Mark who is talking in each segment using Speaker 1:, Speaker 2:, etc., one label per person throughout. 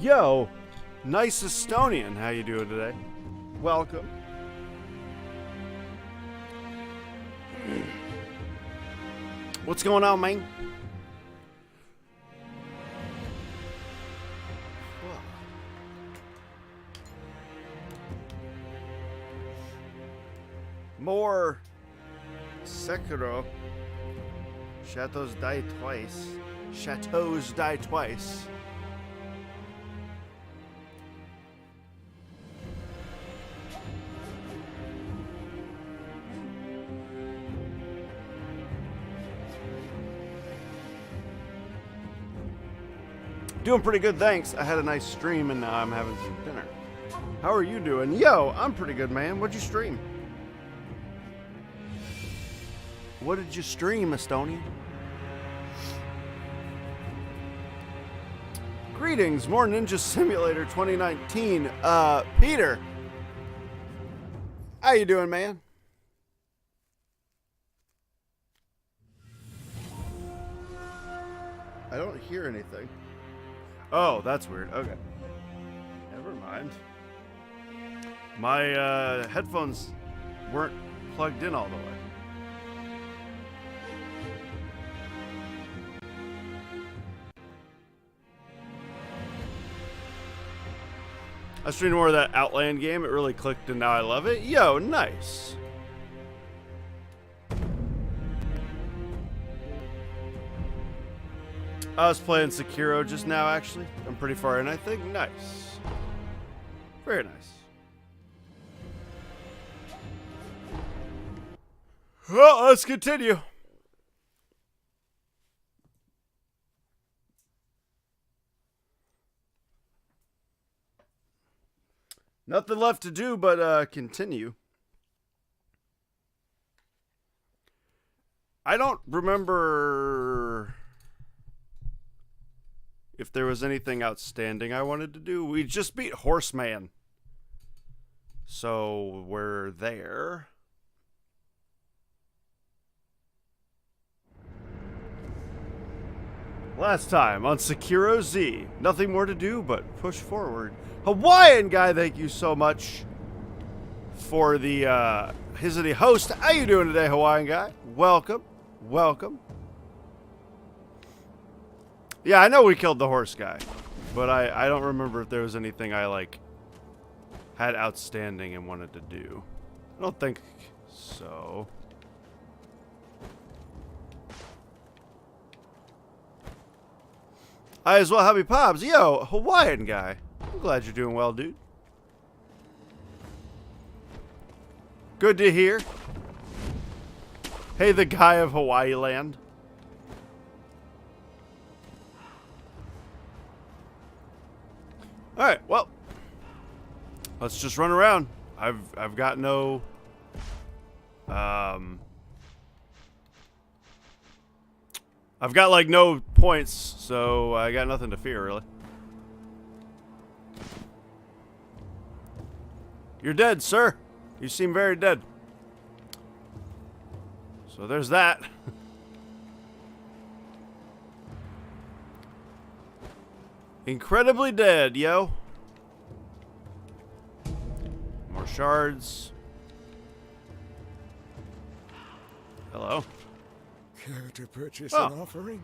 Speaker 1: Yo, nice Estonian. How you doing today? Welcome. What's going on, man? More Sekiro Shadows Die Twice. Shadows Die Twice. Doing pretty good, thanks. I had a nice stream and now I'm having some dinner. How are you doing? Yo, I'm pretty good, man. What'd you stream? What did you stream, Estonian? Greetings, more Ninja Simulator 2019. Peter. How you doing, man? I don't hear anything. Oh, that's weird. Okay. Never mind. My headphones weren't plugged in all the way. I streamed more of that Outland game. It really clicked and now I love it. Yo, nice. I was playing Sekiro just now, actually. I'm pretty far in, I think. Nice. Very nice. Well, let's continue. Nothing left to do but continue. I don't remember if there was anything outstanding I wanted to do. We just beat Horseman. So we're there. Last time on Sekiro Z. Nothing more to do but push forward. Hawaiian guy, thank you so much for the host. How you doing today, Hawaiian guy? Welcome. Welcome. Yeah, I know we killed the horse guy, but I don't remember if there was anything I like had outstanding and wanted to do. I don't think so. Hi as well, Happy Pops. Yo, Hawaiian guy. I'm glad you're doing well, dude. Good to hear. Hey, the guy of Hawaii land. All right, well, let's just run around. I've got no I've got like no points, so I got nothing to fear, really. You're dead, sir. You seem very dead. So there's that. Incredibly dead, yo. More shards. Hello.
Speaker 2: Care to purchase an offering?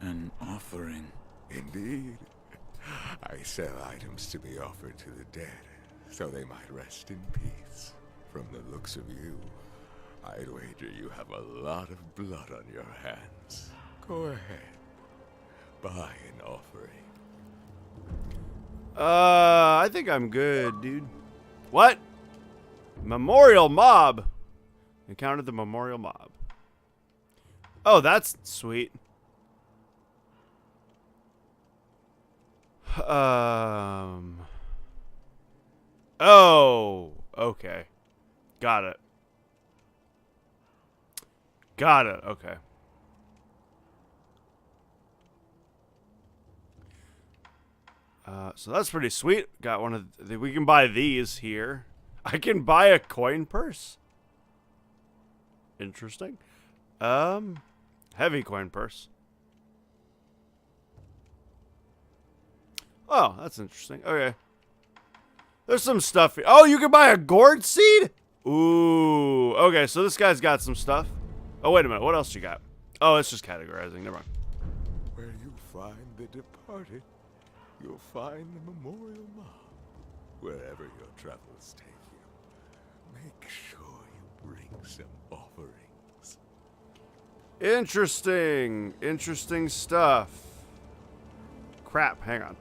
Speaker 3: An offering?
Speaker 2: Indeed. I sell items to be offered to the dead, so they might rest in peace. From the looks of you, I'd wager you have a lot of blood on your hands. Go ahead. Buy an offering.
Speaker 1: I think I'm good, dude. What? Memorial mob. Encountered the memorial mob. Oh, that's sweet. Oh, okay. Got it. Got it. Okay. So that's pretty sweet. Got one of we can buy these here. I can buy a coin purse. Interesting. Heavy coin purse. Oh, that's interesting. Okay. There's some stuff here. Oh, you can buy a gourd seed? Ooh. Okay, so this guy's got some stuff. Oh, wait a minute. What else you got? Oh, it's just categorizing. Never mind.
Speaker 2: Where you find the departed, you'll find the memorial mob. Wherever your travels take you, make sure you bring some offerings.
Speaker 1: Interesting. Interesting stuff. Crap. Hang on.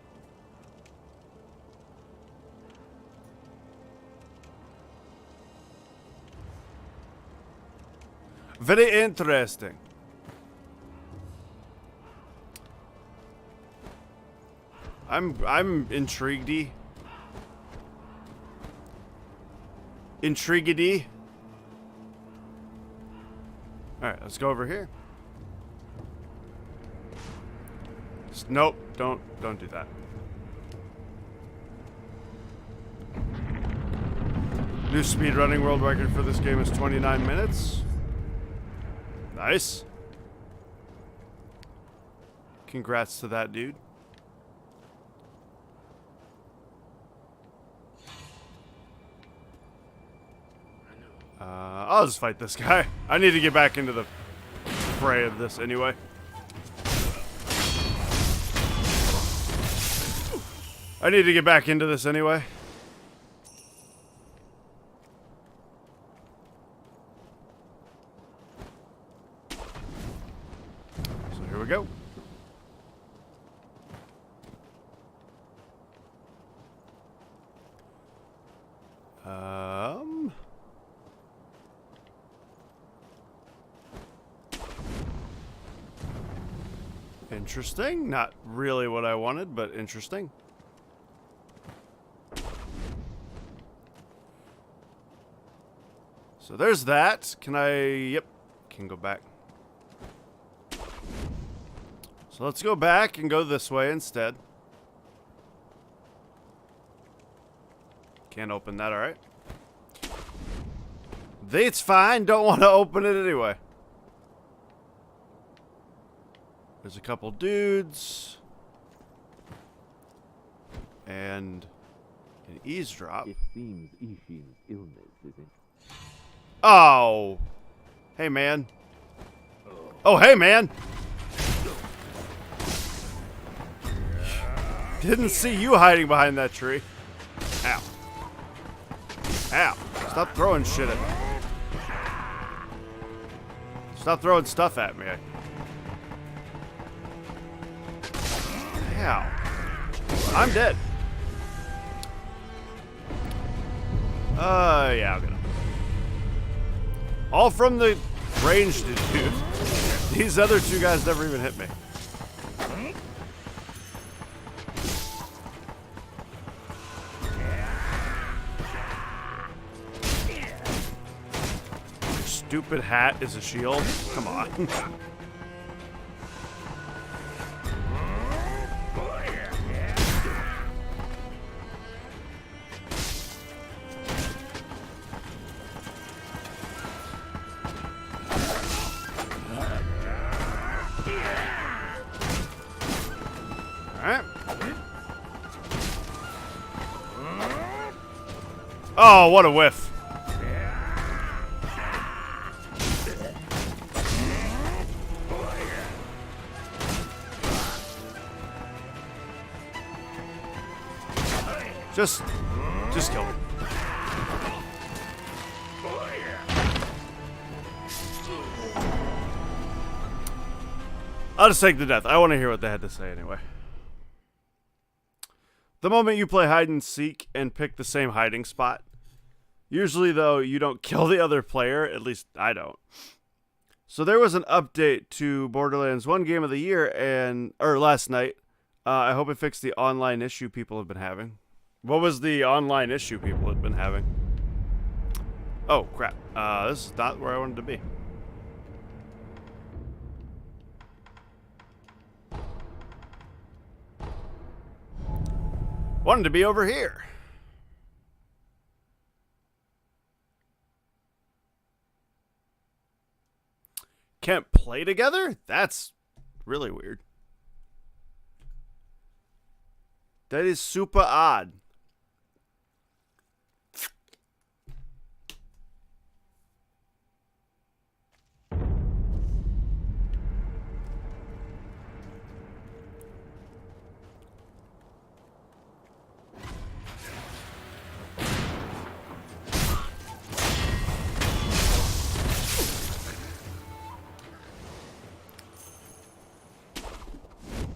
Speaker 1: Very interesting. I'm intrigued-y. Intrigued-y. Alright, let's go over here. Nope, don't do that. New speedrunning world record for this game is 29 minutes. Nice. Congrats to that dude. I'll just fight this guy. I need to get back into the fray of this anyway. I need to get back into this anyway. So here we go. Interesting. Not really what I wanted, but interesting. So there's that. Can I... Yep. Can go back. So let's go back and go this way instead. Can't open that, alright. It's fine. Don't want to open it anyway. There's a couple dudes. And an eavesdrop.
Speaker 4: It seems Ishin's illness is in...
Speaker 1: Oh. Hey, man. Oh, hey, man. Didn't see you hiding behind that tree. Ow. Ow. Stop throwing shit at me. Stop throwing stuff at me. Ow. I'm dead. Yeah, I'll get him. All from the ranged dude. These other two guys never even hit me. Your stupid hat is a shield? Come on. Oh, what a whiff. Just kill me. I'll just take the death. I want to hear what they had to say anyway. The moment you play hide and seek and pick the same hiding spot, usually though you don't kill the other player, at least I don't. So there was an update to Borderlands 1 Game of the Year last night. I hope it fixed the online issue people have been having. What was the online issue people have been having? Oh crap. This is not where I wanted to be. Wanted to be over here. Can't play together? That's really weird. That is super odd.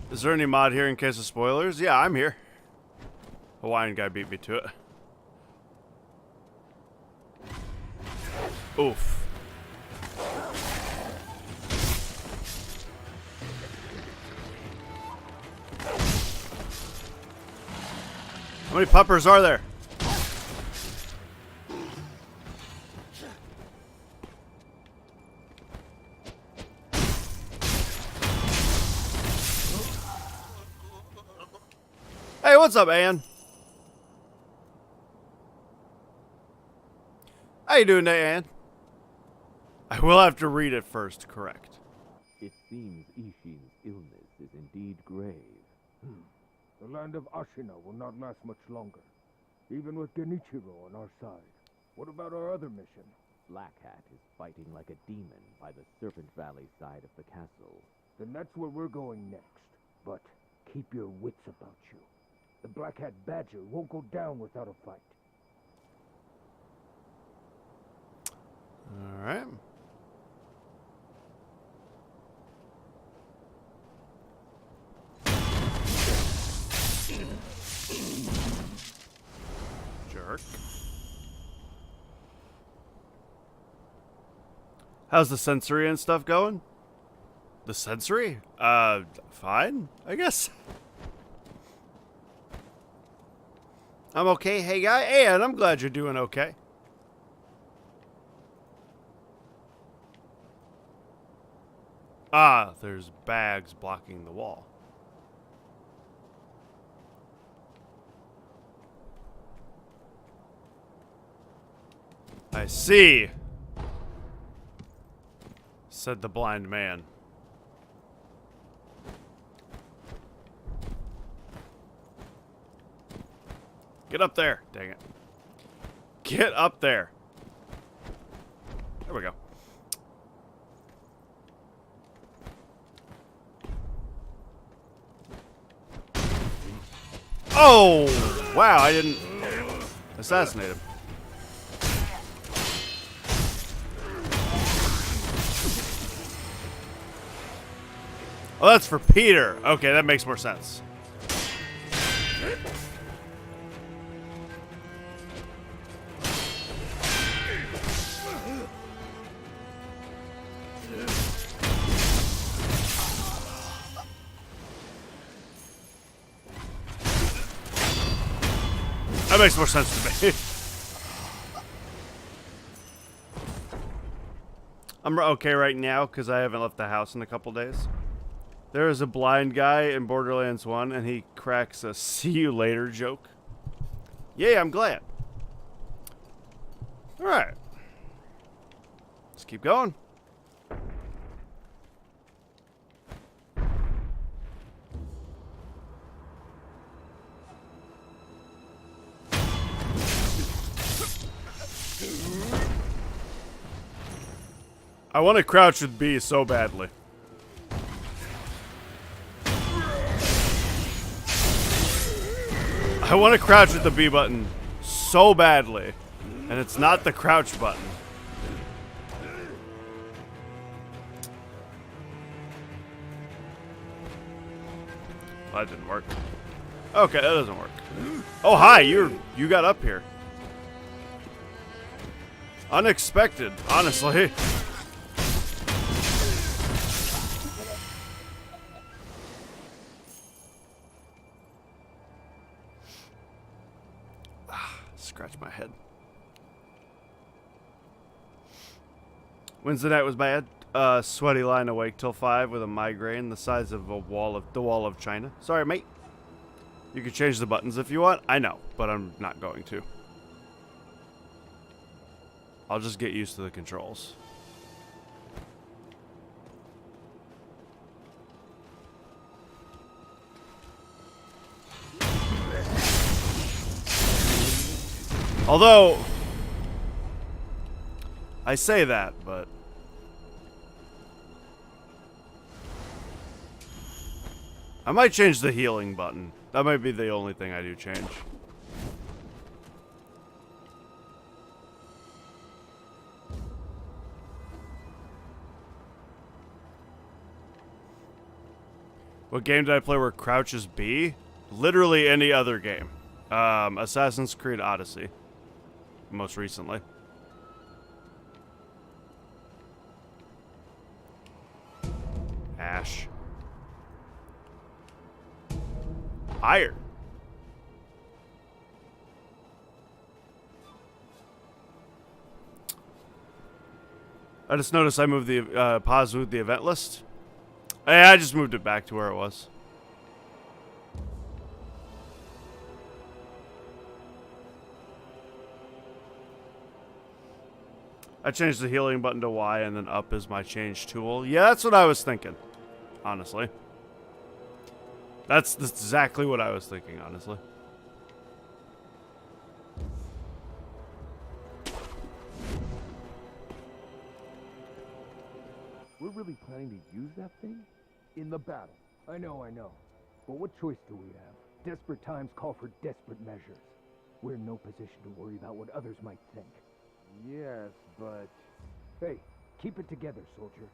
Speaker 1: Is there any mod here in case of spoilers? Yeah, I'm here. Hawaiian guy beat me to it. Oof. How many puppers are there? Hey, what's up, Ann? How you doing today, Ann? I will have to read it first, correct.
Speaker 4: It seems Ishin's illness is indeed grave.
Speaker 5: The land of Ashina will not last much longer, even with Genichiro on our side. What about our other mission?
Speaker 4: Black Hat is fighting like a demon by the Serpent Valley side of the castle.
Speaker 5: Then that's where we're going next. But keep your wits about you. The Black Hat Badger won't go down without a fight.
Speaker 1: All right. Jerk. How's the sensory and stuff going? The sensory? Fine, I guess. I'm okay, hey guy, and I'm glad you're doing okay. Ah, there's bags blocking the wall. I see, said the blind man. Get up there, dang it. Get up there. There we go. Oh, wow, I didn't assassinate him. Oh, that's for Peter. Okay, that makes more sense. That makes more sense to me. I'm okay right now because I haven't left the house in a couple days. There is a blind guy in Borderlands 1 and he cracks a see you later joke. Yay, I'm glad. Alright. Let's keep going. I want to crouch with B so badly. I want to crouch with the B button so badly. And it's not the crouch button. Well, that didn't work. Okay, that doesn't work. Oh, hi, you got up here. Unexpected, honestly. Scratch my head. Wednesday night was bad. Sweaty lying awake till 5 with a migraine the size of the wall of China. Sorry, mate. You can change the buttons if you want. I know, but I'm not going to. I'll just get used to the controls. Although, I say that, but... I might change the healing button. That might be the only thing I do change. What game did I play where crouch is B? Literally any other game. Assassin's Creed Odyssey. Most recently. Ash. Iron. I just noticed I moved the pause with the event list. Hey, I just moved it back to where it was. I changed the healing button to Y and then up is my change tool. Yeah, that's what I was thinking. Honestly. That's exactly what I was thinking, honestly.
Speaker 5: We're really planning to use that thing? In the battle. I know. But what choice do we have? Desperate times call for desperate measures. We're in no position to worry about what others might think. Yes, but... Hey, keep it together, soldier.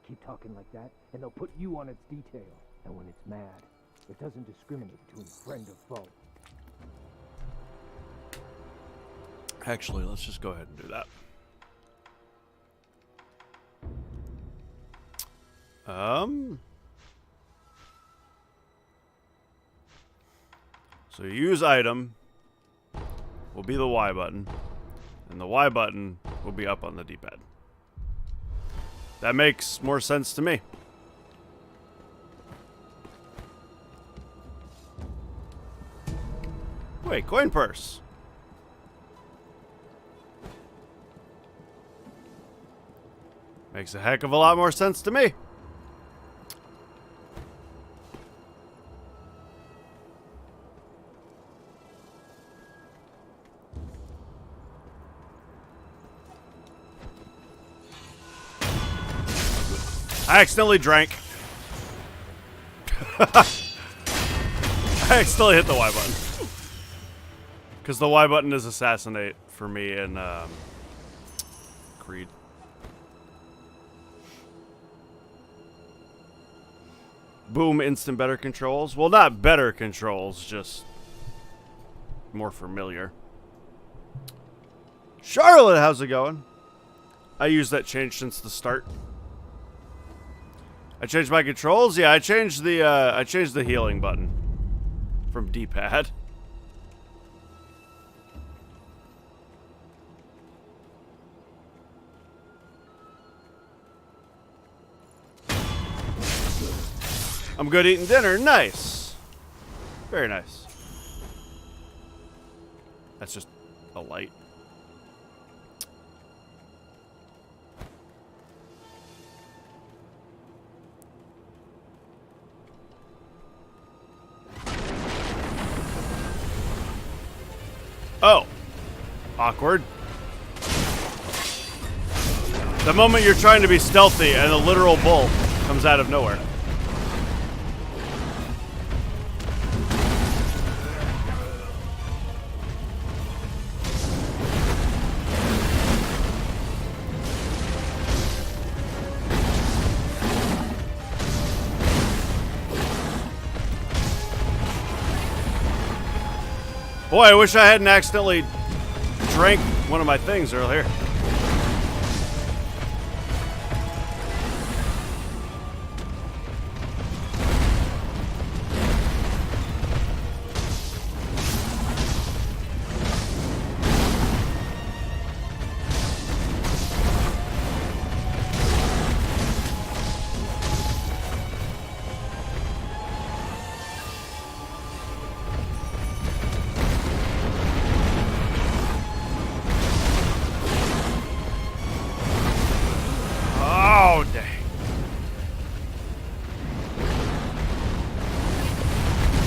Speaker 5: Keep talking like that, and they'll put you on its detail. And when it's mad, it doesn't discriminate between friend or foe.
Speaker 1: Actually, let's just go ahead and do that. So use item will be the Y button, and the Y button will be up on the D-pad. That makes more sense to me. Wait, coin purse. Makes a heck of a lot more sense to me. I accidentally drank. I accidentally hit the Y button. Because the Y button is assassinate for me in Creed. Boom, instant better controls. Well, not better controls, just more familiar. Charlotte, how's it going? I used that change since the start. I changed my controls. Yeah, I changed the healing button from D-pad. I'm good eating dinner. Nice. Very nice. That's just a light. Oh. Awkward. The moment you're trying to be stealthy and a literal bull comes out of nowhere. Boy, I wish I hadn't accidentally drank one of my things earlier.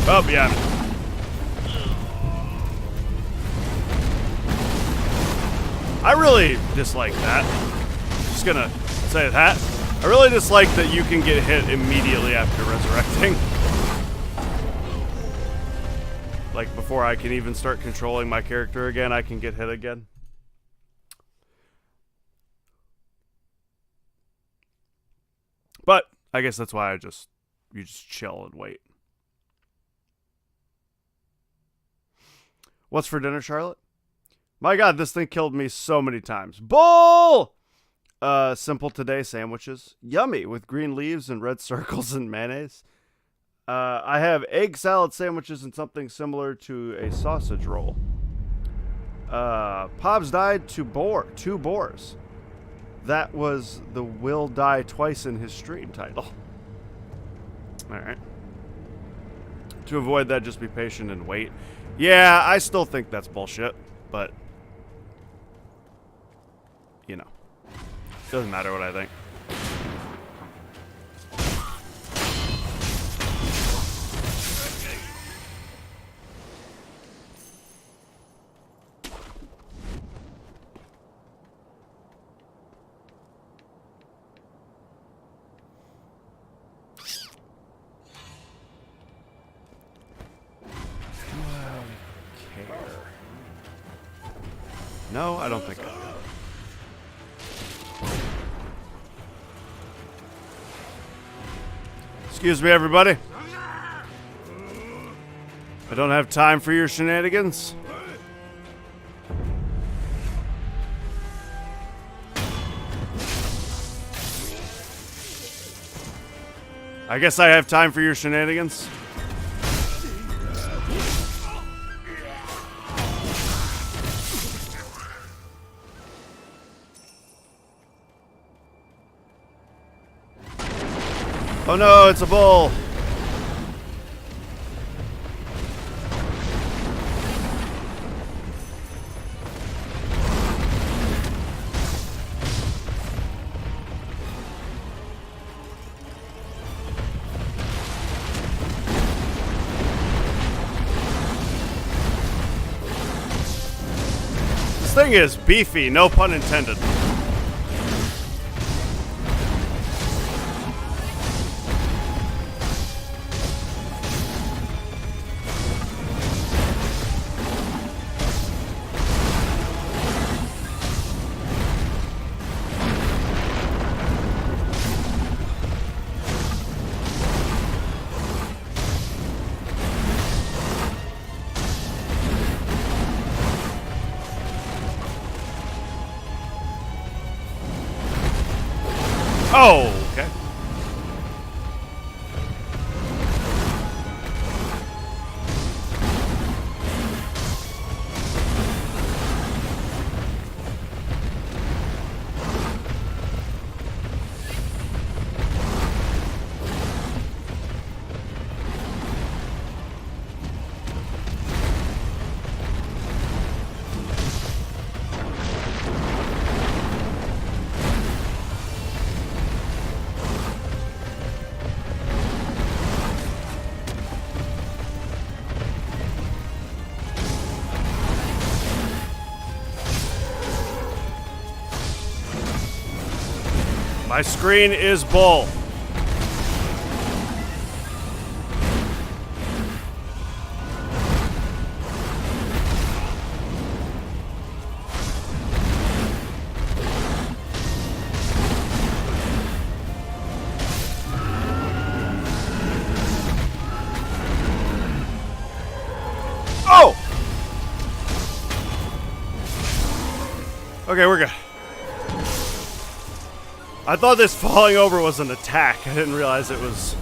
Speaker 1: Oh, yeah. really dislike that. Just gonna say that. I really dislike that you can get hit immediately after resurrecting. Like, before I can even start controlling my character again, I can get hit again. But I guess that's why you just chill and wait. What's for dinner, Charlotte? My God, this thing killed me so many times. Bull! Simple today sandwiches. Yummy, with green leaves and red circles and mayonnaise. I have egg salad sandwiches and something similar to a sausage roll. Pobs died to two boars. That was the Will Die Twice in his stream title. Alright. To avoid that, just be patient and wait. Yeah, I still think that's bullshit, but you know, doesn't matter what I think. No, I don't think I do. Excuse me, everybody. I don't have time for your shenanigans. I guess I have time for your shenanigans. Oh no, it's a bull. This thing is beefy, no pun intended. Oh, okay. My screen is bull. Oh! Okay, we're good. I thought this falling over was an attack. I didn't realize it was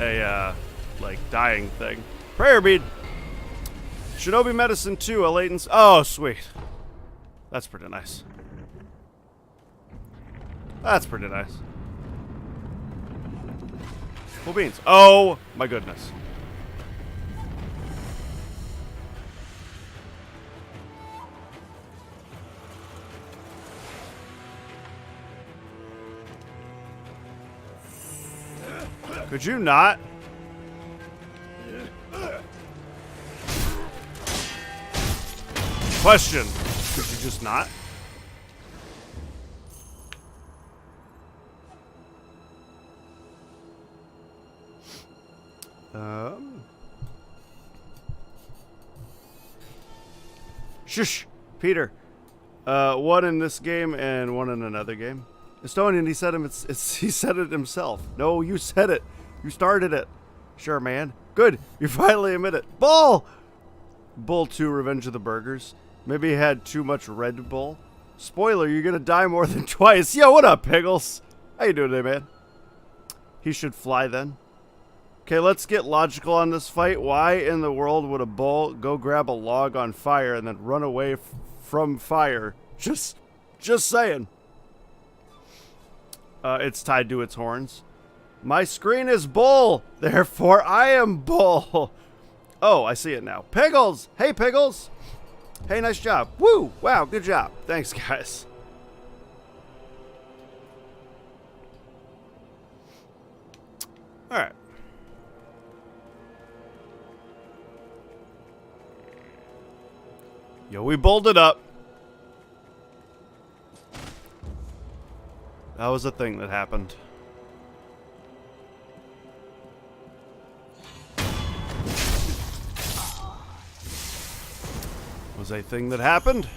Speaker 1: a, like, dying thing. Prayer bead. Shinobi Medicine 2, a latent... Oh, sweet. That's pretty nice. That's pretty nice. Cool beans. Oh, my goodness. Could you not? Question. Could you just not? Shush, Peter. One in this game and one in another game. Estonian, he said it himself. No, you said it. You started it. Sure, man. Good. You finally admit it. Bull! Bull 2, Revenge of the Burgers. Maybe he had too much Red Bull. Spoiler, you're gonna die more than twice. Yo, what up, Piggles? How you doing today, man? He should fly then. Okay, let's get logical on this fight. Why in the world would a bull go grab a log on fire and then run away from fire? Just saying. It's tied to its horns. My screen is bull, therefore I am bull. Oh, I see it now. Piggles! Hey, Piggles! Hey, nice job. Woo! Wow, good job. Thanks, guys. Alright. Yo, we bowled it up. That was a thing that happened. Was a thing that happened.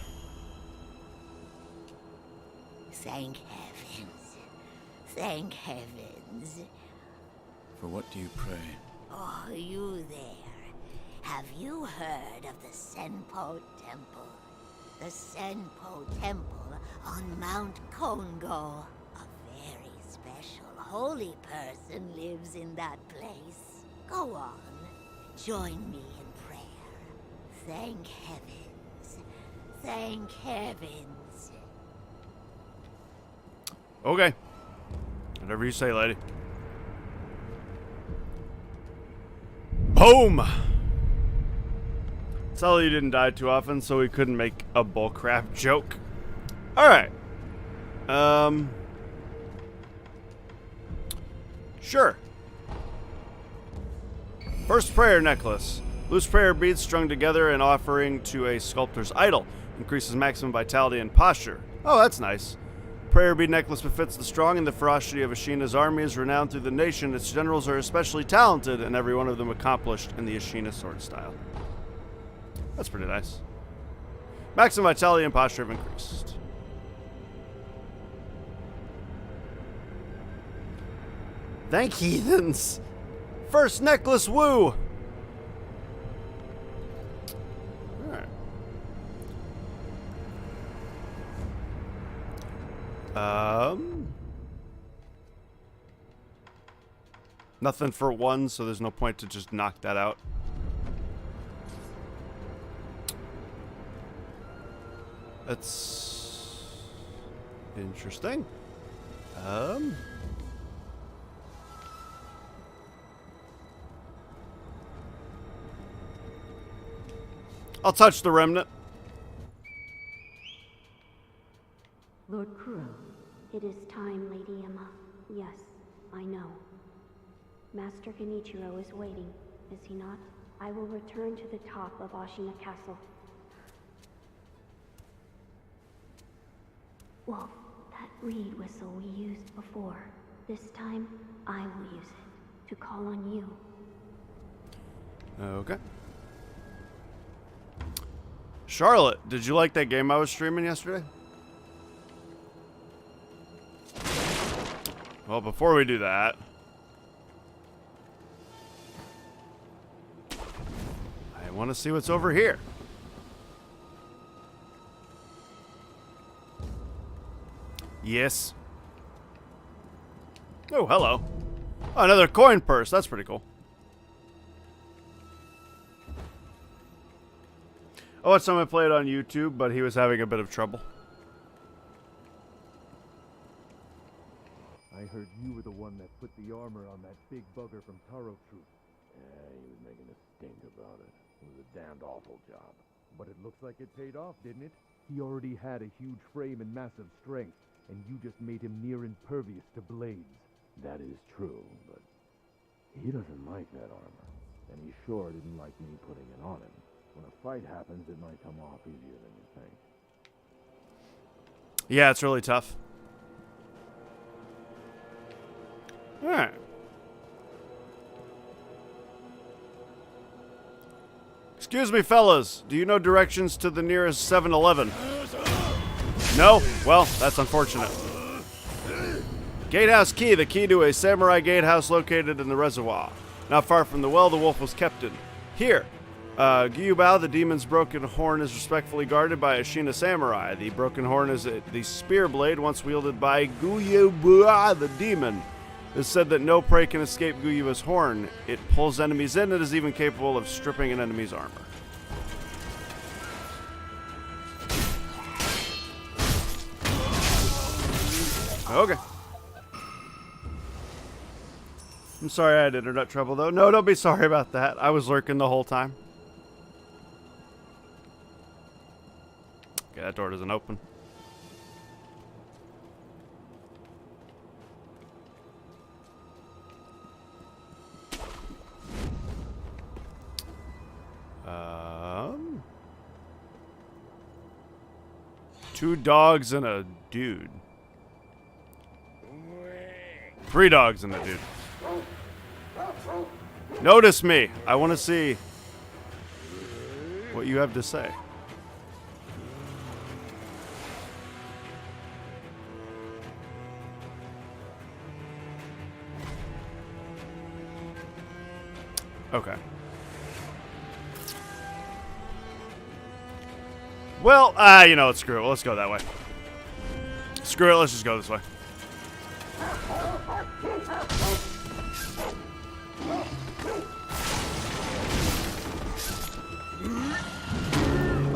Speaker 6: Thank heavens. Thank heavens.
Speaker 3: For what do you pray?
Speaker 6: Oh, you there. Have you heard of the Senpo Temple? The Senpo Temple on Mount Kongo. A very special holy person lives in that place. Go on. Join me in prayer. Thank heavens. Thank heavens.
Speaker 1: Okay. Whatever you say, lady. Boom! Sully didn't die too often, so we couldn't make a bullcrap joke. Alright. Sure. First prayer necklace. Loose prayer beads strung together and offering to a sculptor's idol. Increases maximum vitality and posture. Oh, that's nice. Prayer bead necklace befits the strong and the ferocity of Ashina's army is renowned through the nation. Its generals are especially talented, and every one of them accomplished in the Ashina sword style. That's pretty nice. Maximum vitality and posture have increased. Thank heathens! First necklace, woo! Alright. Nothing for one, so there's no point to just knock that out. That's interesting. I'll touch the remnant.
Speaker 7: Lord Kuro. It is time, Lady Emma. Yes, I know. Master Genichiro is waiting, is he not? I will return to the top of Ashina Castle. Wolf, that reed whistle we used before. This time, I will use it to call on you.
Speaker 1: Okay. Charlotte, did you like that game I was streaming yesterday? Well, before we do that, I want to see what's over here. Yes. Oh, hello. Oh, another coin purse. That's pretty cool. I watched someone play it on YouTube, but he was having a bit of trouble.
Speaker 5: I heard you were the one that put the armor on that big bugger from Taro Troop. Yeah, he was making a stink about it. It was a damned awful job. But it looks like it paid off, didn't it? He already had a huge frame and massive strength, and you just made him near impervious to blades. That is true, but he doesn't like that armor. And he sure didn't like me putting it on him. When a fight happens, it might come off easier than you think.
Speaker 1: Yeah, it's really tough. Alright. Excuse me, fellas. Do you know directions to the nearest 7-Eleven? No? Well, that's unfortunate. Gatehouse key, the key to a samurai gatehouse located in the reservoir. Not far from the well the wolf was kept in. Here. Gyubao, the demon's broken horn, is respectfully guarded by a Ashina samurai. The broken horn is the spear blade once wielded by Gyubao, the demon. It is said that no prey can escape Gyuba's horn. It pulls enemies in and is even capable of stripping an enemy's armor. Okay. I'm sorry I had internet trouble, though. No, don't be sorry about that. I was lurking the whole time. Okay, that door doesn't open. Two dogs and a dude. 3 dogs and a dude. Notice me. I want to see what you have to say. Okay. Well, you know, let's screw it. Let's go that way. Screw it. Let's just go this way.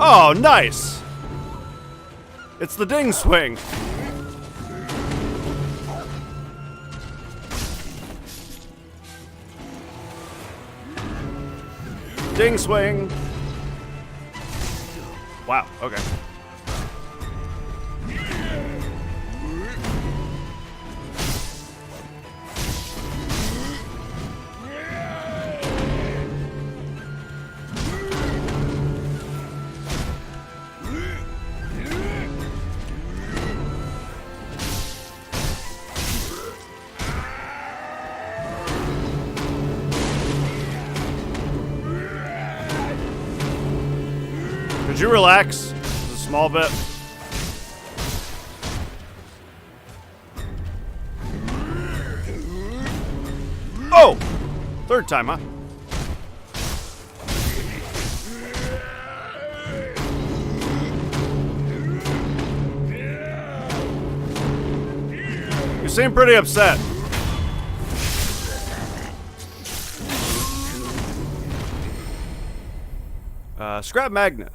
Speaker 1: Oh, nice! It's the ding swing. Ding swing. Wow, okay. Could you relax just a small bit? Oh! 3rd time, huh? You seem pretty upset. Scrap magnet.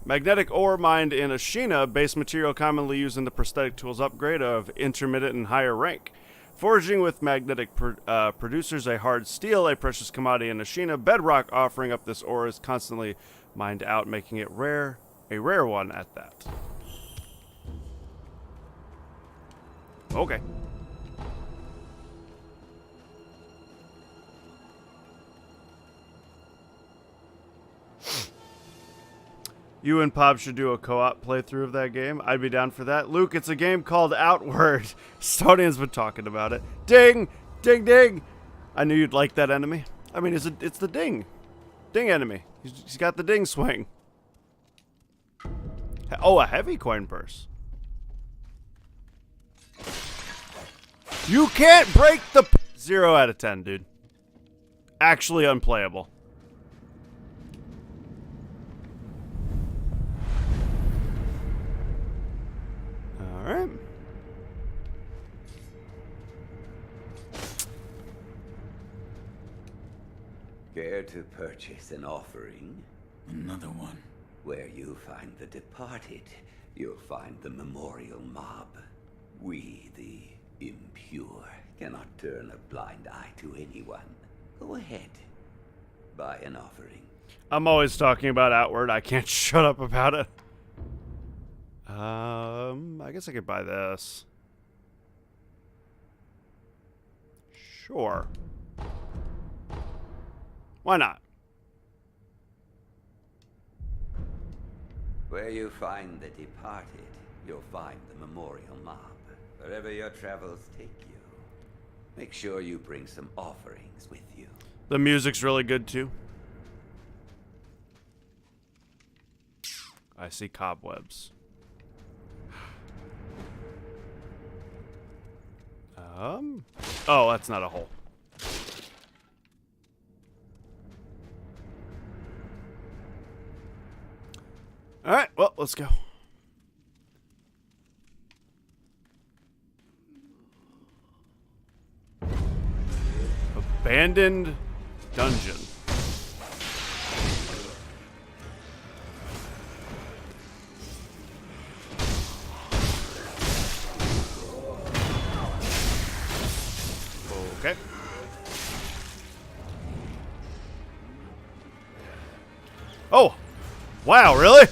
Speaker 1: Magnetic ore mined in Ashina, base material commonly used in the prosthetic tools upgrade of intermediate and higher rank. Forging with magnetic producers a hard steel, a precious commodity in Ashina. Bedrock offering up this ore is constantly mined out, making it rare, a rare one at that. Okay. You and Pop should do a co-op playthrough of that game. I'd be down for that. Luke, it's a game called Outward. Stonian's been talking about it. Ding! Ding, ding! I knew you'd like that enemy. I mean, it's the ding. Ding enemy. He's got the ding swing. Oh, a heavy coin purse. You can't break the... 0 out of 10, dude. Actually unplayable. Alright.
Speaker 8: Care to purchase an offering?
Speaker 3: Another one.
Speaker 8: Where you find the departed, you'll find the memorial mob. We, the impure, cannot turn a blind eye to anyone. Go ahead. Buy an offering.
Speaker 1: I'm always talking about Outward. I can't shut up about it. I guess I could buy this. Sure. Why not?
Speaker 8: Where you find the departed, you'll find the memorial mob. Wherever your travels take you, make sure you bring some offerings with you.
Speaker 1: The music's really good too. I see cobwebs. Oh, that's not a hole. All right, well, let's go. Abandoned dungeon. Okay. Oh! Wow, really?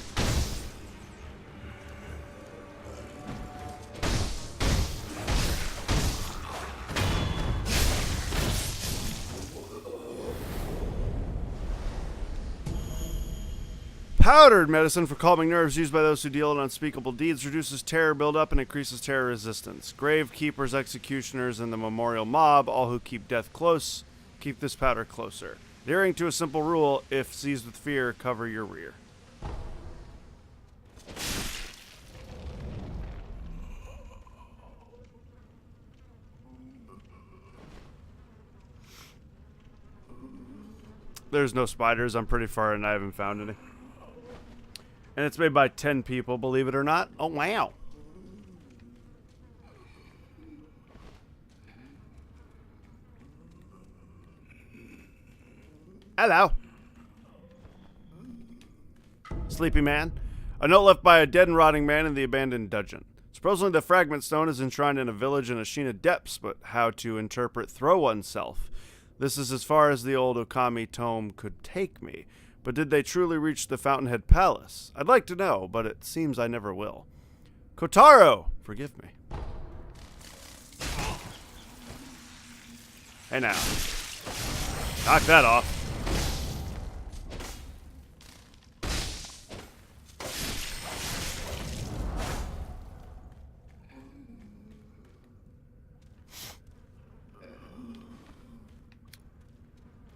Speaker 1: Powdered medicine for calming nerves used by those who deal in unspeakable deeds reduces terror buildup and increases terror resistance. Grave keepers, executioners, and the memorial mob, all who keep death close, keep this powder closer. Adhering to a simple rule, if seized with fear, cover your rear. There's no spiders. I'm pretty far and I haven't found any. And it's made by 10 people, believe it or not. Oh, wow. Hello. Sleepy man. A note left by a dead and rotting man in the abandoned dungeon. Supposedly the fragment stone is enshrined in a village in Ashina depths, but how to interpret throw oneself? This is as far as the old Okami tome could take me. But did they truly reach the Fountainhead Palace? I'd like to know, but it seems I never will. Kotaro! Forgive me. Hey now. Knock that off.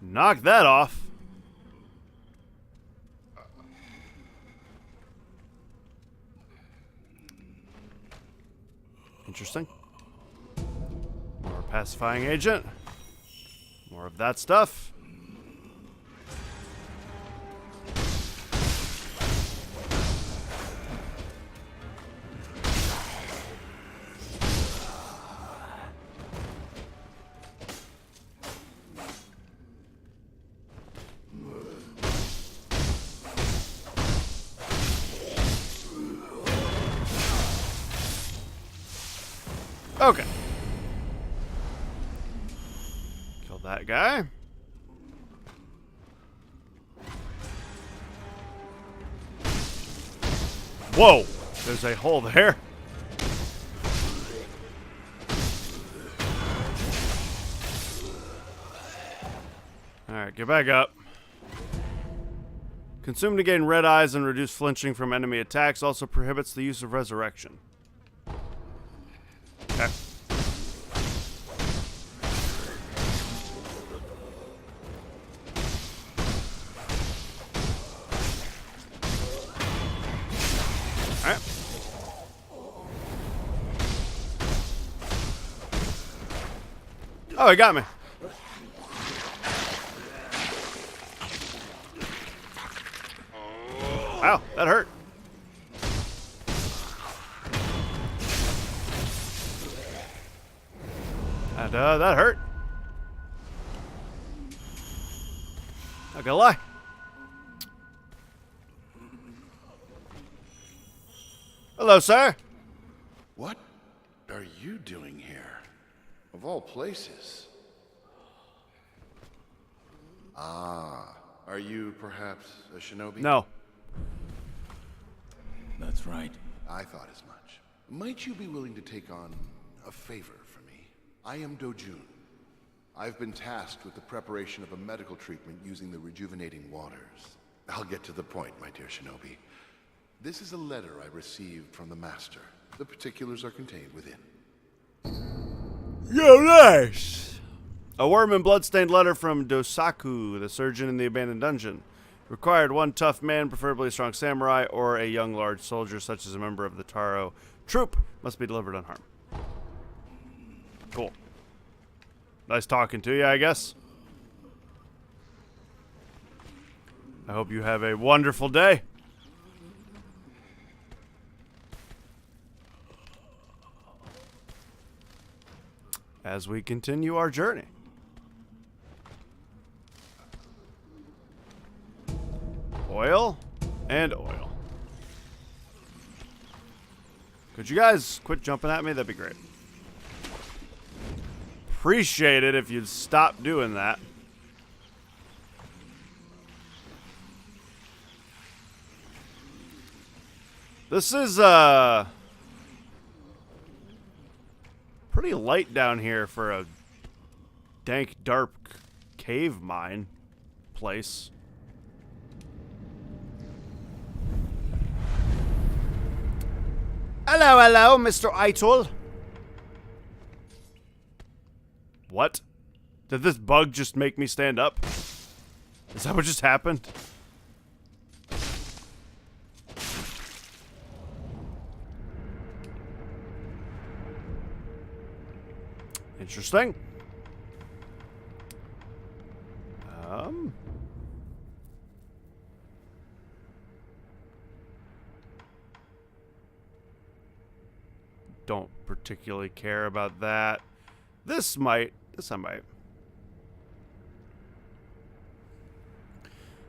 Speaker 1: Knock that off. Interesting. More pacifying agent. More of that stuff. Okay. Kill that guy. Whoa! There's a hole there. Alright, get back up. Consume to gain red eyes and reduce flinching from enemy attacks. Also prohibits the use of resurrection. Okay. Alright. Oh, he got me. Wow, that hurt. That hurt. Not gonna lie. Hello, sir.
Speaker 9: What are you doing here? Of all places. Ah, are you perhaps a shinobi?
Speaker 1: No.
Speaker 3: That's right.
Speaker 9: I thought as much. Might you be willing to take on a favor for me? I am Dojun. I've been tasked with the preparation of a medical treatment using the rejuvenating waters. I'll get to the point, my dear shinobi. This is a letter I received from the master. The particulars are contained within.
Speaker 1: Yo, nice! A worm and bloodstained letter from Dosaku, the surgeon in the abandoned dungeon. It Required 1 tough man, preferably a strong samurai, or a young large soldier, such as a member of the Taro troop, must be delivered unharmed. Cool. Nice talking to you, I guess. I hope you have a wonderful day. As we continue our journey. Oil and oil. Could you guys quit jumping at me? That'd be great. Appreciate it if you'd stop doing that. This is pretty light down here for a dank, dark cave mine place. Hello, hello, Mr. Eitel. What? Did this bug just make me stand up? Is that what just happened? Interesting. Don't particularly care about that. This I might.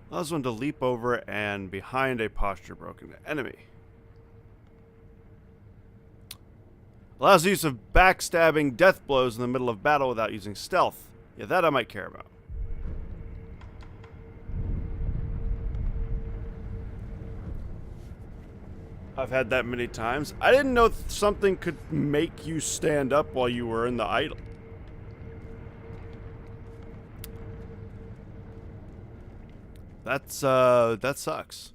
Speaker 1: Allows one to leap over and behind a posture broken enemy. Allows the use of backstabbing death blows in the middle of battle without using stealth. Yeah, that I might care about. I've had that many times. I didn't know something could make you stand up while you were in the idol. That sucks.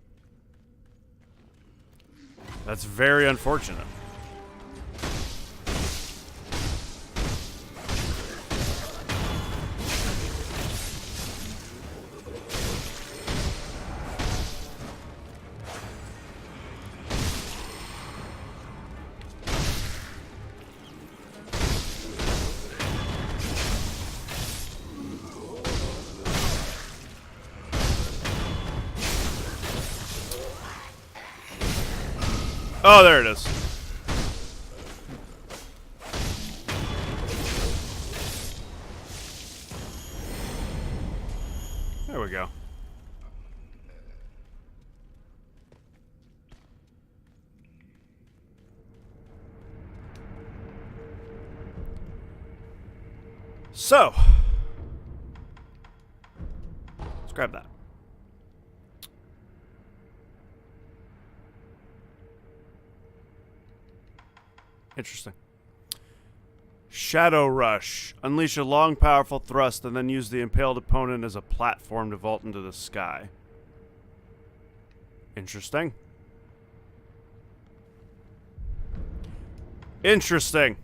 Speaker 1: That's very unfortunate. Oh, there it is. There we go. So, let's grab that. Interesting. Shadow Rush. Unleash a long, powerful thrust and then use the impaled opponent as a platform to vault into the sky. Interesting. Interesting.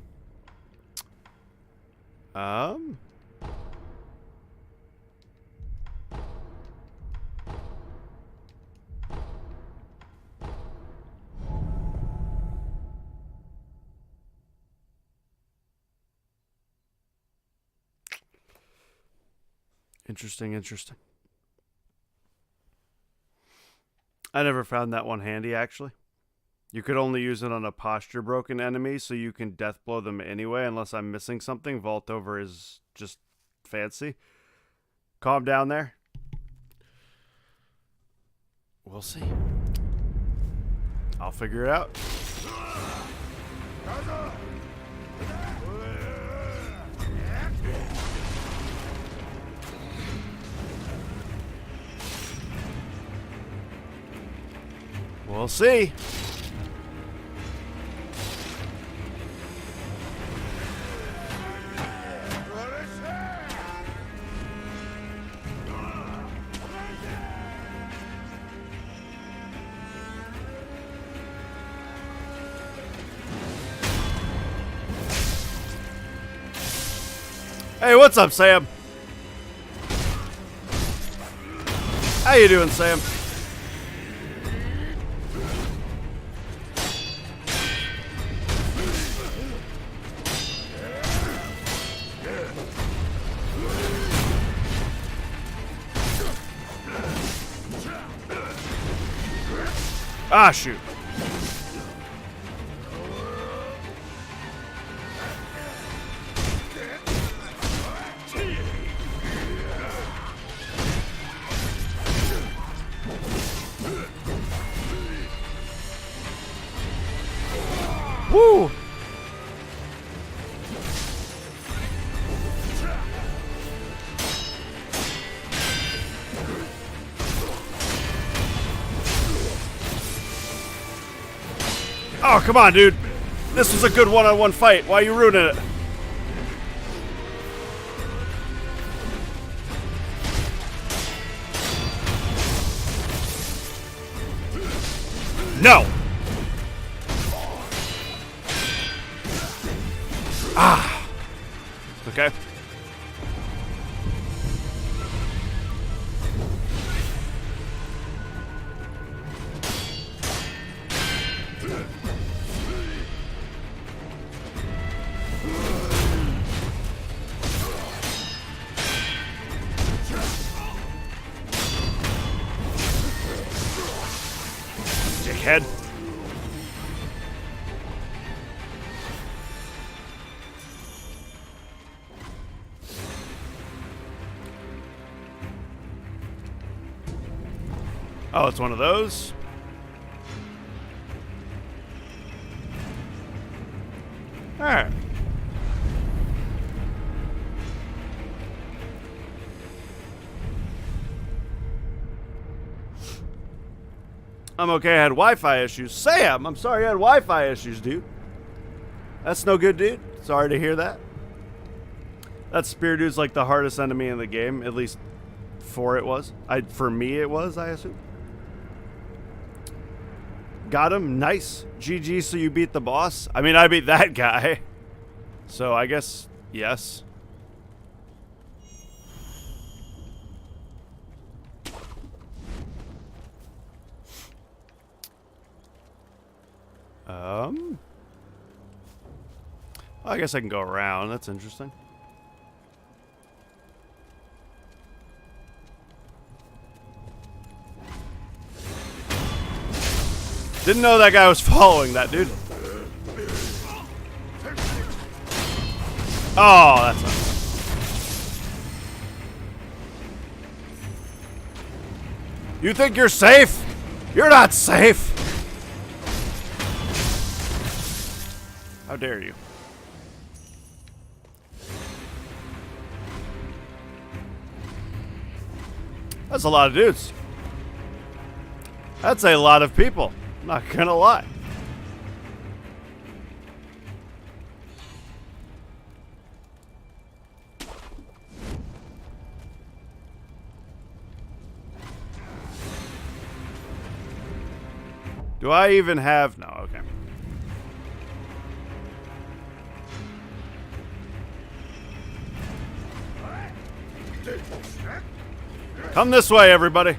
Speaker 1: Interesting. I never found that one handy, actually. You could only use it on a posture broken enemy, so you can death blow them anyway, unless I'm missing something. Vault over is just fancy. Calm down there. We'll see. I'll figure it out. We'll see. Hey, what's up, Sam? How you doing, Sam? Ah, shoot. Woo! Oh, come on, dude. This was a good one-on-one fight. Why are you ruining it? No! Ah! Okay. Dickhead. Oh, it's one of those. All right. I'm okay, I had Wi-Fi issues. Sam, I'm sorry you had Wi-Fi issues, dude. That's no good, dude. Sorry to hear that. That spear dude's like the hardest enemy in the game, at least for me it was, I assume. Got him, nice. GG, so you beat the boss? I mean, I beat that guy. So I guess, yes. Well, I guess I can go around. That's interesting. Didn't know that guy was following that, dude. Oh, that's nice. You think you're safe? You're not safe. How dare you? That's a lot of dudes. That's a lot of people. Not gonna lie. Do I even have... No, okay. Come this way, everybody.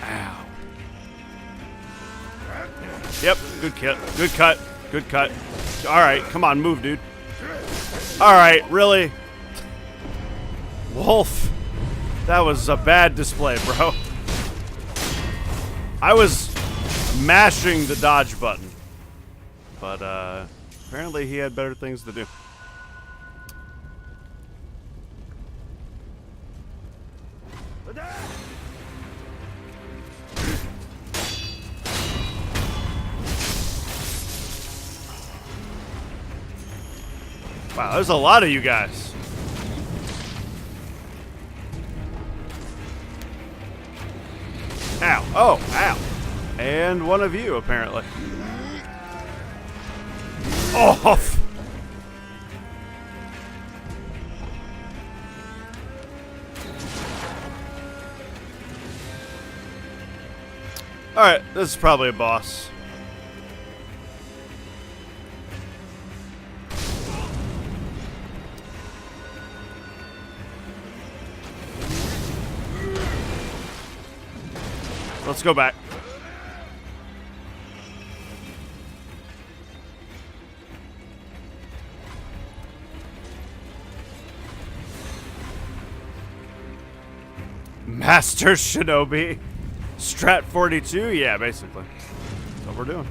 Speaker 1: Ow. Yep, good cut. Good cut. Good cut. All right, come on, move, dude. All right, really? Wolf. That was a bad display, bro. I was mashing the dodge button, but apparently he had better things to do. Wow, there's a lot of you guys. Ow. Oh, ow. And one of you, apparently. Off! Alright, this is probably a boss. Let's go back. Master Shinobi. Strat 42? Yeah, basically. That's what we're doing.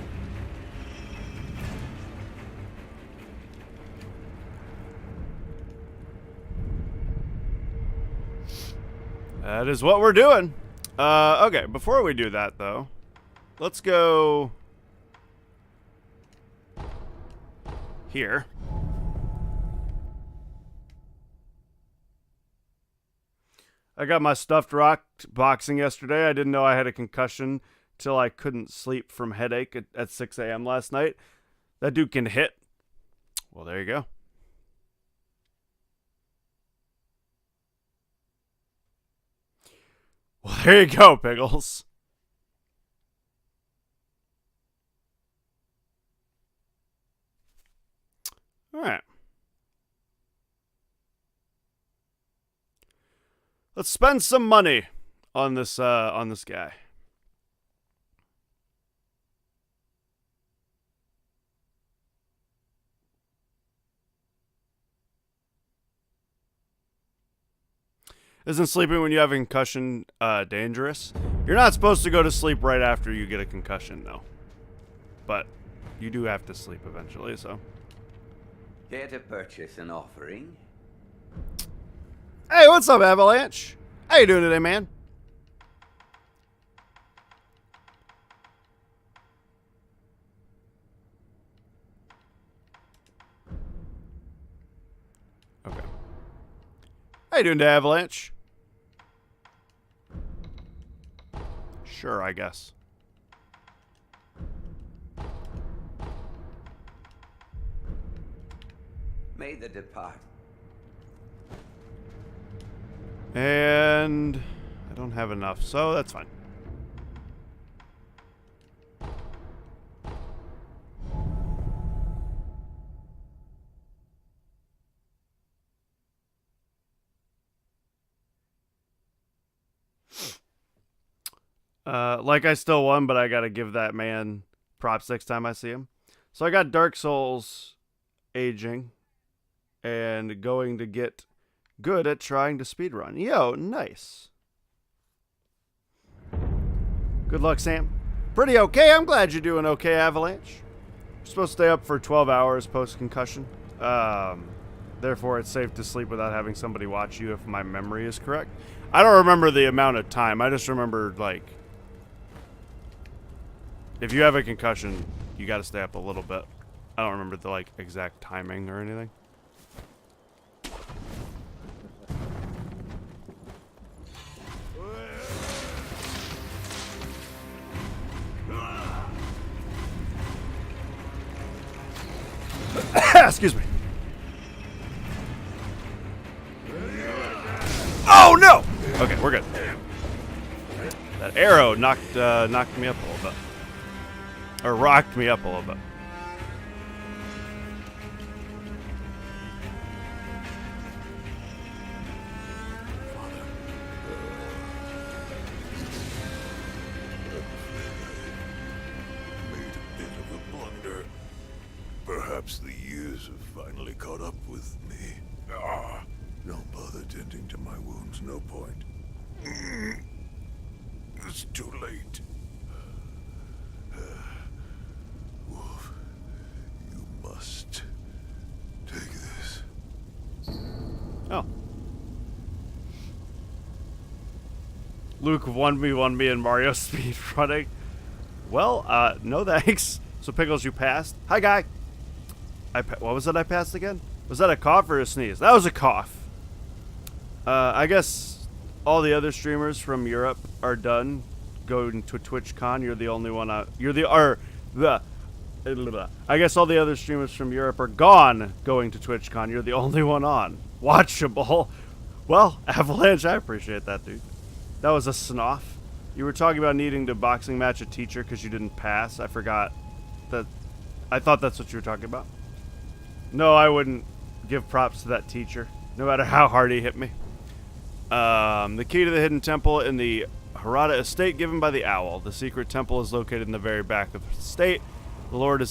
Speaker 1: That is what we're doing. Okay, before we do that, though, let's go here. I got my stuffed rock boxing yesterday. I didn't know I had a concussion till I couldn't sleep from headache at 6 a.m. last night. That dude can hit. Well, there you go. Well, there you go, Pickles. All right. Let's spend some money on this guy. Isn't sleeping when you have a concussion dangerous? You're not supposed to go to sleep right after you get a concussion, though. But you do have to sleep eventually, so.
Speaker 8: Care to purchase an offering?
Speaker 1: Hey, what's up, Avalanche? How you doing today, man? Okay. How you doing today, Avalanche? Sure, I guess.
Speaker 8: May the depart.
Speaker 1: And I don't have enough, so that's fine. Like I still won, but I gotta give that man props next time I see him. So I got Dark Souls aging and going to get good at trying to speedrun. Yo, nice. Good luck, Sam. Pretty okay. I'm glad you're doing okay, Avalanche. You're supposed to stay up for 12 hours post-concussion. Therefore, it's safe to sleep without having somebody watch you if my memory is correct. I don't remember the amount of time. I just remember, like, if you have a concussion, you got to stay up a little bit. I don't remember the, like, exact timing or anything. Excuse me. Oh no! Okay, we're good. That arrow knocked me up a little bit, or rocked me up a little bit.
Speaker 10: Perhaps the years have finally caught up with me. Don't bother tending to my wounds, no point. It's too late. Wolf, you must take this.
Speaker 1: Oh. Luke 1v1 in Mario speed running. Well, no thanks. So Pickles, you passed. Hi, guy. What was it I passed again? Was that a cough or a sneeze? That was a cough. I guess all the other streamers from Europe are done going to TwitchCon. You're the only one out. I guess all the other streamers from Europe are gone going to TwitchCon. You're the only one on. Watchable. Well, Avalanche, I appreciate that, dude. That was a snoff. You were talking about needing to boxing match a teacher because you didn't pass. I forgot that. I thought that's what you were talking about. No, I wouldn't give props to that teacher, no matter how hard he hit me. The key to the hidden temple in the Harada estate given by the owl. The secret temple is located in the very back of the estate. The Lord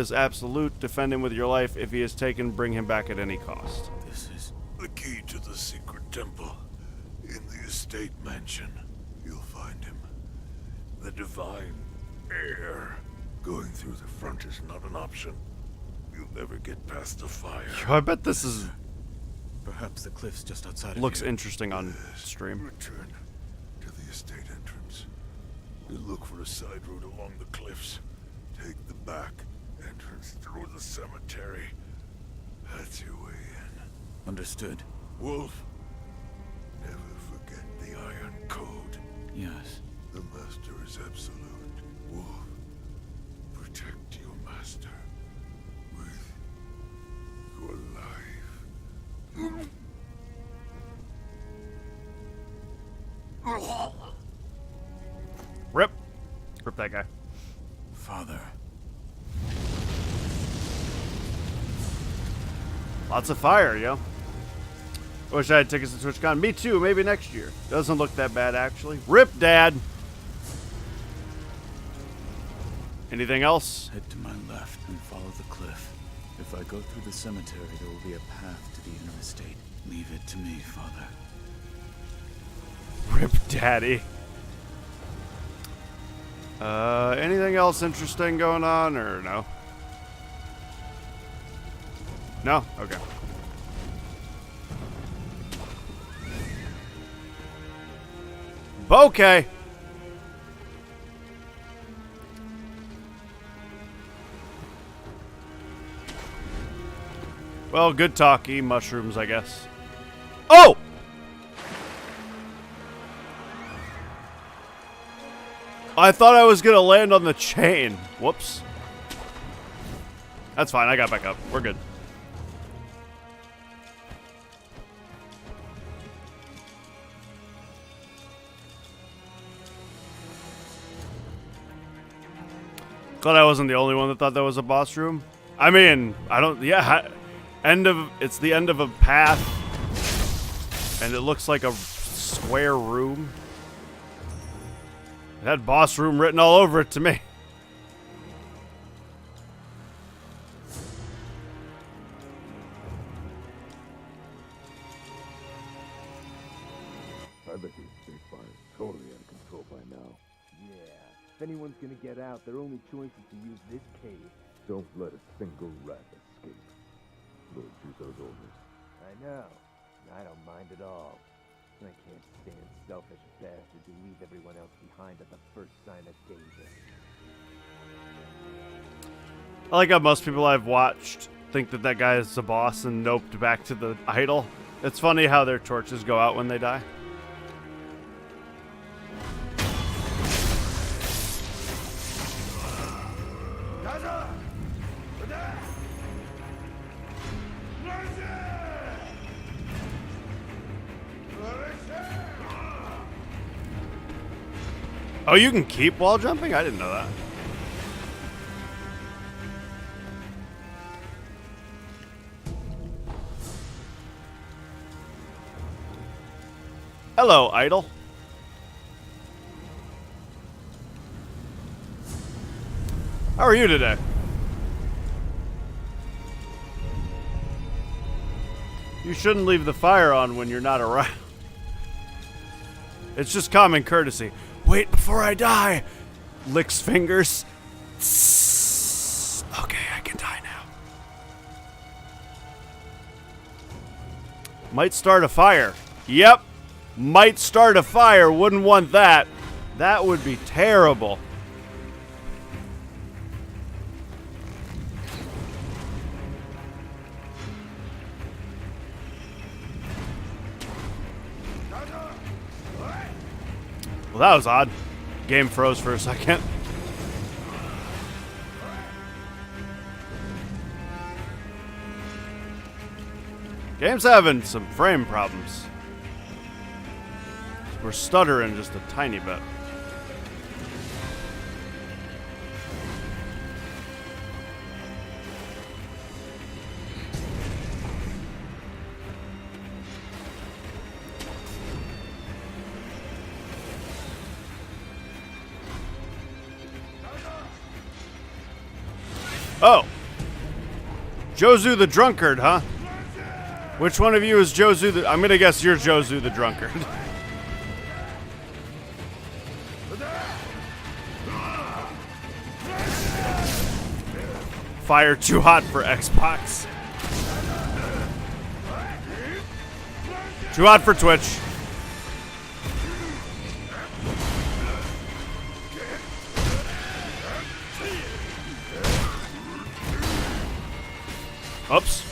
Speaker 1: is absolute. Defend him with your life. If he is taken, bring him back at any cost.
Speaker 10: This is the key to the secret temple. In the estate mansion, you'll find him. The divine heir. Going through the front is not an option. You'll never get past the fire.
Speaker 1: Yo, I bet this is
Speaker 3: Perhaps the cliff's just outside of
Speaker 1: looks
Speaker 3: here.
Speaker 1: interesting on stream.
Speaker 10: Return to the estate entrance. You look for a side road along the cliffs. Take the back entrance through the cemetery. That's your way in.
Speaker 3: Understood.
Speaker 10: Wolf, never forget the Iron Code.
Speaker 3: Yes.
Speaker 10: The master is absolute. Wolf, protect your master with your life.
Speaker 1: Rip that guy.
Speaker 3: Father.
Speaker 1: Lots of fire, yo. I wish I had tickets to TwitchCon. Me too, maybe next year. Doesn't look that bad, actually. Rip, Dad. Anything else?
Speaker 3: Head to my left and follow the cliff. If I go through the cemetery, there will be a path to the inner estate. Leave it to me, Father.
Speaker 1: Rip, Daddy. Anything else interesting going on, or no? No? Okay. Bokeh! Well, good talkie. Mushrooms, I guess. Oh! I thought I was gonna land on the chain. Whoops. That's fine. I got back up. We're good. Glad I wasn't the only one that thought that was a boss room. I mean, I don't. Yeah, it's the end of a path, and it looks like a square room. It had boss room written all over it to me.
Speaker 5: I bet the estate fire is totally out of control by now. Yeah. If anyone's gonna get out, their only choice is to use this cave. Don't let a single rat escape. Lord Juzo's orders. I know. I don't mind at all. I can't stand selfish bastards who leave everyone else behind at the first sign of danger.
Speaker 1: I like how most people I've watched think that that guy is the boss and noped back to the idol. It's funny how their torches go out when they die. Oh, you can keep wall jumping? I didn't know that. Hello, idol. How are you today? You shouldn't leave the fire on when you're not around. It's just common courtesy. Wait before I die. Licks fingers. Okay, I can die now. Might start a fire. Yep. Might start a fire. Wouldn't want that. That would be terrible. Well, that was odd. Game froze for a second. Game's having some frame problems. We're stuttering just a tiny bit. Oh. Jozu the drunkard, huh? Which one of you is Jozu the... I'm gonna guess you're Jozu the drunkard. Fire too hot for Xbox. Too hot for Twitch. Oops.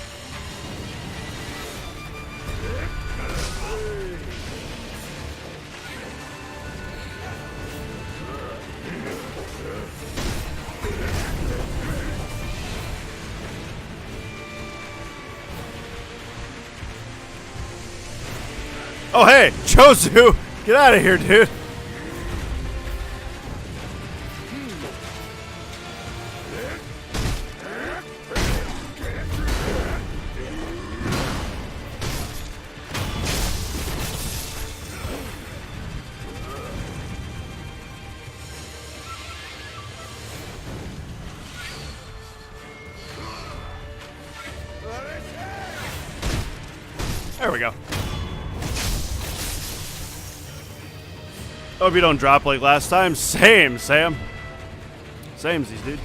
Speaker 1: Oh, hey, Jozu! Get out of here, dude. There we go. Hope you don't drop like last time. Same, Sam. Samesies, dude.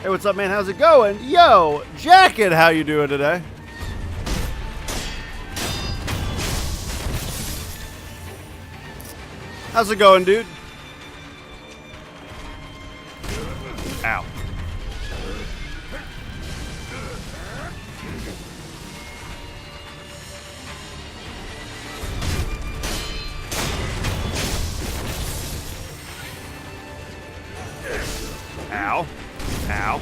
Speaker 1: Hey, what's up, man? How's it going? Yo, Jacket, how you doing today? How's it going, dude? Ow. Ow. Ow.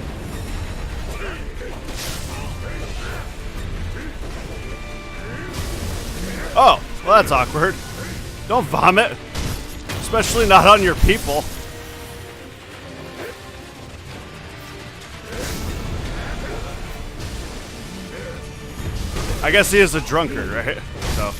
Speaker 1: Oh, well that's awkward. Don't vomit. Especially not on your people. I guess he is a drunkard, right? So.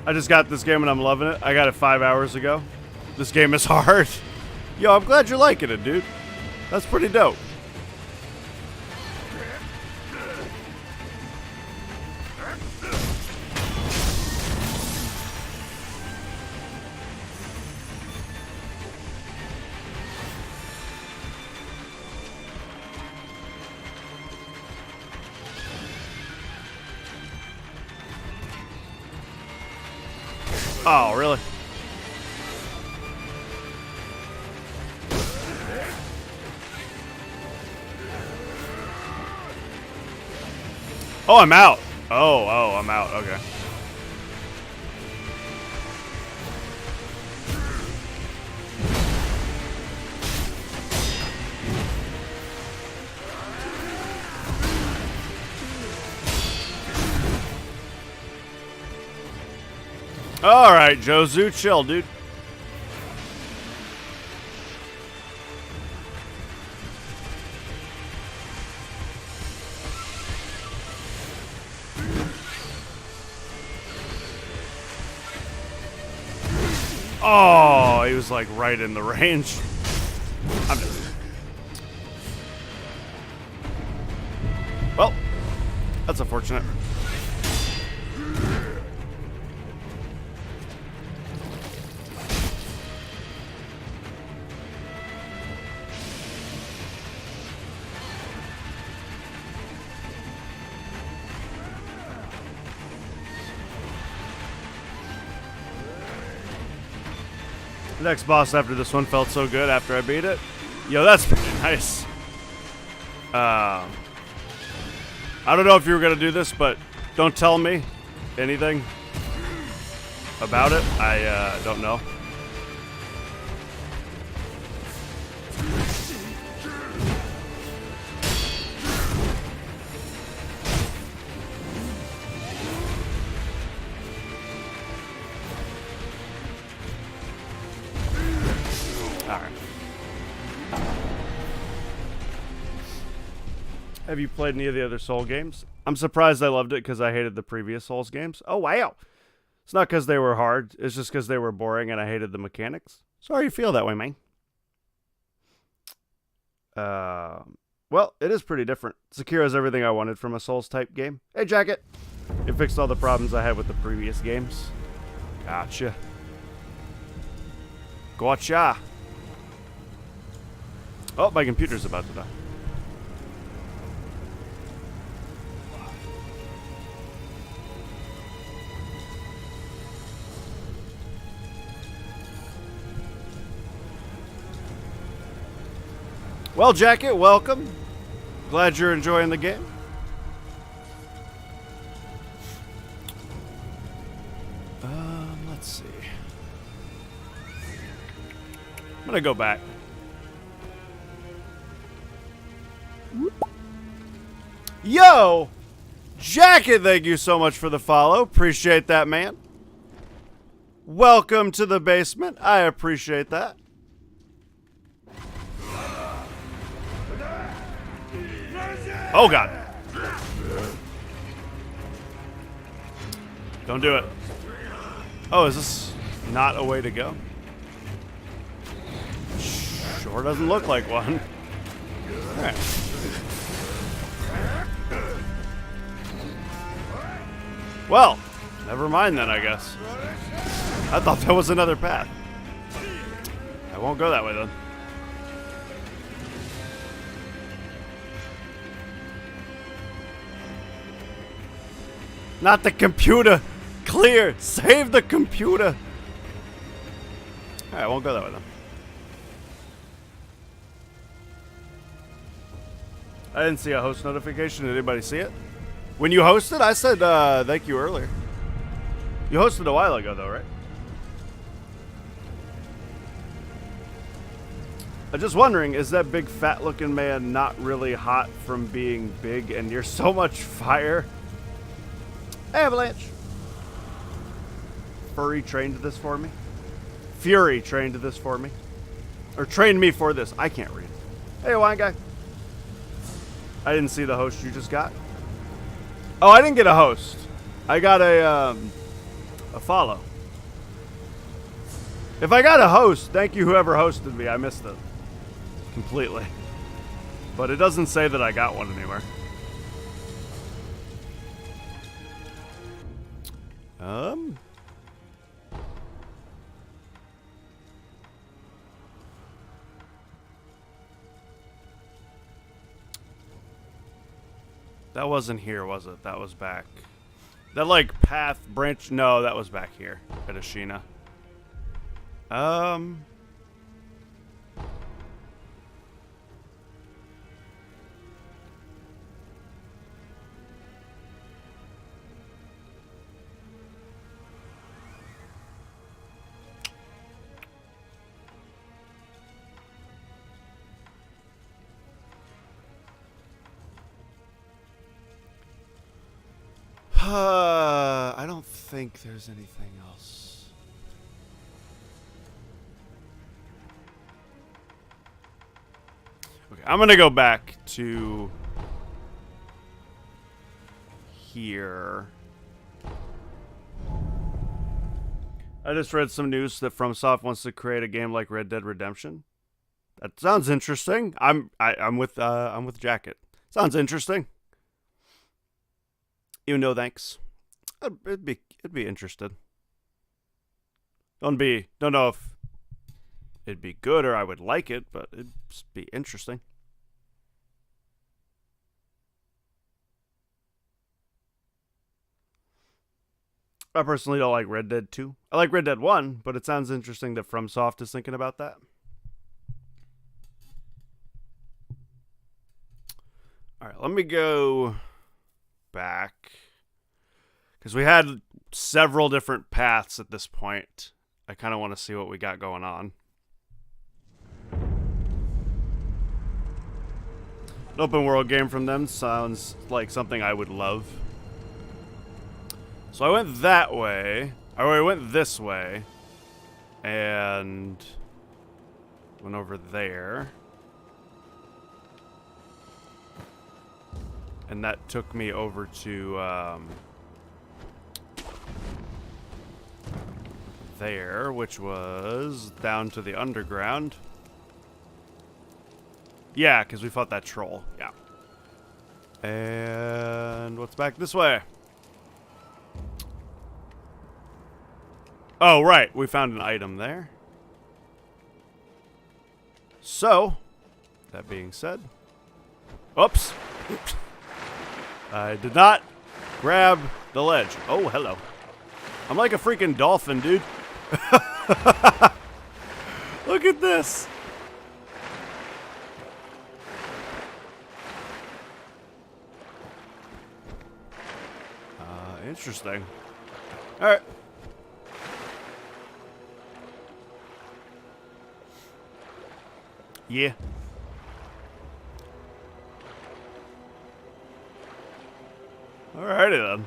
Speaker 1: I just got this game and I'm loving it. I got it 5 hours ago. This game is hard. Yo, I'm glad you're liking it, dude. That's pretty dope. Oh, really? Oh, I'm out. Oh, I'm out. Okay. All right, Jozu, chill, dude. Oh, he was like right in the range. I'm just... Well, that's unfortunate. The next boss after this one felt so good after I beat it. Yo, that's pretty nice. I don't know if you were going to do this, but don't tell me anything about it. I don't know. All right. Have you played any of the other Soul games? I'm surprised I loved it because I hated the previous Souls games. Oh, wow. It's not because they were hard. It's just because they were boring and I hated the mechanics. Sorry you feel that way, man. Well, it is pretty different. Sekiro's everything I wanted from a Souls-type game. Hey, Jacket. It fixed all the problems I had with the previous games. Gotcha. Gotcha. Oh, my computer's about to die. Well, Jacket, welcome. Glad you're enjoying the game. Let's see. I'm gonna go back. Yo! Jacket, thank you so much for the follow. Appreciate that, man. Welcome to the basement. I appreciate that. Oh, God. Don't do it. Oh, is this not a way to go? Sure doesn't look like one. All right. Well, never mind then, I guess. I thought that was another path. I won't go that way then. Not the computer! Clear! Save the computer! Alright, I won't go that way then. I didn't see a host notification. Did anybody see it? When you hosted, I said thank you earlier. You hosted a while ago though, right? I'm just wondering, is that big fat looking man not really hot from being big and you're so much fire? Avalanche! Furry trained this for me. Fury trained this for me. Or trained me for this. I can't read. Hey, wine guy. I didn't see the host you just got. Oh, I didn't get a host. I got a follow. If I got a host, thank you whoever hosted me. I missed it. Completely. But it doesn't say that I got one anywhere. That wasn't here, was it? That was back. That, like, path branch... No, that was back here at Ashina. I don't think there's anything else. Okay, I'm gonna go back to here. I just read some news that FromSoft wants to create a game like Red Dead Redemption. That sounds interesting. I'm with Jacket. Sounds interesting. No thanks. It'd be interested. Don't know if it'd be good or I would like it, but it'd be interesting. I personally don't like Red Dead 2. I like Red Dead 1, but it sounds interesting that FromSoft is thinking about that. Alright, let me go back. Because we had several different paths at this point. I kind of want to see what we got going on. An open world game from them sounds like something I would love. So I went that way. Or I went this way. And went over there. And that took me over to there, which was down to the underground. Yeah, because we fought that troll. Yeah. And what's back this way? Oh, right. We found an item there. So, that being said... Oops. I did not grab the ledge. Oh, hello. I'm like a freaking dolphin, dude. Look at this. Interesting. All right. Yeah. Alrighty then.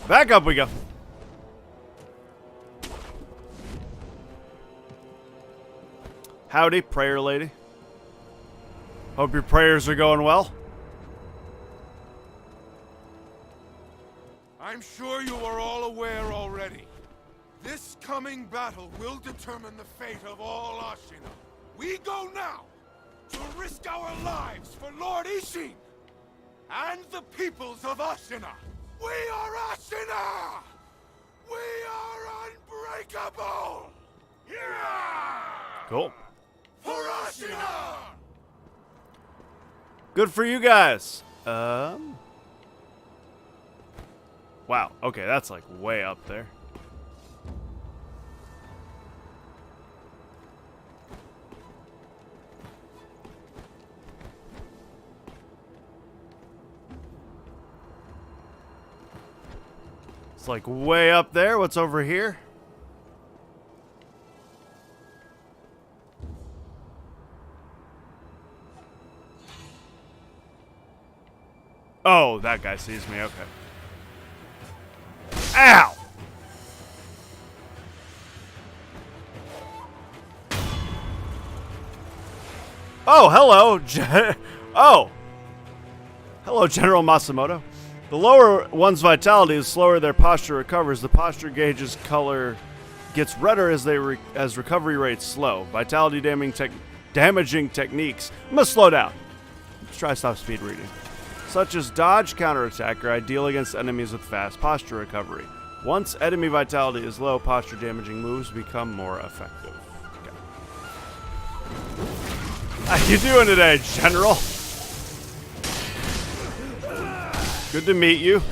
Speaker 1: Back up we go. Howdy, prayer lady. Hope your prayers are going well.
Speaker 10: I'm sure you are all aware already. This coming battle will determine the fate of all Ashina. We go now to risk our lives for Lord Ishin and the peoples of Ashina. We are Ashina! We are unbreakable! Yeah!
Speaker 1: Cool.
Speaker 10: For Ashina!
Speaker 1: Good for you guys. Wow. Okay, that's like way up there. It's like way up there. What's over here? Oh, that guy sees me. Okay. Ow! Oh, hello. Oh. Hello, General Masamoto. The lower one's vitality is slower, their posture recovers. The posture gauge's color gets redder as as recovery rates slow. Vitality damaging techniques. I'm gonna slow down. Let's try to stop speed reading. Such as dodge, counterattack, are ideal against enemies with fast posture recovery. Once enemy vitality is low, posture damaging moves become more effective. Okay. How you doing today, General? Good to meet you.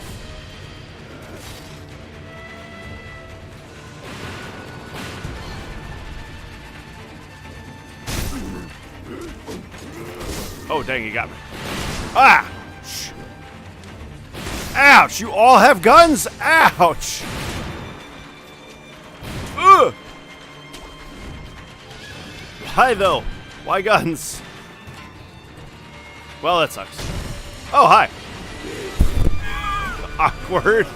Speaker 1: Oh, dang, he got me. Ah! Ouch! You all have guns? Ouch! Ugh! Why though? Why guns? Well, that sucks. Oh, hi. Awkward.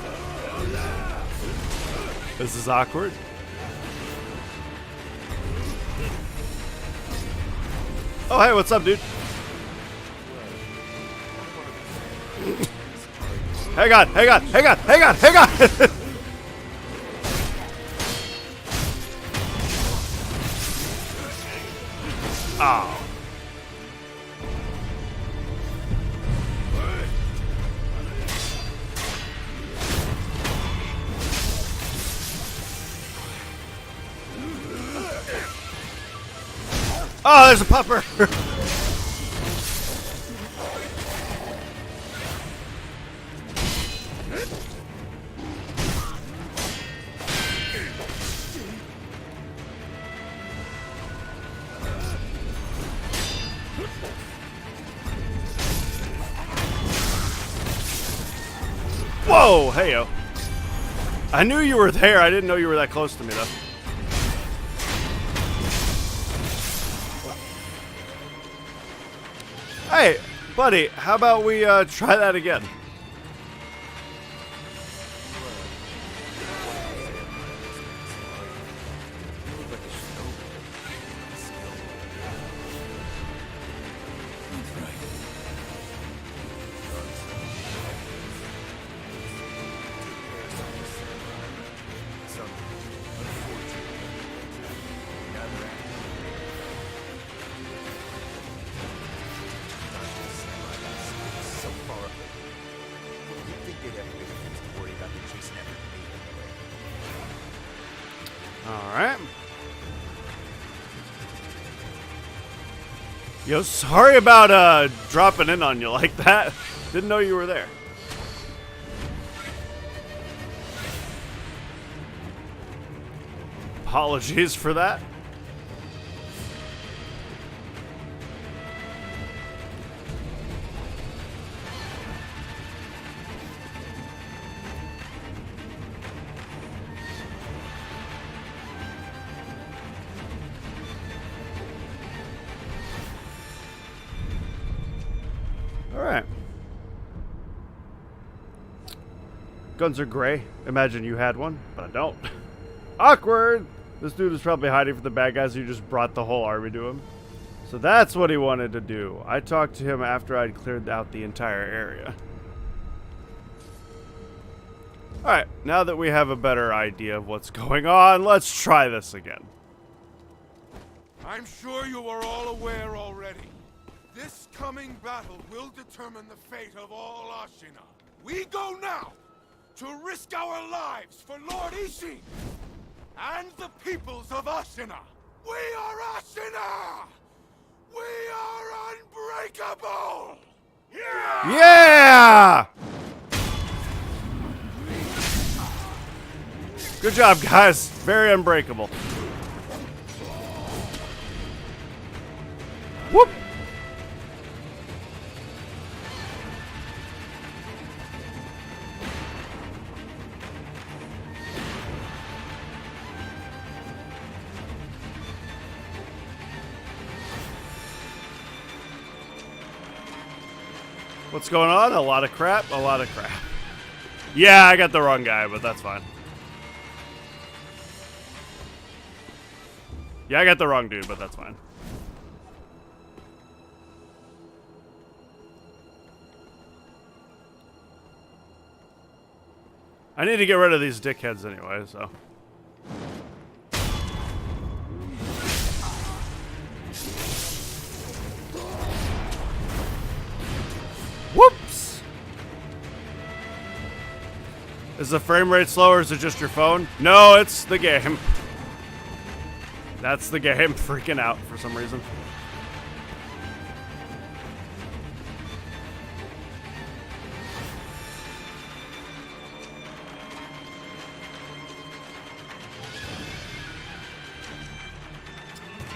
Speaker 1: This is awkward. Oh, hey, what's up, dude? Hang on, hang on, hang on, hang on, hang on! Oh. Oh, there's a pupper! Whoa, heyo. I knew you were there. I didn't know you were that close to me, though. Hey, buddy, how about we try that again? Alright. Yo, sorry about dropping in on you like that. Didn't know you were there. Apologies for that. Alright. Guns are gray. Imagine you had one, but I don't. Awkward! This dude is probably hiding from the bad guys who just brought the whole army to him. So that's what he wanted to do. I talked to him after I'd cleared out the entire area. Alright, now that we have a better idea of what's going on, let's try this again.
Speaker 10: I'm sure you are all aware already. This coming battle will determine the fate of all Ashina. We go now to risk our lives for Lord Ishin and the peoples of Ashina. We are Ashina! We are unbreakable! Yeah!
Speaker 1: Yeah! Good job, guys. Very unbreakable. Whoop! What's going on? A lot of crap? A lot of crap. Yeah, I got the wrong guy, but that's fine. Yeah, I got the wrong dude, but that's fine. I need to get rid of these dickheads anyway, so. Whoops! Is the frame rate slow or is it just your phone? No, it's the game. That's the game freaking out for some reason.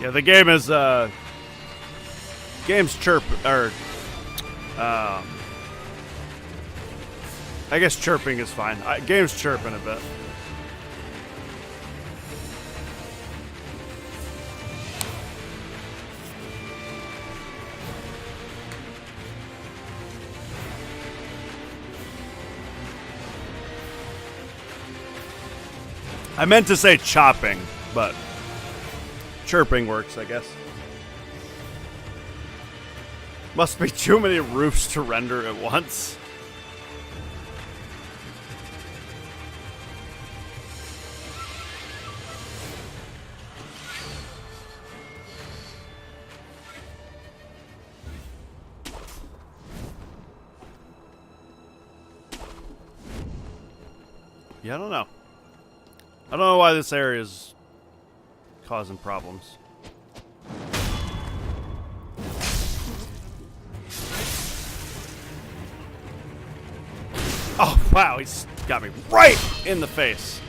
Speaker 1: Yeah, the game is, game's chirp, or, I guess chirping is fine. Game's chirping a bit. I meant to say chopping, but chirping works, I guess. Must be too many roofs to render at once. Yeah, I don't know. I don't know why this area is causing problems. Oh, wow, he's got me right in the face.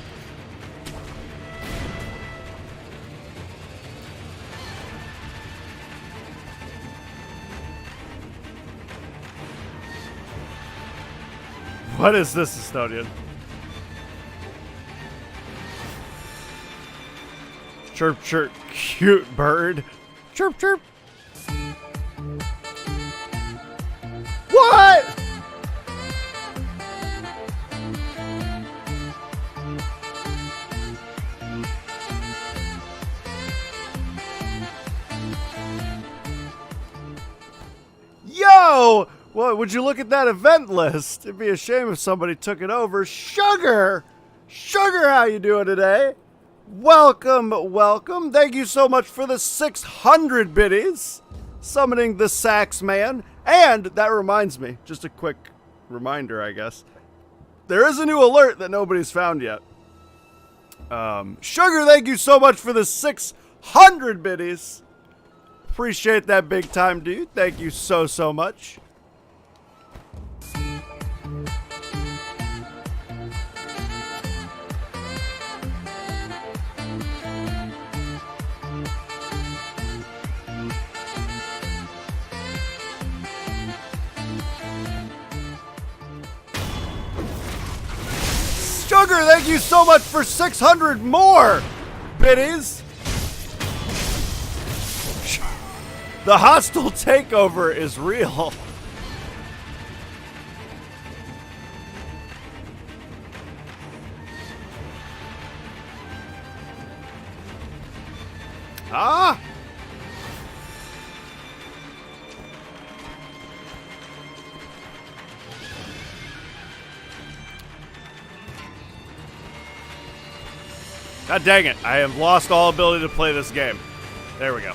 Speaker 1: What is this, Estonian? Chirp, chirp, cute bird. Chirp, chirp. What? Yo! What, would you look at that event list? It'd be a shame if somebody took it over. Sugar! Sugar, how you doing today? Welcome, welcome. Thank you so much for the 600 biddies. Summoning the Sax Man. And that reminds me, just a quick reminder, I guess. There is a new alert that nobody's found yet. Sugar, thank you so much for the 600 biddies. Appreciate that big time, dude. Thank you so, so much. Sugar, thank you so much for 600 more biddies. The hostile takeover is real. Ah! God dang it, I have lost all ability to play this game. There we go.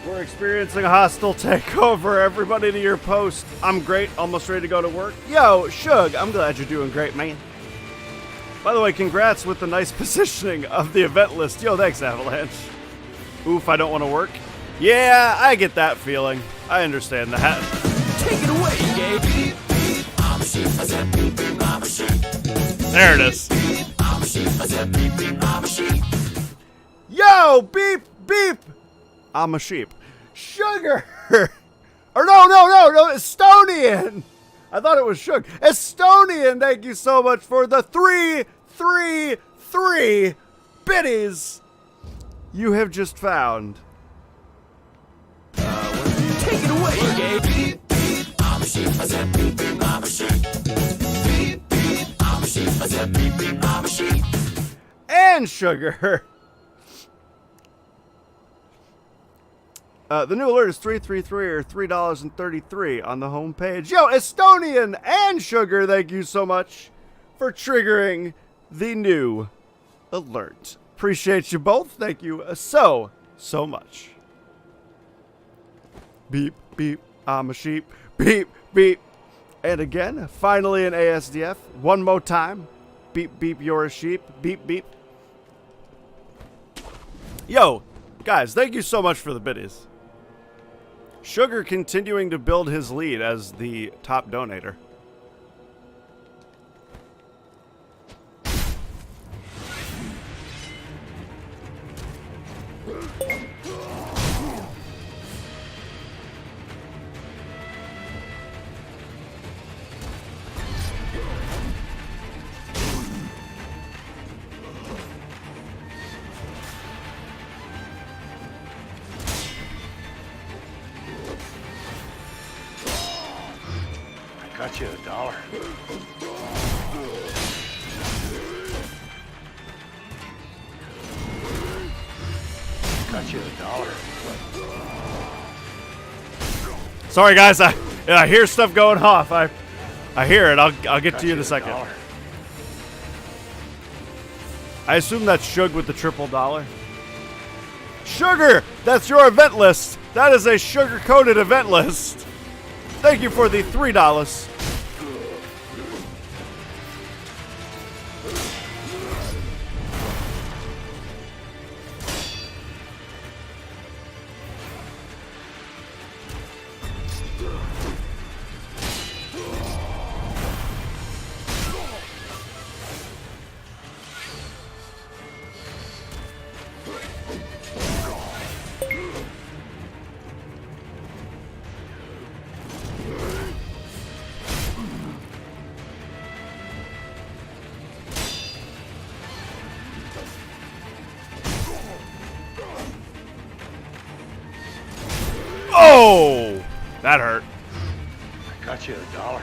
Speaker 1: We're experiencing a hostile takeover. Everybody to your post. I'm great, almost ready to go to work. Yo, Shug, I'm glad you're doing great, man. By the way, congrats with the nice positioning of the event list. Yo, thanks, Avalanche. Oof, I don't want to work. Yeah, I get that feeling. I understand that.
Speaker 11: Take it away, Gabe.
Speaker 1: There it is. Yo, beep, beep. I'm a sheep. Sugar. Or no, Estonian. I thought it was Shug. Estonian, thank you so much for the 333 biddies you have just found.
Speaker 11: Take it away, Gabe. I'm a sheep. I said beep, beep, I'm a sheep. Beep, beep, I'm a sheep. I said beep, beep, I'm a sheep.
Speaker 1: And Sugar. The new alert is 333 or $3.33 on the home page. Yo, Estonian and Sugar, thank you so much for triggering the new alert. Appreciate you both. Thank you so much. Beep, beep, I'm a sheep. Beep, beep. And again, finally an ASDF. One more time. Beep, beep, you're a sheep. Beep, beep. Yo, guys, thank you so much for the biddies. Sugar continuing to build his lead as the top donator.
Speaker 10: Got you $1. Got you $1.
Speaker 1: Sorry, guys. I hear stuff going off. I hear it. I'll get to you in a second.
Speaker 10: $1.
Speaker 1: I assume that's Shug with the $triple. Sugar, that's your event list. That is a sugar-coated event list. Thank you for the $3. Oh, that hurt.
Speaker 10: I got you $1.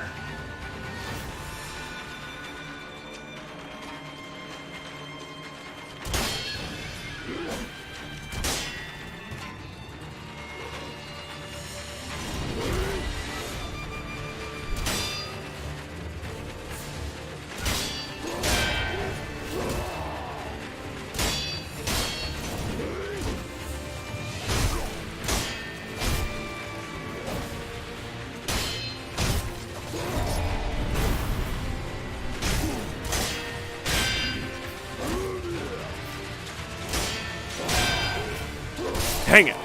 Speaker 1: Dang it.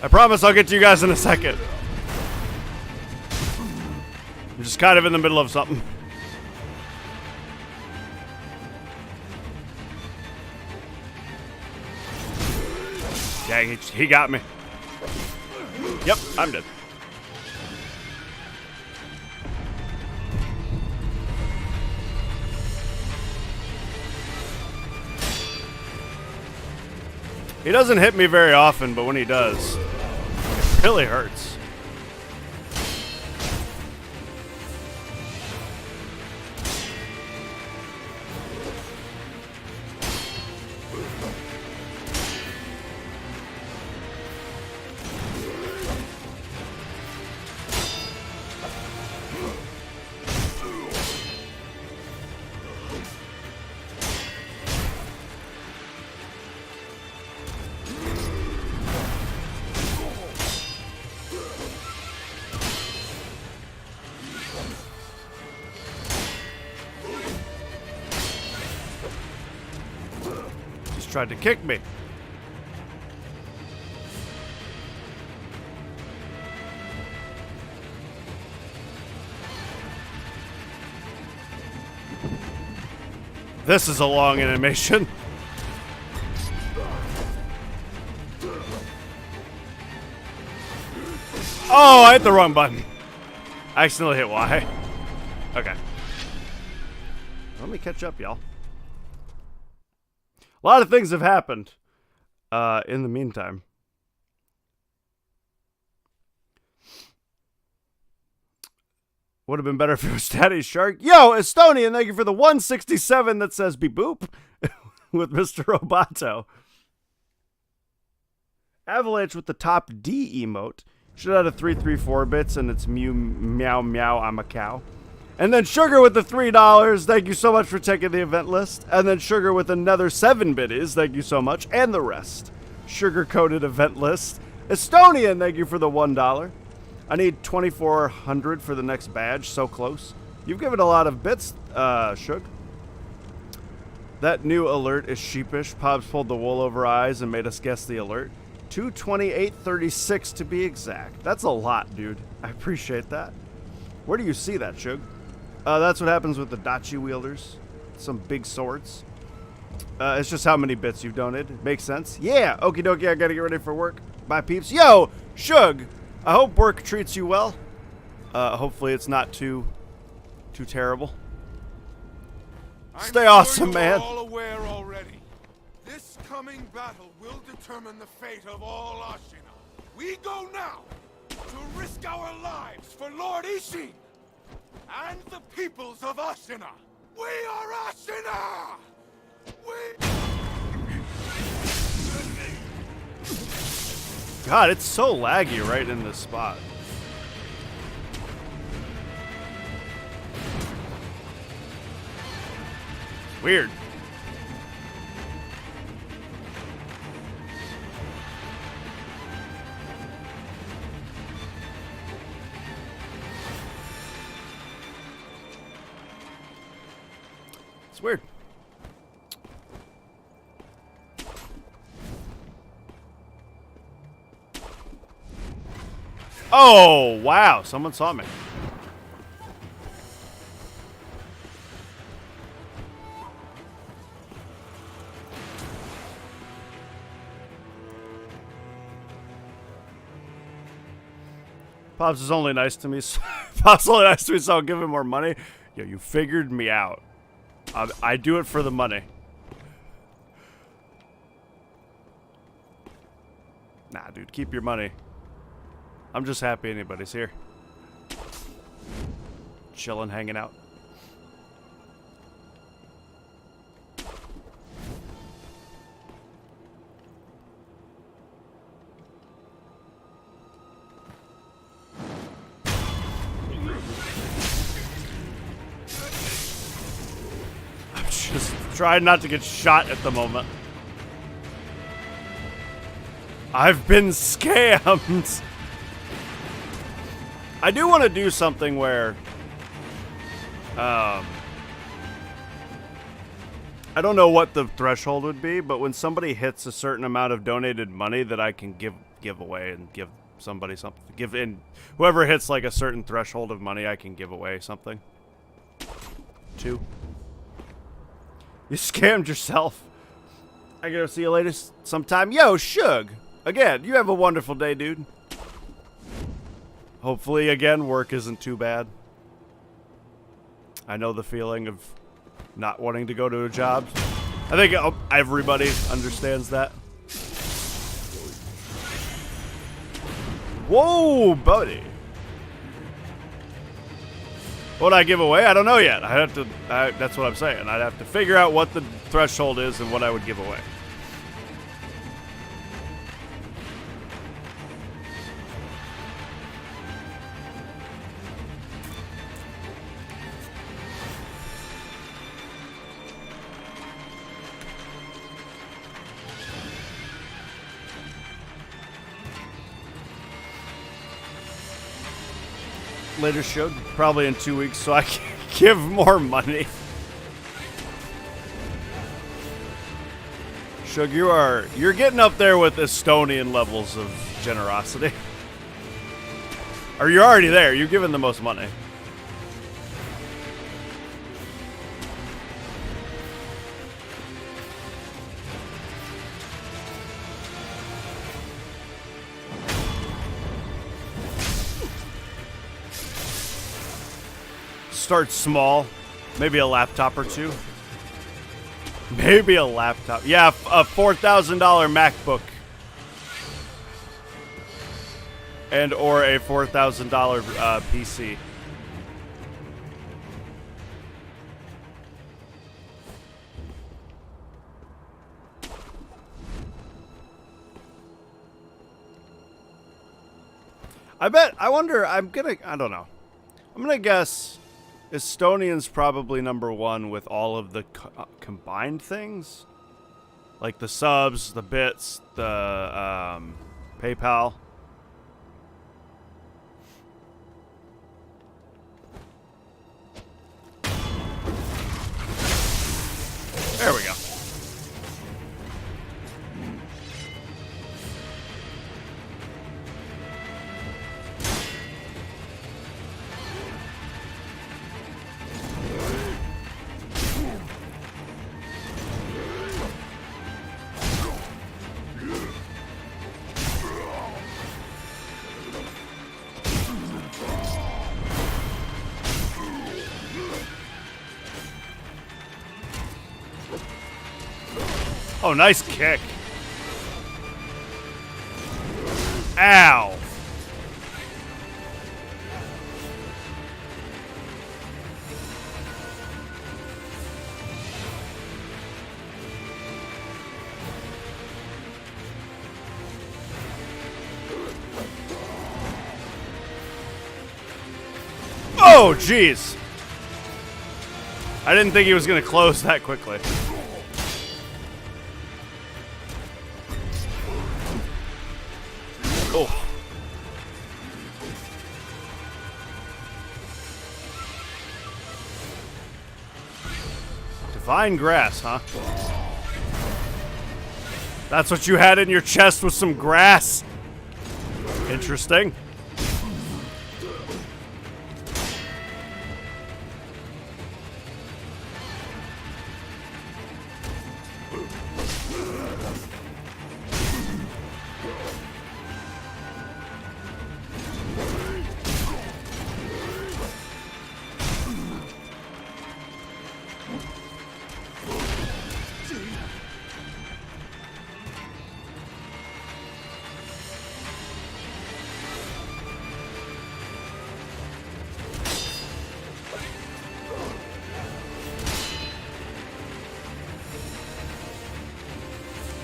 Speaker 1: I promise I'll get to you guys in a second. I'm just kind of in the middle of something. Yeah, he got me. Yep, I'm dead. He doesn't hit me very often, but when he does, it really hurts. Tried to kick me. This is a long animation. Oh, I hit the wrong button. I accidentally hit Y. Okay. Let me catch up, y'all. A lot of things have happened in the meantime. Would have been better if it was Daddy Shark. Yo, Estonian, thank you for the 167 that says beep boop with Mr. Roboto. Avalanche with the top D emote. Should have had a 334 bits and it's mew meow meow, I'm a cow. And then Sugar with the $3. Thank you so much for checking the event list. And then Sugar with another 7 bitties. Thank you so much. And the rest. Sugar-coated event list. Estonian, thank you for the $1. I need 2,400 for the next badge. So close. You've given a lot of bits, Shug. That new alert is sheepish. Pops pulled the wool over eyes and made us guess the alert. 228.36 to be exact. That's a lot, dude. I appreciate that. Where do you see that, Shug? That's what happens with the Dachi wielders. Some big swords. It's just how many bits you've donated. Makes sense. Yeah, okie dokie, I gotta get ready for work. Bye, peeps. Yo, Shug, I hope work treats you well. Hopefully it's not too terrible. Stay awesome, man.
Speaker 10: All aware already. This coming battle will determine the fate of all Ashina. We go now to risk our lives for Lord Ishin and the peoples of Ashina. We are Ashina!
Speaker 1: God, it's so laggy right in this spot. It's weird. It's weird. Oh, wow. Someone saw me. Pops is only nice to me. Pops is only nice to me, so I'll give him more money. Yo, you figured me out. I do it for the money. Nah, dude, keep your money. I'm just happy anybody's here. Chilling, hanging out. Trying not to get shot at the moment. I've been scammed. I do want to do something where, I don't know what the threshold would be, but when somebody hits a certain amount of donated money that I can give away and give somebody something, give in, whoever hits like a certain threshold of money, I can give away something. 2. You scammed yourself. I gotta see you later sometime. Yo, Shug. Again, you have a wonderful day, dude. Hopefully, again, work isn't too bad. I know the feeling of not wanting to go to a job. I think everybody understands that. Whoa, buddy. What I give away? I don't know yet. I have to. That's what I'm saying. I'd have to figure out what the threshold is and what I would give away. Later show, probably in 2 weeks, so I can give more money. Shug, you're getting up there with Estonian levels of generosity. Or you're already there. You're giving the most money. Start small, maybe a laptop or 2. Maybe a laptop. Yeah, a $4,000 MacBook. And or a $4,000 PC. I don't know. I'm gonna guess Estonian's probably number 1 with all of the combined things. Like the subs, the bits, the PayPal. There we go. Oh, nice kick. Ow. Oh, jeez. I didn't think he was going to close that quickly. Oh. Divine grass, huh? That's what you had in your chest, with some grass. Interesting.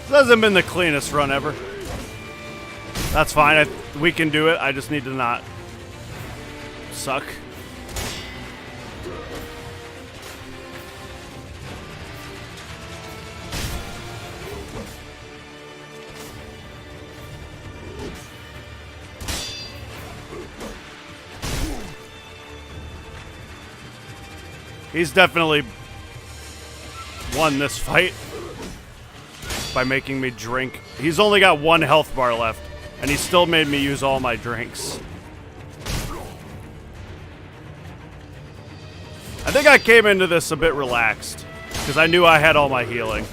Speaker 1: This hasn't been the cleanest run ever. That's fine. We can do it. I just need to not suck. He's definitely won this fight by making me drink. He's only got 1 health bar left, and he still made me use all my drinks. I think I came into this a bit relaxed, because I knew I had all my healing.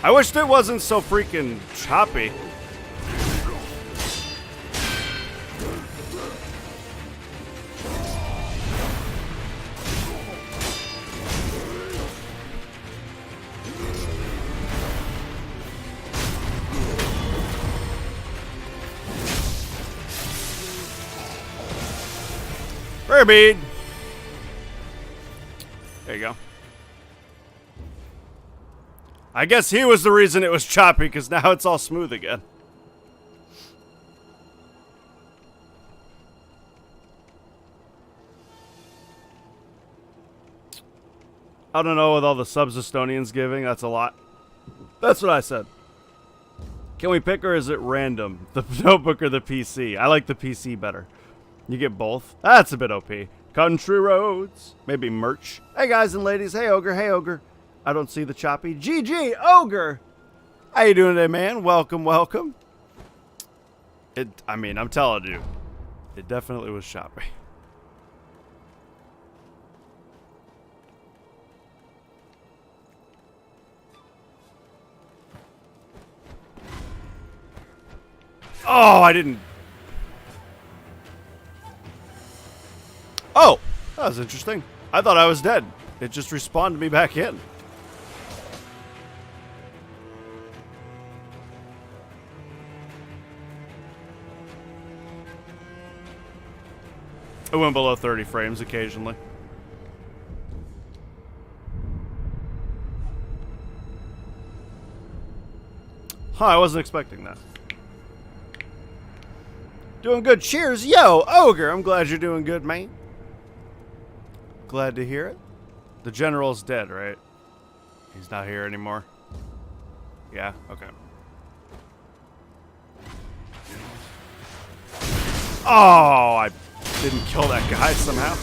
Speaker 1: I wished it wasn't so freaking choppy. Rare bead. There you go. I guess he was the reason it was choppy, because now it's all smooth again. I don't know, with all the subs Estonians giving, that's a lot. That's what I said. Can we pick, or is it random? The notebook or the PC? I like the PC better. You get both? That's a bit OP. Country roads. Maybe merch. Hey guys and ladies. Hey Ogre. Hey Ogre. I don't see the choppy. GG, Ogre! How you doing today, man? Welcome, welcome. I mean, I'm telling you, it definitely was choppy. Oh, I didn't. Oh, that was interesting. I thought I was dead. It just respawned me back in. It went below 30 frames occasionally. Huh, I wasn't expecting that. Doing good. Cheers. Yo, Ogre, I'm glad you're doing good, man. Glad to hear it. The general's dead, right? He's not here anymore. Yeah, okay. Oh, I didn't kill that guy somehow.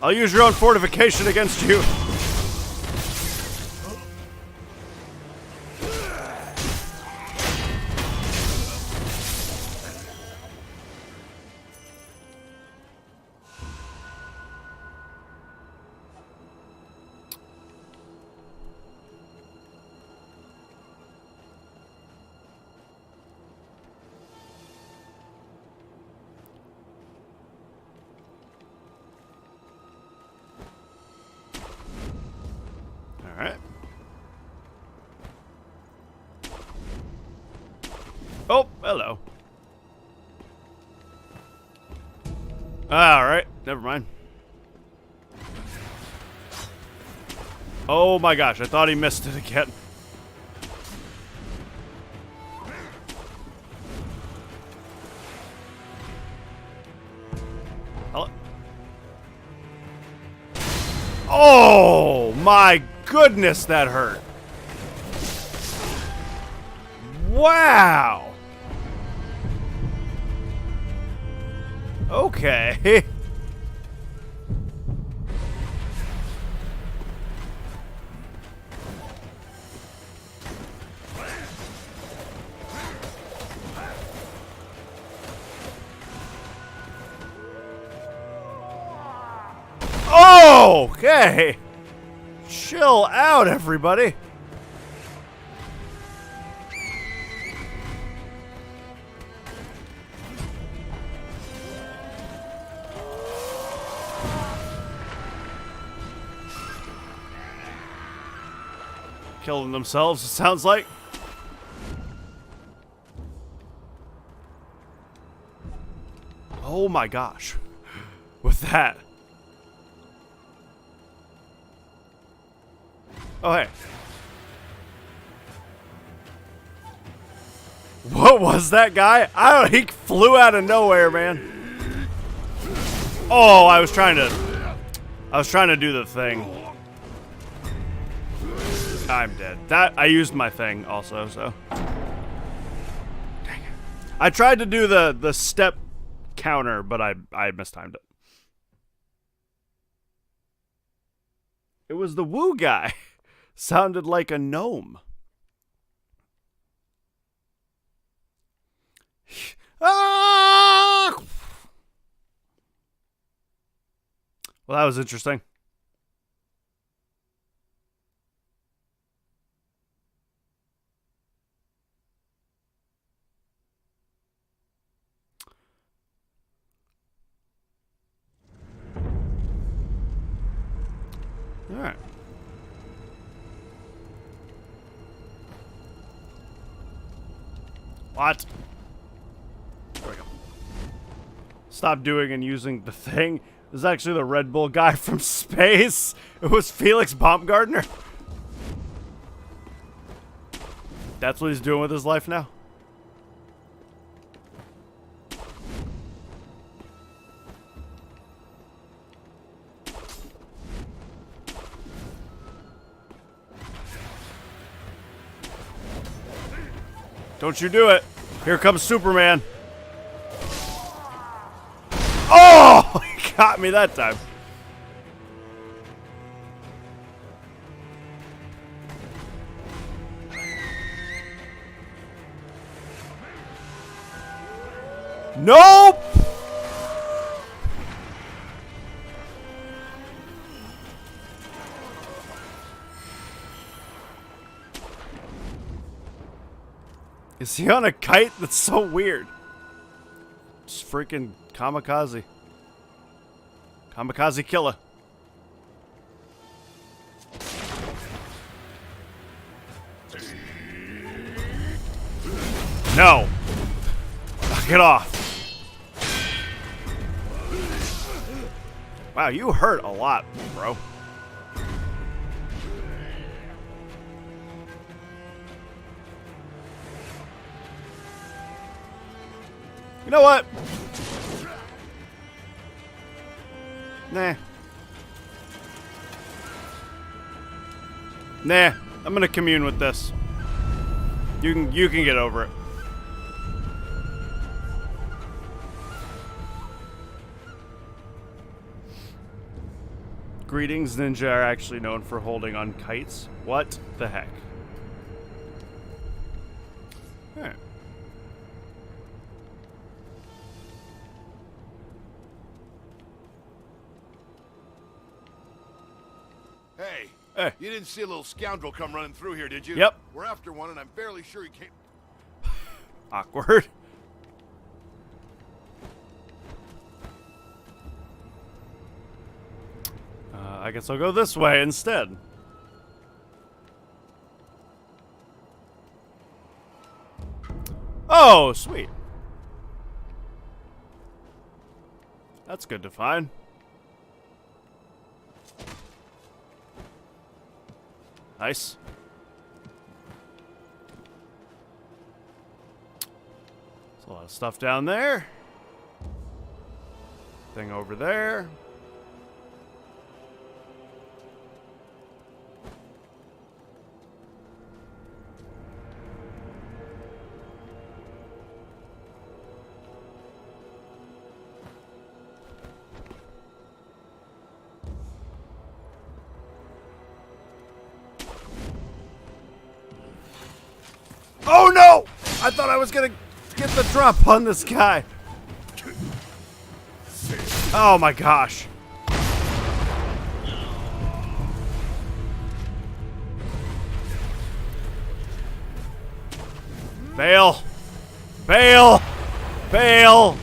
Speaker 1: I'll use your own fortification against you. Oh, hello. Alright, never mind. Oh my gosh, I thought he missed it again. Hello? Oh my goodness, that hurt. Wow. Okay. Okay. Chill out, everybody. Killing themselves, it sounds like. Oh my gosh. With that. Oh, hey. What was that guy? I don't know. He flew out of nowhere, man. Oh, I was trying to do the thing. I'm dead. I used my thing also, so. Dang it. I tried to do the step counter, but I mistimed it. It was the woo guy. Sounded like a gnome. Ah! Well, that was interesting. All right. What? There we go. Stop doing and using the thing. This is actually the Red Bull guy from space. It was Felix Baumgartner. That's what he's doing with his life now. Don't you do it. Here comes Superman. Oh! He got me that time. Nope! Is he on a kite? That's so weird. Just freaking kamikaze. Kamikaze killer. No. Knock it off. Wow, you hurt a lot, bro. You know what? Nah. Nah. I'm gonna commune with this. You can get over it. Greetings, Ninja are actually known for holding on kites. What the heck? Alright.
Speaker 9: Hey, you didn't see a little scoundrel come running through here, did you?
Speaker 1: Yep.
Speaker 9: We're after one, and I'm fairly sure he came...
Speaker 1: Awkward. I guess I'll go this way instead. Oh, sweet. That's good to find. Nice. There's a lot of stuff down there. Thing over there. Oh no! I thought I was gonna get the drop on this guy. Oh my gosh. Bail. Bail. Bail.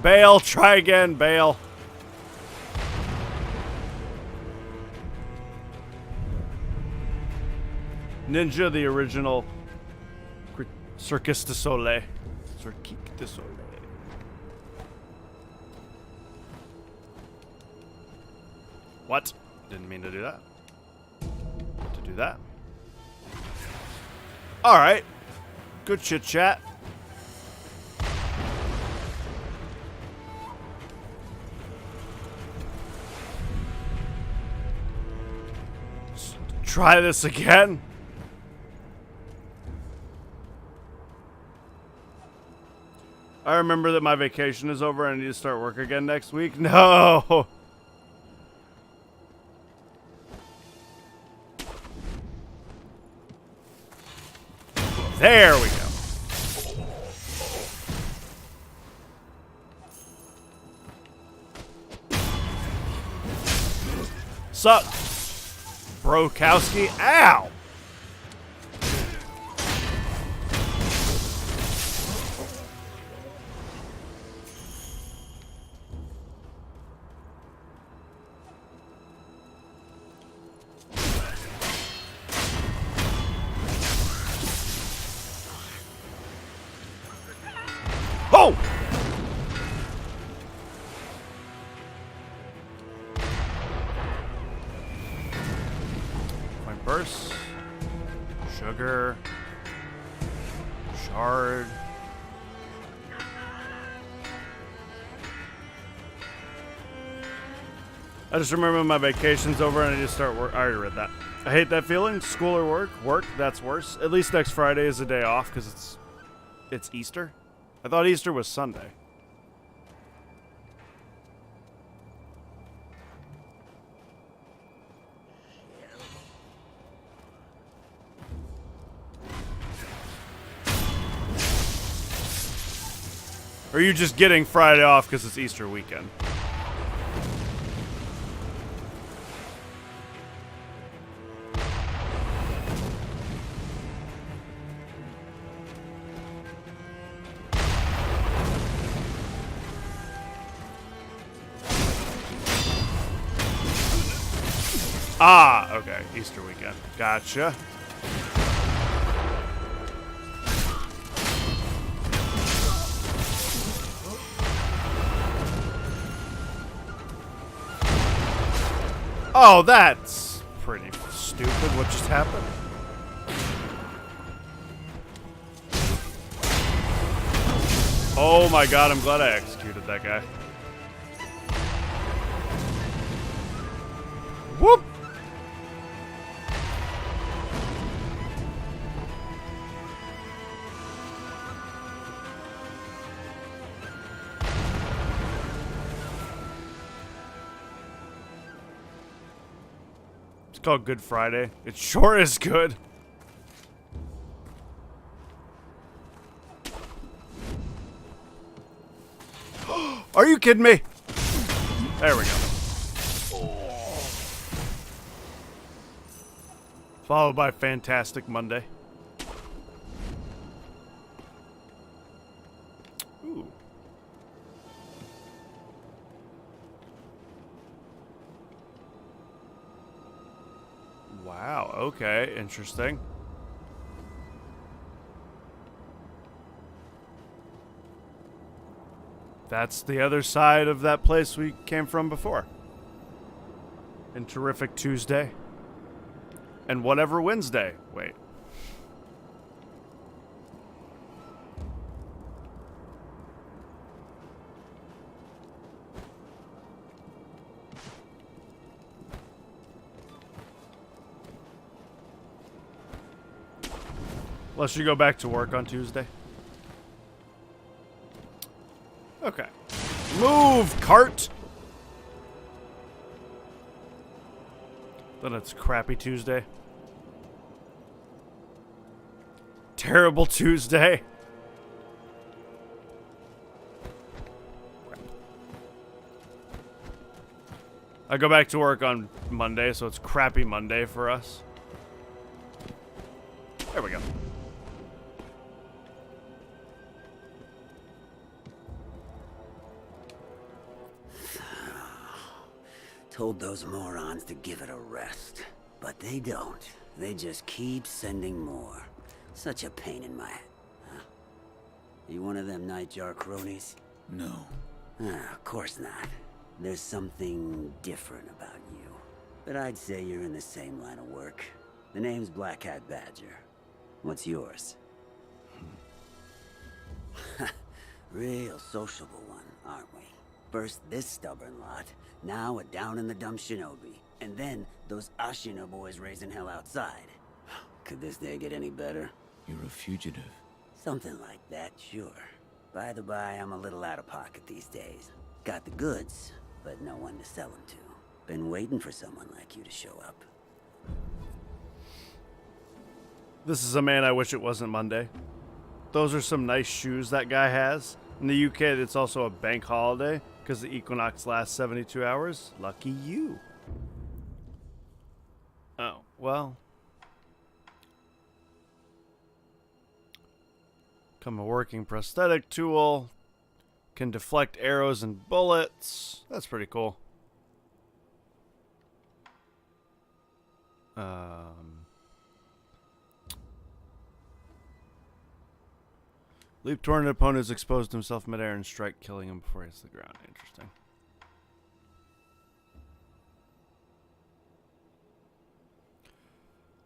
Speaker 1: Bail. Try again. Bail. Ninja, the original Circus du Soleil. Cirque du Soleil. What? Didn't mean to do that. To do that. Alright. Good chit chat. Try this again. I remember that my vacation is over and I need to start work again next week. No. There we go. Sup, Brokowski? Ow! Oh! Point burst. Sugar. Shard. I just remember my vacation's over and I just start work. I already read that. I hate that feeling. School or work? Work, that's worse. At least next Friday is a day off because it's Easter. I thought Easter was Sunday. Or are you just getting Friday off because it's Easter weekend? Ah, okay. Easter weekend. Gotcha. Oh, that's pretty stupid. What just happened? Oh my god, I'm glad I executed that guy. Whoop! It's called Good Friday. It sure is good. Are you kidding me? There we go. Followed by Fantastic Monday. Ooh. Wow, okay, interesting. That's the other side of that place we came from before. And Terrific Tuesday. And whatever Wednesday. Wait. Unless you go back to work on Tuesday. Okay. Move, cart! Then it's Crappy Tuesday. Terrible Tuesday. Crap. I go back to work on Monday, so it's Crappy Monday for us. There we go.
Speaker 8: Told those morons to give it a rest. But they don't. They just keep sending more. Such a pain in my... Huh? You one of them Nightjar cronies?
Speaker 3: No.
Speaker 8: Of course not. There's something different about you.
Speaker 12: but I'd say you're in the same line of work. The name's Black Hat Badger. What's yours? Real sociable one, aren't we? First this stubborn lot, now a down-in-the-dumps shinobi, and then those Ashina boys raising hell outside. Could this day get any better?
Speaker 3: You're a fugitive.
Speaker 12: Something like that, sure. By the by, I'm a little out of pocket these days. Got the goods, but no one to sell them to. Been waiting for someone like you to show up.
Speaker 1: This is a man I wish it wasn't Monday. Those are some nice shoes that guy has. In the UK, it's also a bank holiday because the equinox lasts 72 hours. Lucky you. Oh, well. Come a working prosthetic tool. Can deflect arrows and bullets. That's pretty cool. Leap toward an opponent is exposed himself midair and strike, killing him before he hits the ground. Interesting.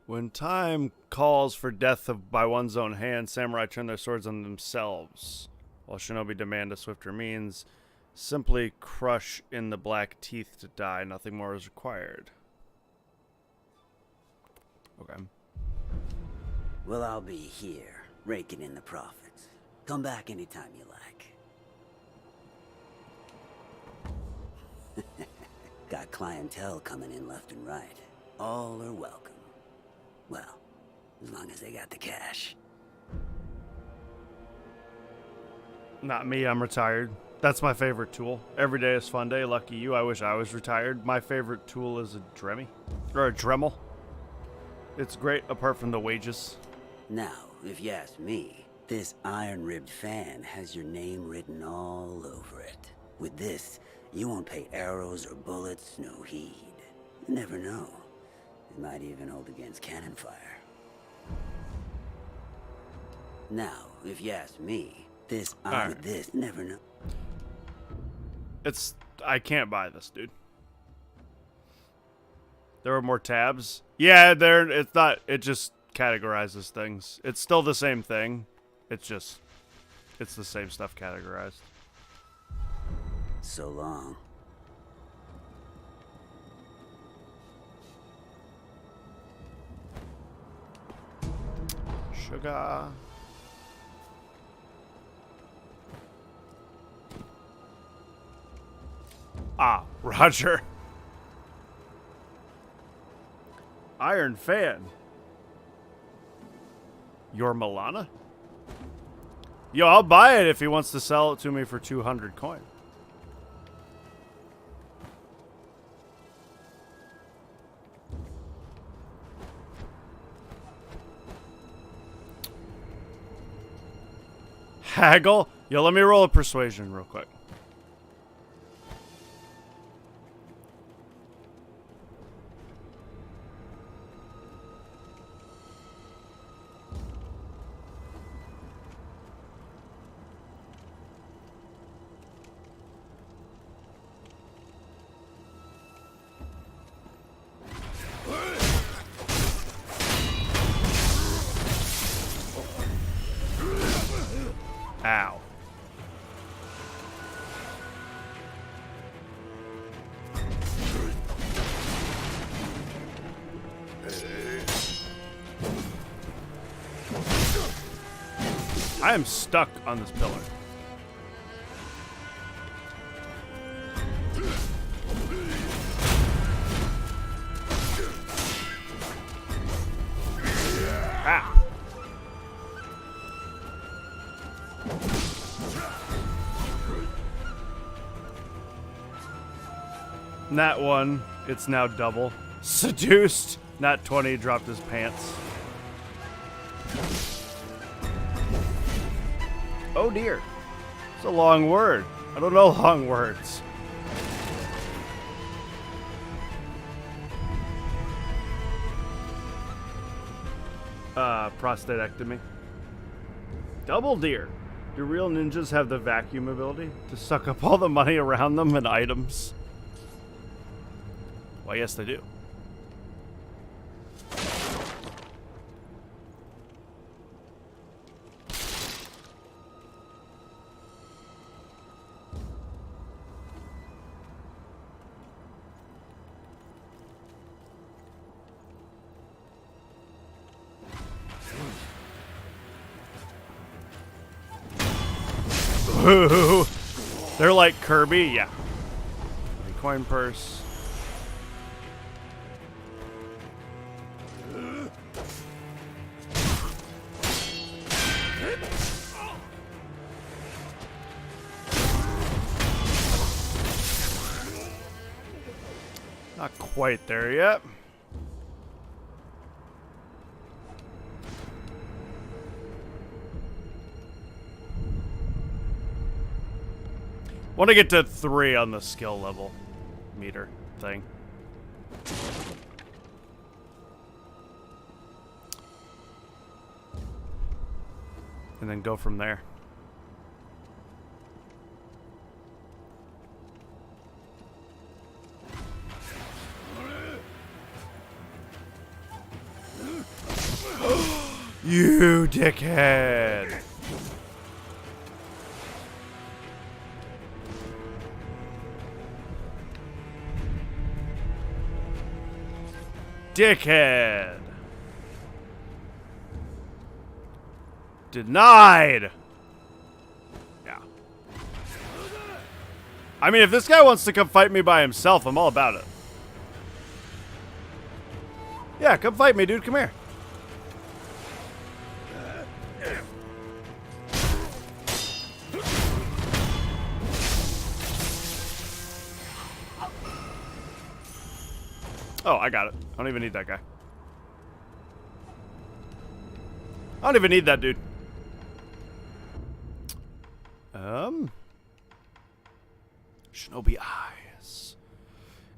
Speaker 1: When time calls for death by one's own hand, samurai turn their swords on themselves, while shinobi demand a swifter means. Simply crush in the black teeth to die. Nothing more is required. Okay.
Speaker 12: Well, I'll be here, raking in the profits. Come back anytime you like. Got clientele coming in left and right. All are welcome. Well, as long as they got the cash.
Speaker 1: Not me, I'm retired. That's my favorite tool. Every day is fun day. Lucky you. I wish I was retired. My favorite tool is a Dremel. Or a Dremel. It's great apart from the wages.
Speaker 12: Now, if you ask me, this iron-ribbed fan has your name written all over it. With this, you won't pay arrows or bullets no heed. You never know. It might even hold against cannon fire. Now, if you ask me, this
Speaker 1: Alright.
Speaker 12: this never know.
Speaker 1: I can't buy this, dude. There are more tabs. Yeah, it's not, it just categorizes things. It's still the same thing. It's the same stuff categorized.
Speaker 12: So long.
Speaker 1: Sugar. Ah, Roger. Iron Fan. Your Milana? Yo, I'll buy it if he wants to sell it to me for 200 coin. Haggle? Yo, let me roll a persuasion real quick. Ow. I am stuck on this pillar. Ah. Nat 1, it's now double. Seduced, Nat 20, dropped his pants. Oh dear. It's a long word. I don't know long words. Prostatectomy. Double deer. Do real ninjas have the vacuum ability to suck up all the money around them and items? Well, yes, they do. Woo! They're like Kirby, yeah. Coin purse. Not quite there yet. Want to get to 3 on the skill level meter thing. And then go from there. You dickhead! Dickhead! Denied! Yeah. I mean, if this guy wants to come fight me by himself, I'm all about it. Yeah, come fight me, dude. Come here. Oh, I got it. I don't even need that guy. I don't even need that dude. Shinobi Eyes.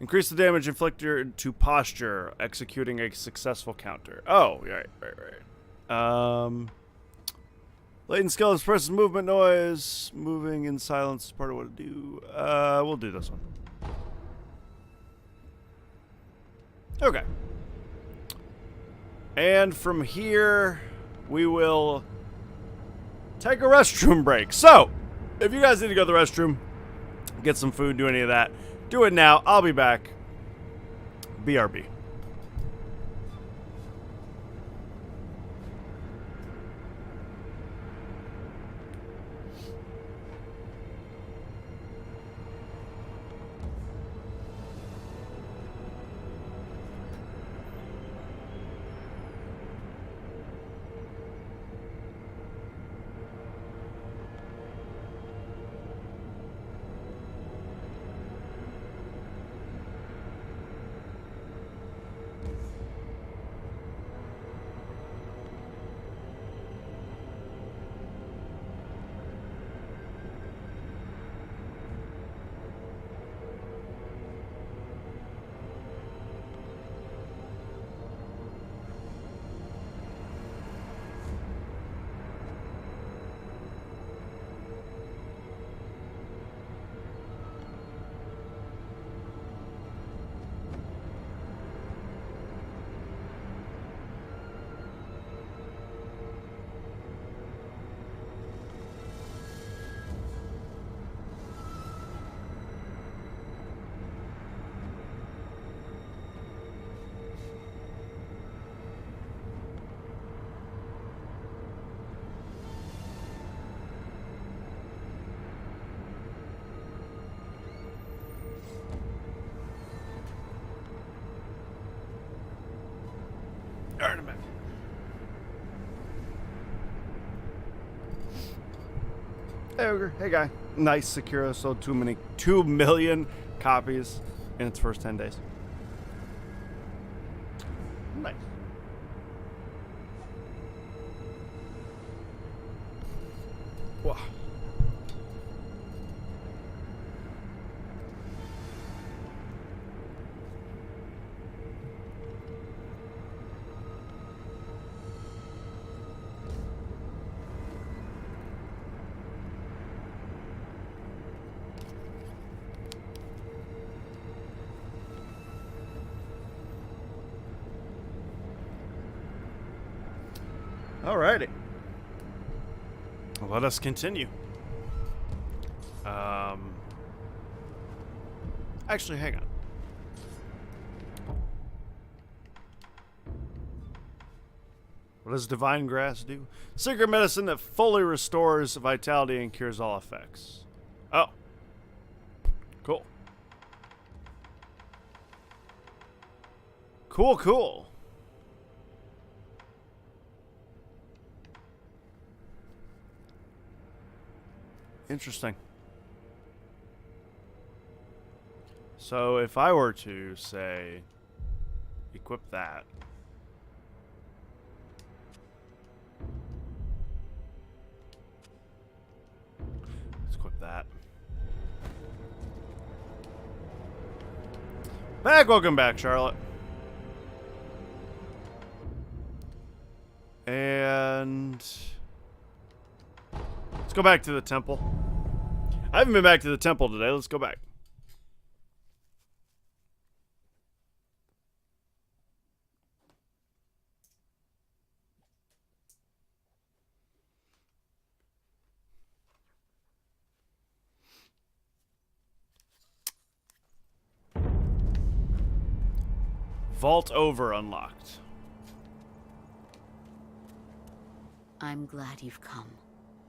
Speaker 1: Increase the damage inflicted to posture, executing a successful counter. Oh, right. Latent skill expresses movement noise. Moving in silence is part of what it do. We'll do this one. Okay. And from here, we will take a restroom break. So, if you guys need to go to the restroom, get some food, do any of that, do it now. I'll be back. BRB. Tournament. Hey, Ogre. Hey, guy. Nice. Sekiro sold 2 million copies in its first 10 days. Nice. Wow. Alrighty. Let us continue. Actually, hang on. What does divine grass do? Secret medicine that fully restores vitality and cures all effects. Oh. Cool. Cool, cool. Interesting. So if I were to, say, equip that. Let's equip that. Welcome back, Charlotte. And let's go back to the temple. I haven't been back to the temple today. Let's go back. Vault over unlocked.
Speaker 6: I'm glad you've come,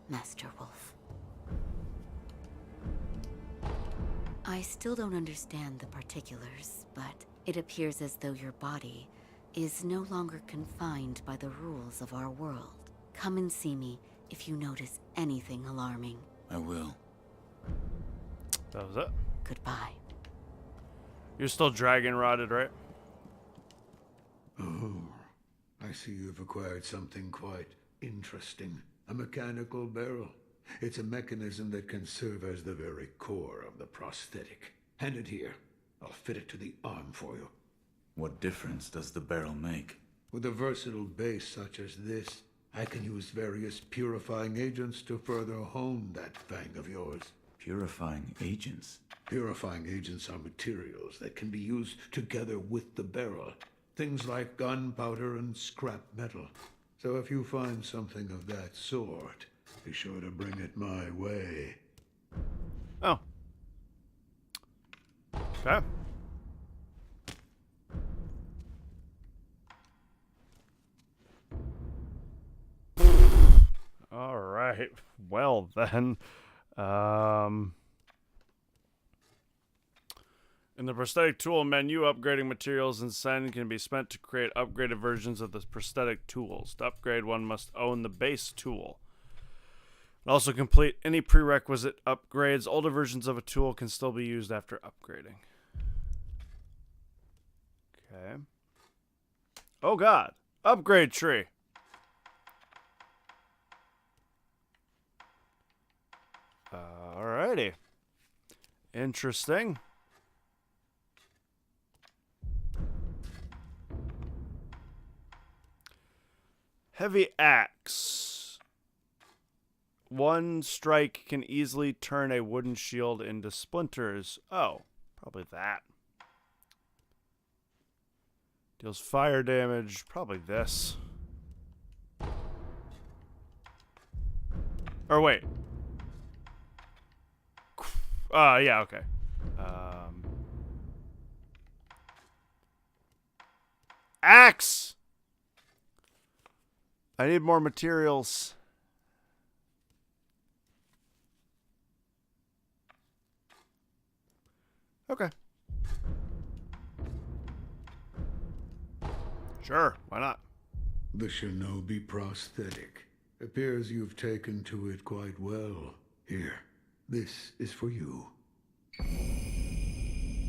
Speaker 6: Master Wolf. I still don't understand the particulars, but it appears as though your body is no longer confined by the rules of our world. Come and see me if you notice anything alarming.
Speaker 3: I will.
Speaker 1: That was it.
Speaker 6: Goodbye.
Speaker 1: You're still dragon rotted, right?
Speaker 10: Oh, I see you've acquired something quite interesting. A mechanical barrel. It's a mechanism that can serve as the very core of the prosthetic. Hand it here. I'll fit it to the arm for you.
Speaker 3: What difference does the barrel make?
Speaker 10: With a versatile base such as this, I can use various purifying agents to further hone that fang of yours.
Speaker 3: Purifying agents?
Speaker 10: Purifying agents are materials that can be used together with the barrel. Things like gunpowder and scrap metal. So if you find something of that sort, be sure to bring it my way.
Speaker 1: Oh. Okay. All right. Well then, in the prosthetic tool menu, upgrading materials and send can be spent to create upgraded versions of the prosthetic tools. To upgrade, one must own the base tool. And also complete any prerequisite upgrades. Older versions of a tool can still be used after upgrading. Okay. Oh god. Upgrade tree. Alrighty. Interesting. Heavy axe. One strike can easily turn a wooden shield into splinters. Oh, probably that. Deals fire damage. Probably this. Or wait. Yeah, okay. Axe! I need more materials. Okay. Sure, why not?
Speaker 10: The shinobi prosthetic. Appears you've taken to it quite well. Here, this is for you.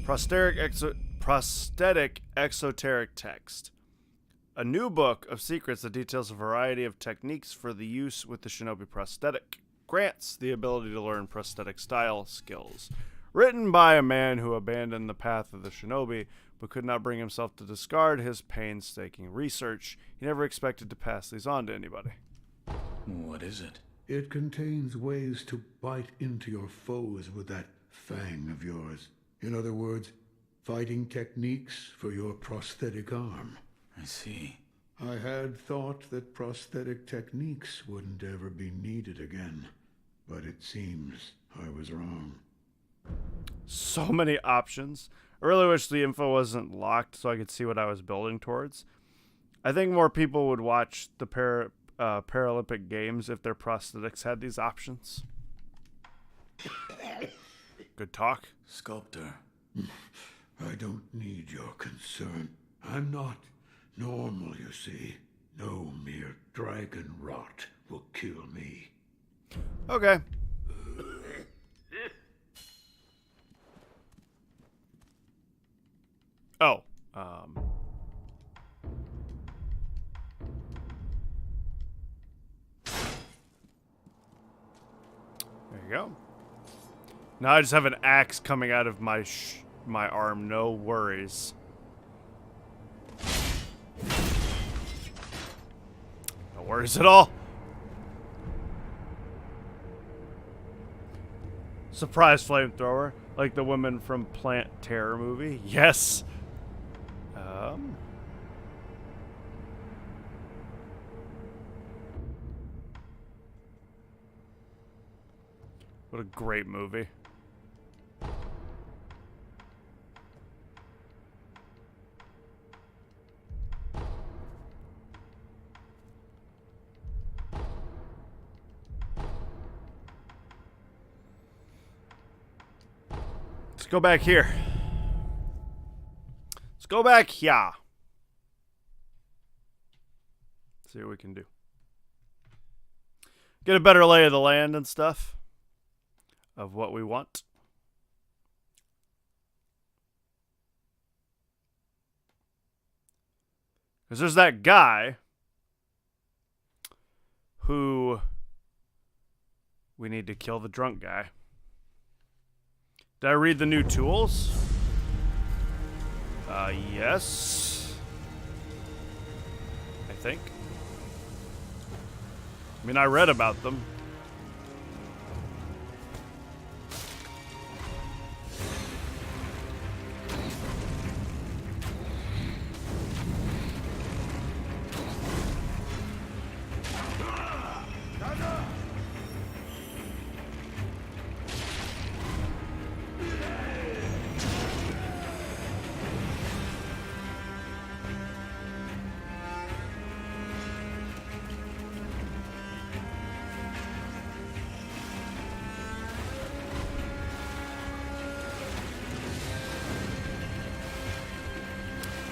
Speaker 1: Prosthetic exoteric text. A new book of secrets that details a variety of techniques for the use with the shinobi prosthetic. Grants the ability to learn prosthetic style skills. Written by a man who abandoned the path of the shinobi, but could not bring himself to discard his painstaking research. He never expected to pass these on to anybody.
Speaker 3: What is it?
Speaker 10: It contains ways to bite into your foes with that fang of yours. In other words, fighting techniques for your prosthetic arm.
Speaker 3: I see.
Speaker 10: I had thought that prosthetic techniques wouldn't ever be needed again, but it seems I was wrong.
Speaker 1: So many options. I really wish the info wasn't locked so I could see what I was building towards. I think more people would watch the Paralympic Games if their prosthetics had these options. Good talk.
Speaker 3: Sculptor.
Speaker 10: I don't need your concern. I'm not normal, you see. No mere dragon rot will kill me.
Speaker 1: Okay. Oh. There you go. Now I just have an axe coming out of my arm. No worries. No worries at all. Surprise flamethrower, like the woman from Plant Terror movie. Yes. What a great movie. Let's go back here. Let's go back here. See what we can do. Get a better lay of the land and stuff of what we want. Because there's that guy who we need to kill, the drunk guy. Did I read the new tools? Yes. I think. I mean, I read about them.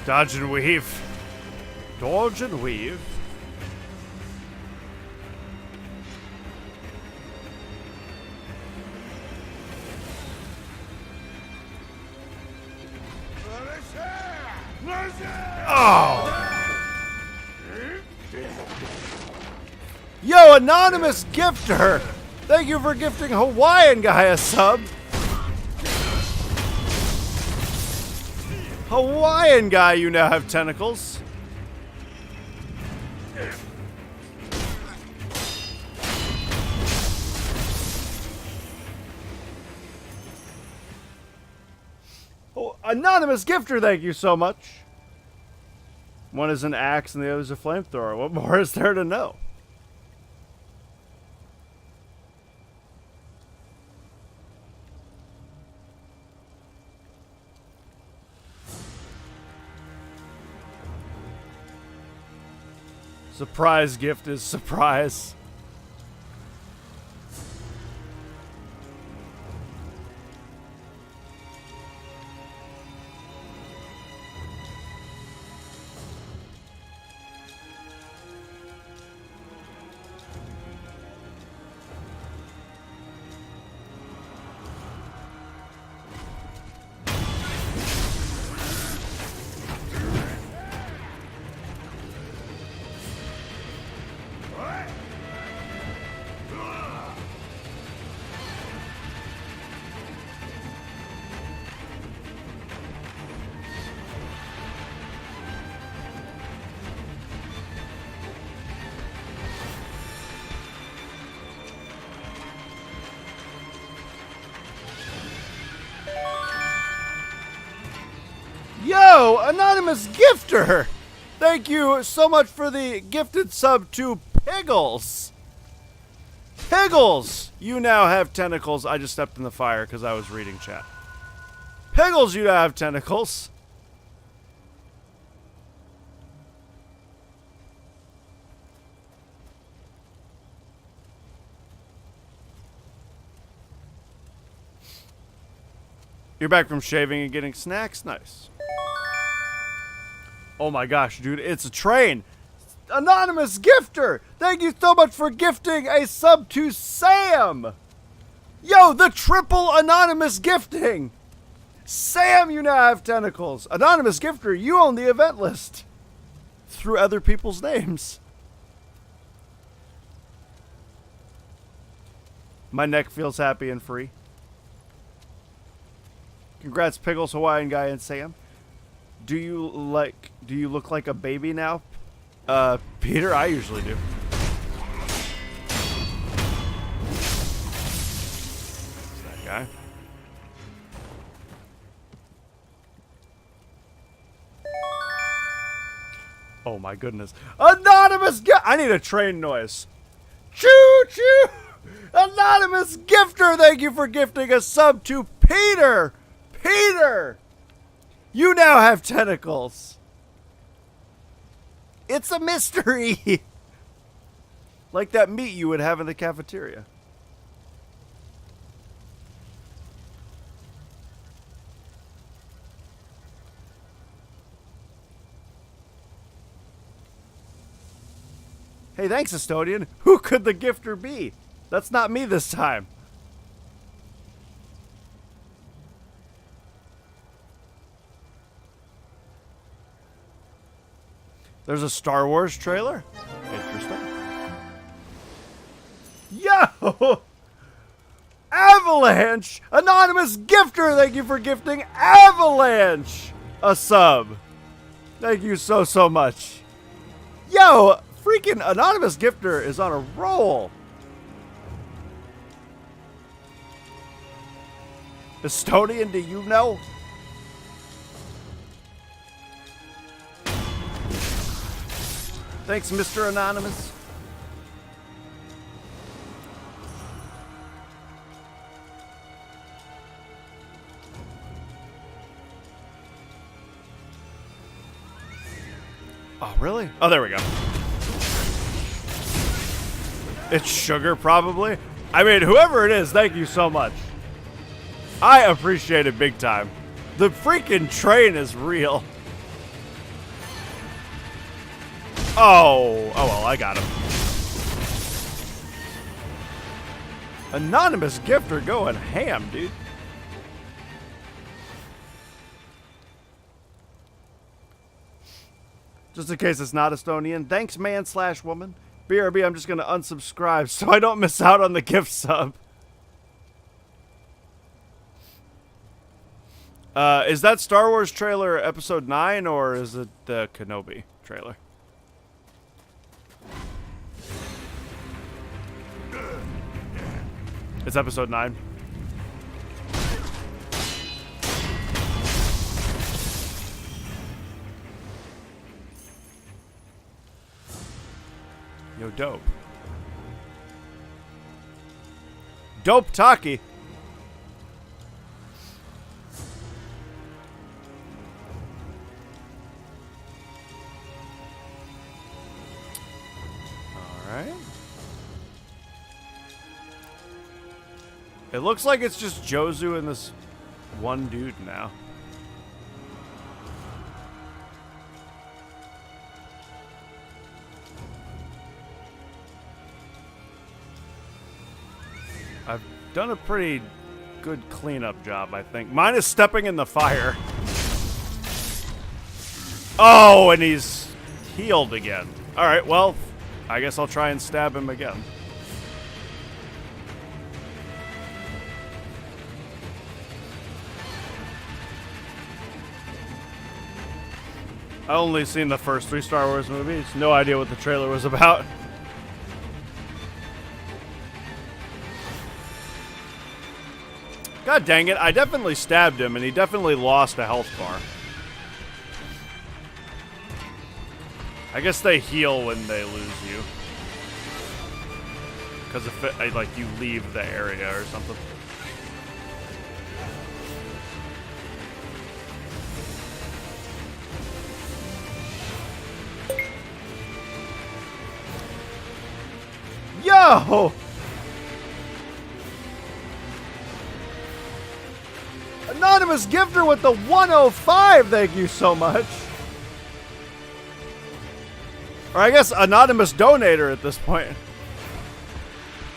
Speaker 1: Dodge and weave. Dodge and weave. Oh! Yo, anonymous gifter! Thank you for gifting Hawaiian guy a sub. Hawaiian guy, you now have tentacles. Oh, anonymous gifter, thank you so much. One is an axe and the other is a flamethrower. What more is there to know? Surprise gift is surprise. Yo, anonymous gifter! Thank you so much for the gifted sub to Piggles. Piggles, you now have tentacles. I just stepped in the fire because I was reading chat. Piggles, you now have tentacles. You're back from shaving and getting snacks? Nice. Oh my gosh, dude, it's a train. Anonymous gifter! Thank you so much for gifting a sub to Sam! Yo, the triple anonymous gifting! Sam, you now have tentacles. Anonymous gifter, you own the event list. Through other people's names. My neck feels happy and free. Congrats, Pickles, Hawaiian Guy, and Sam. Do you look like a baby now? Peter, I usually do. That guy. Oh my goodness. Anonymous I need a train noise. Choo choo! Anonymous gifter, thank you for gifting a sub to Peter! Peter! You now have tentacles. It's a mystery. Like that meat you would have in the cafeteria. Hey, thanks, Estonian. Who could the gifter be? That's not me this time. There's a Star Wars trailer? Interesting. Yo! Avalanche! Anonymous gifter, thank you for gifting Avalanche a sub. Thank you so much. Yo, freaking anonymous gifter is on a roll. Estonian, do you know? Thanks, Mr. Anonymous. Oh, really? Oh, there we go. It's sugar, probably. I mean, whoever it is, thank you so much. I appreciate it big time. The freaking train is real. Oh well, I got him. Anonymous gifter going ham, dude. Just in case it's not Estonian, thanks man/woman. BRB, I'm just gonna unsubscribe so I don't miss out on the gift sub. Is that Star Wars trailer episode 9 or is it the Kenobi trailer? It's episode 9. Yo, dope. Dope Taki. Alright. It looks like it's just Jozu and this one dude now. I've done a pretty good cleanup job, I think. Mine is stepping in the fire. Oh, and he's healed again. Alright, well, I guess I'll try and stab him again. I only seen the first 3 Star Wars movies. No idea what the trailer was about. God dang it, I definitely stabbed him, and he definitely lost a health bar. I guess they heal when they lose you. Because if it, like, you leave the area or something. Yo! Anonymous Gifter with the 105. Thank you so much. Or I guess Anonymous Donator at this point.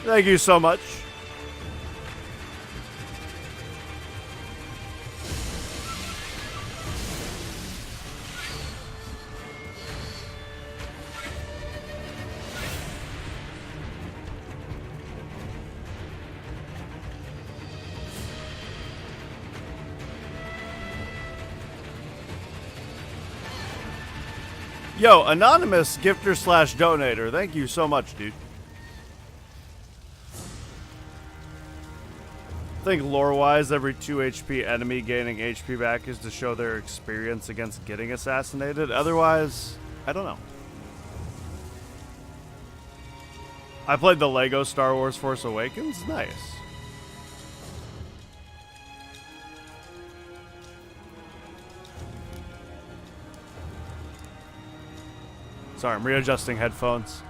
Speaker 1: Thank you so much. Yo, Anonymous Gifter / Donator. Thank you so much, dude. I think lore-wise, every 2 HP enemy gaining HP back is to show their experience against getting assassinated. Otherwise, I don't know. I played the Lego Star Wars Force Awakens. Nice. Sorry, I'm readjusting headphones.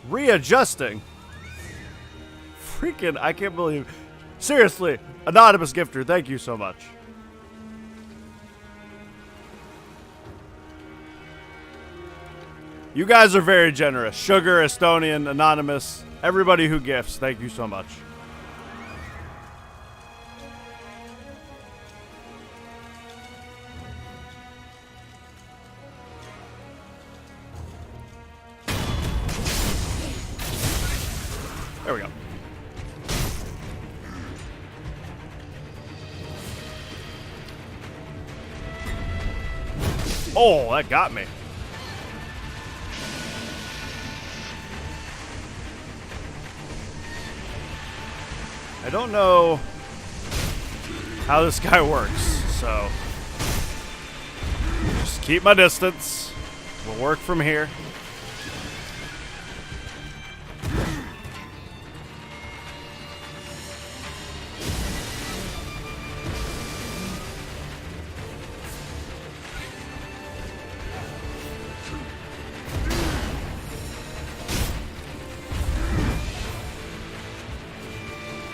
Speaker 1: Readjusting? Freaking, I can't believe. Seriously, Anonymous Gifter, thank you so much. You guys are very generous. Sugar, Estonian, Anonymous, everybody who gifts, thank you so much. There we go. Oh, that got me. I don't know how this guy works, so just keep my distance. We'll work from here.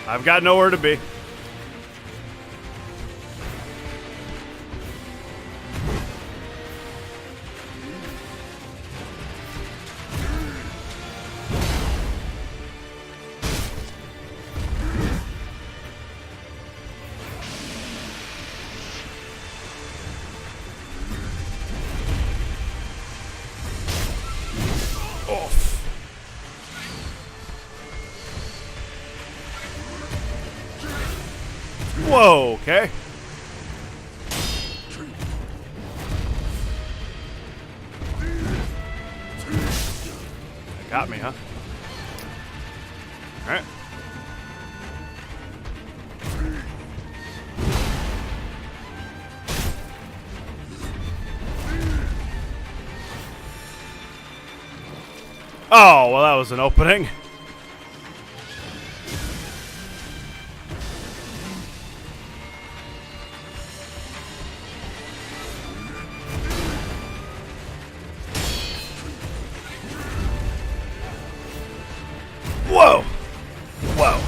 Speaker 1: I've got nowhere to be. Whoa, okay. That got me, huh? All right. Oh, well, that was an opening. Whoa! Whoa!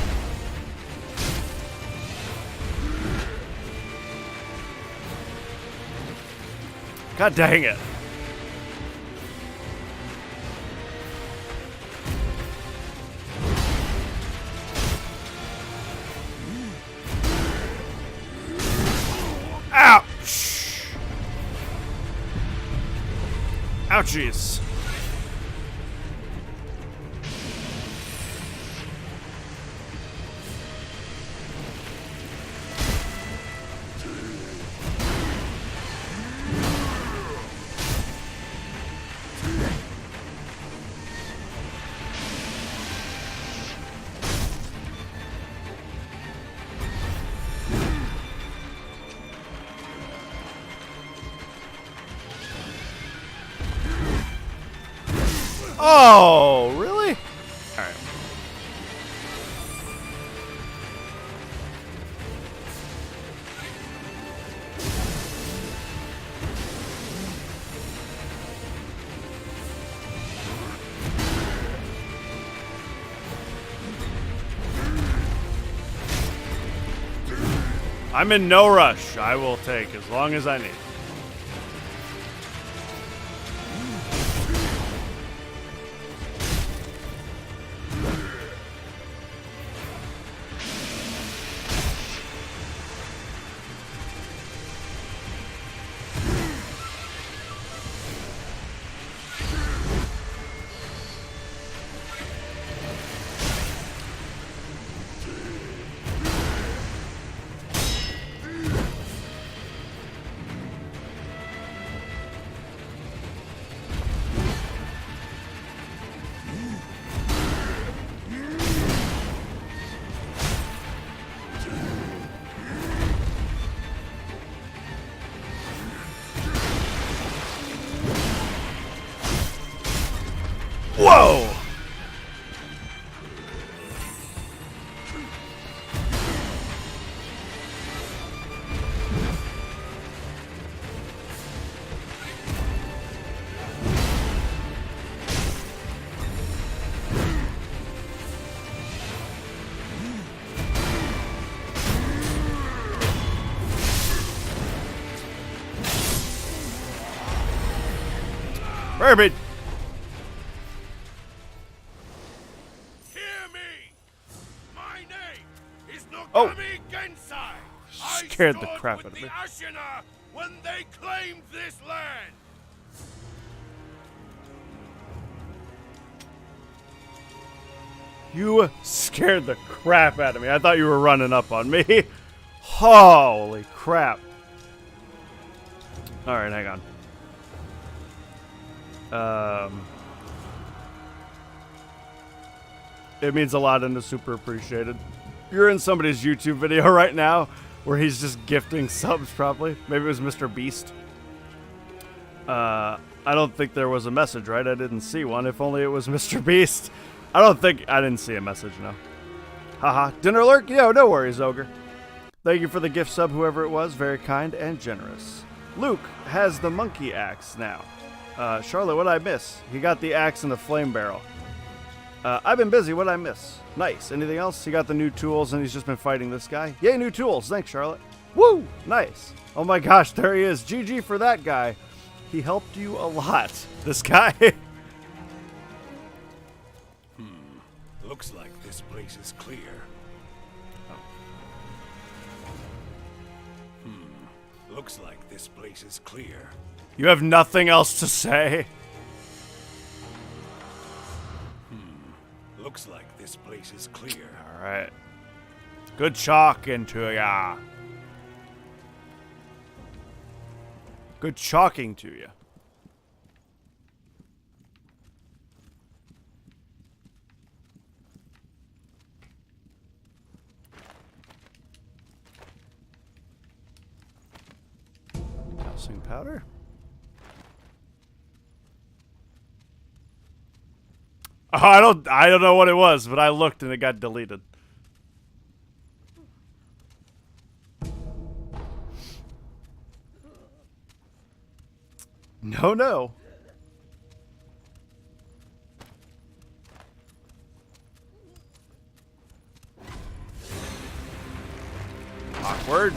Speaker 1: God dang it. Ouch! Ouchies. Oh, really? All right. I'm in no rush. I will take as long as I need. Whoa! Rabbit! Oh! Scared the crap out of me.
Speaker 10: When they claimed this land.
Speaker 1: You scared the crap out of me. I thought you were running up on me. Holy crap. Alright, hang on. It means a lot and is super appreciated. You're in somebody's YouTube video right now where he's just gifting subs probably. Maybe it was Mr. Beast. I don't think there was a message, right? I didn't see one. If only it was Mr. Beast. I didn't see a message, no. Haha. Dinner lurk? Yo, no worries, Ogre. Thank you for the gift sub, whoever it was. Very kind and generous. Luke has the monkey axe now. Charlotte, what'd I miss? He got the axe and the flame barrel. I've been busy. What'd I miss? Nice. Anything else? He got the new tools and he's just been fighting this guy. Yay, new tools. Thanks, Charlotte. Woo! Nice. Oh my gosh, there he is. GG for that guy. He helped you a lot. This guy.
Speaker 10: Looks like this place is clear. Looks like this place is clear.
Speaker 1: You have nothing else to say?
Speaker 10: Looks like this place is clear.
Speaker 1: Alright. Good chalking to ya. Good chalking to ya. Calcium powder. Oh, I don't know what it was, but I looked and it got deleted. No. Awkward.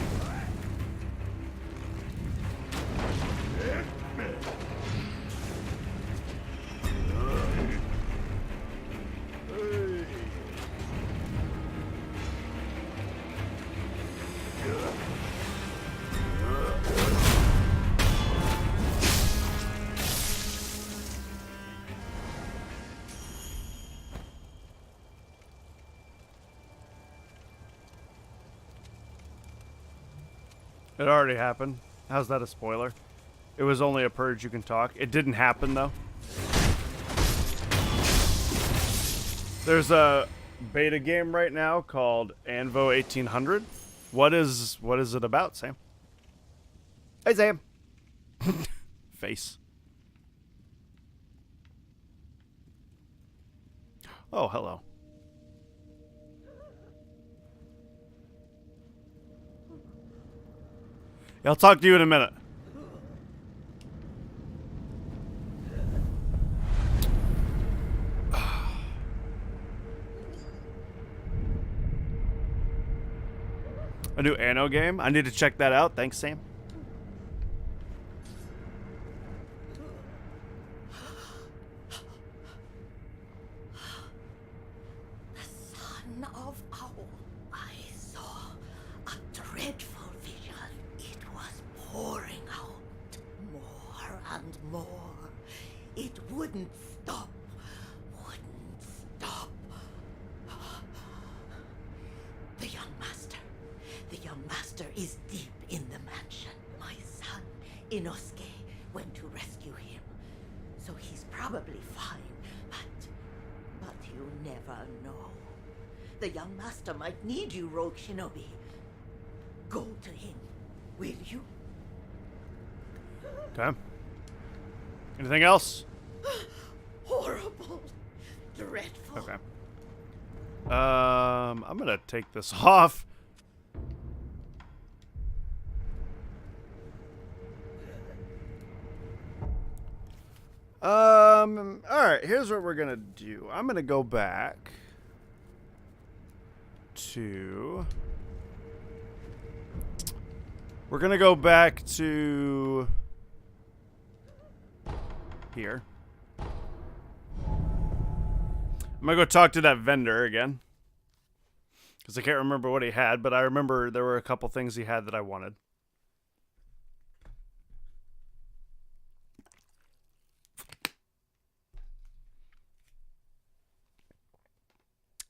Speaker 1: It already happened. How's that a spoiler? It was only a purge you can talk. It didn't happen, though. There's a beta game right now called Anvo 1800. What is it about, Sam? Hey, Sam. Face. Oh, hello. I'll talk to you in a minute. new Anno game. I need to check that out. Thanks, Sam.
Speaker 6: The son of Owl. I saw a dreadful vision. It was pouring out more and more. It wouldn't stop. Wouldn't stop. The young master. The young master is deep in the mansion. My son, Inosuke, went to rescue him. So he's probably fine, but you never know. The young master might need you, Rogue Shinobi. Go to him, will you?
Speaker 1: Okay. Anything else?
Speaker 6: Horrible. Dreadful.
Speaker 1: Okay. I'm gonna take this off. Alright, here's what we're gonna do. I'm gonna go back to... We're gonna go back to... here. I'm gonna go talk to that vendor again. Because I can't remember what he had, but I remember there were a couple things he had that I wanted.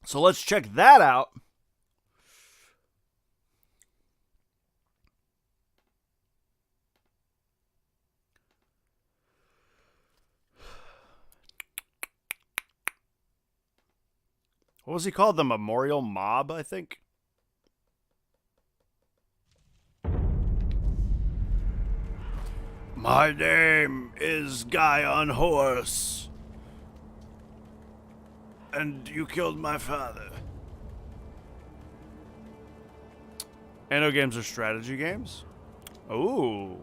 Speaker 1: So let's check that out. What was he called? The Memorial Mob, I think? My name is Guy on Horse. And you killed my father. Anno games are strategy games? Ooh.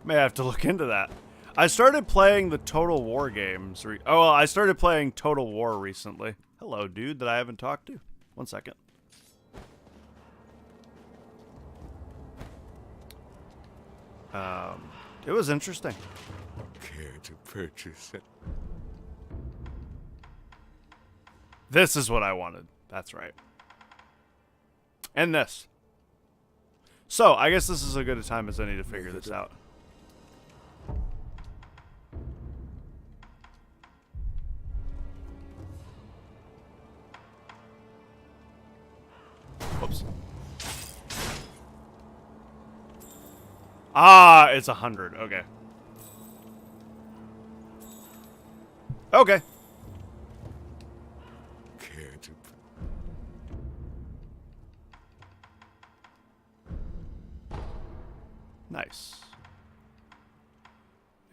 Speaker 1: May have to look into that. I started playing the Total War games. I started playing Total War recently. Hello, dude that I haven't talked to. 1 second. It was interesting.
Speaker 2: Care to purchase it?
Speaker 1: This is what I wanted. That's right. And this. So, I guess this is as good a time as any to figure this out. Whoops. Ah, it's 100. Okay. Okay.
Speaker 2: Care to...
Speaker 1: Nice.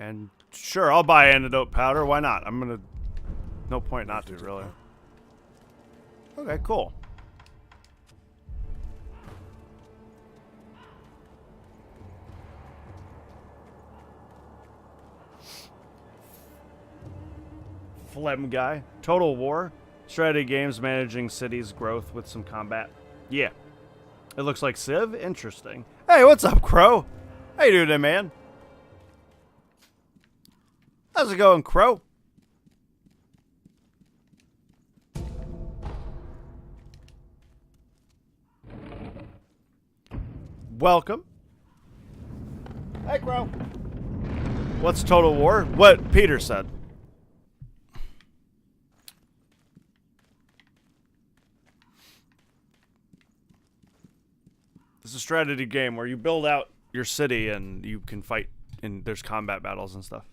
Speaker 1: And sure, I'll buy antidote powder. Why not? I'm gonna... No point not to, really. Okay, cool. Phlegm guy. Total War. Strategy games managing cities' growth with some combat. Yeah. It looks like Civ. Interesting. Hey, what's up, Crow? How you doing, man? How's it going, Crow? Welcome. Hey, Crow. What's Total War? What Peter said. It's a strategy game where you build out your city and you can fight and there's combat battles and stuff.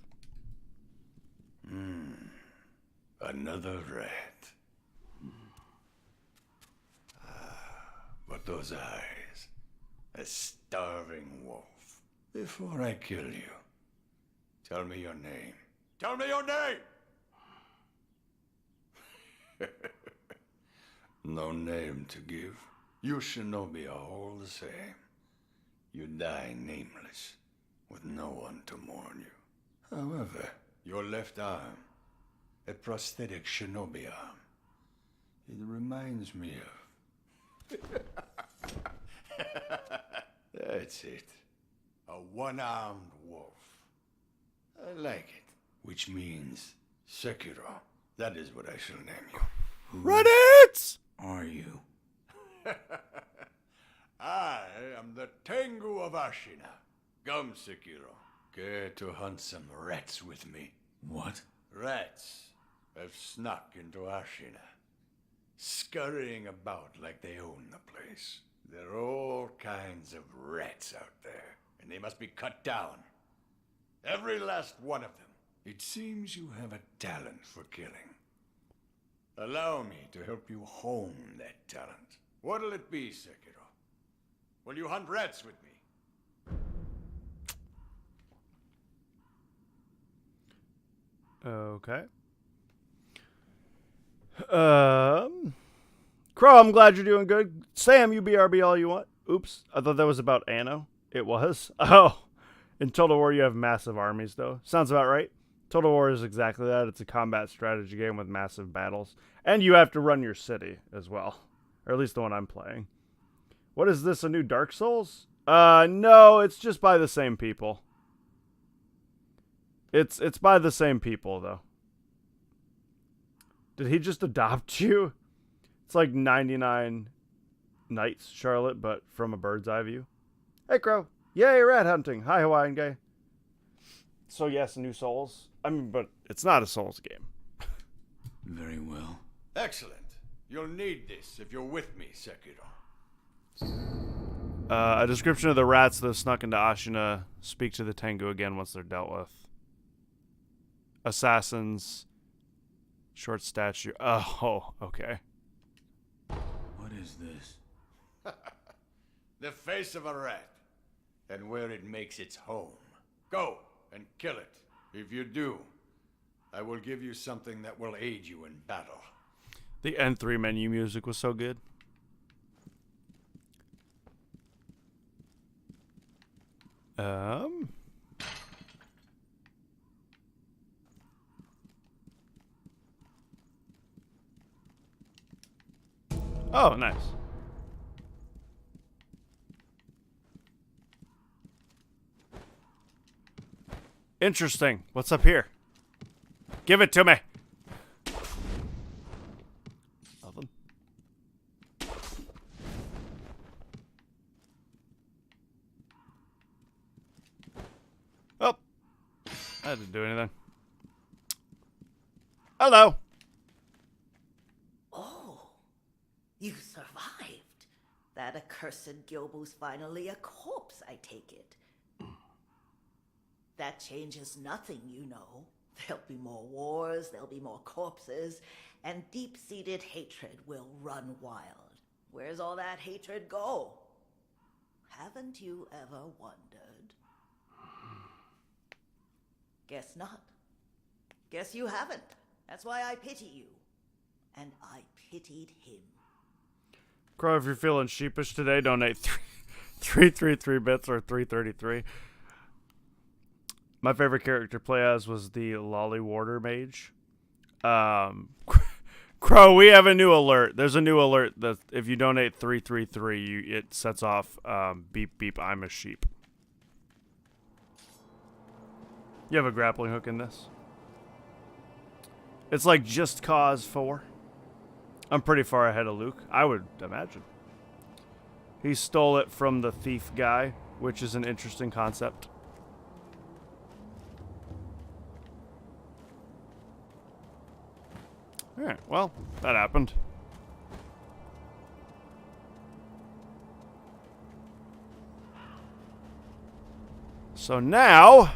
Speaker 10: Another rat. But those eyes. A starving wolf. Before I kill you, tell me your name. Tell me your name! No name to give. You shinobi are all the same. You die nameless, with no one to mourn you. However, your left arm, a prosthetic shinobi arm, it reminds me of... That's it. A one-armed wolf. I like it. Which means Sekiro. That is what I shall name you.
Speaker 1: Reddit!
Speaker 3: Are you?
Speaker 10: I am the Tengu of Ashina. Come, Sekiro. Care to hunt some rats with me?
Speaker 3: What?
Speaker 10: Rats have snuck into Ashina, scurrying about like they own the place. There are all kinds of rats out there, and they must be cut down. Every last one of them. It seems you have a talent for killing. Allow me to help you hone that talent. What'll it be, Sekiro? Will you hunt rats with me?
Speaker 1: Okay. Crow, I'm glad you're doing good. Sam, you BRB all you want. Oops, I thought that was about Anno. It was. Oh, in Total War you have massive armies, though. Sounds about right. Total War is exactly that. It's a combat strategy game with massive battles. And you have to run your city as well. Or at least the one I'm playing. What is this, a new Dark Souls? No, it's just by the same people. It's by the same people, though. Did he just adopt you? It's like 99 Nights, Charlotte, but from a bird's eye view. Hey, Crow. Yay, rat hunting. Hi, Hawaiian guy. So, yes, new Souls. I mean, but it's not a Souls game.
Speaker 3: Very well.
Speaker 10: Excellent. You'll need this if you're with me, Sekiro.
Speaker 1: A description of the rats that snuck into Ashina. Speak to the Tengu again once they're dealt with. Assassins. Short statue. Oh, okay.
Speaker 3: What is this?
Speaker 10: The face of a rat. And where it makes its home. Go and kill it. If you do, I will give you something that will aid you in battle.
Speaker 1: The N3 menu music was so good. Oh, nice. Interesting. What's up here? Give it to me. Nothing. Oh. That didn't do anything. Hello.
Speaker 13: Oh. You survived. That accursed Gyobu's finally a corpse, I take it. That changes nothing, you know. There'll be more wars, there'll be more corpses, and deep-seated hatred will run wild. Where's all that hatred go? Haven't you ever wondered? Guess not. Guess you haven't. That's why I pity you. And I pitied him.
Speaker 1: Crow, if you're feeling sheepish today, donate 333 bits or 333. My favorite character to play as was the Lolly Warder Mage. Crow, we have a new alert. There's a new alert that if you donate 333, it sets off beep beep, I'm a sheep. You have a grappling hook in this? It's like Just Cause 4. I'm pretty far ahead of Luke, I would imagine. He stole it from the thief guy, which is an interesting concept. Alright, well, that happened. So now,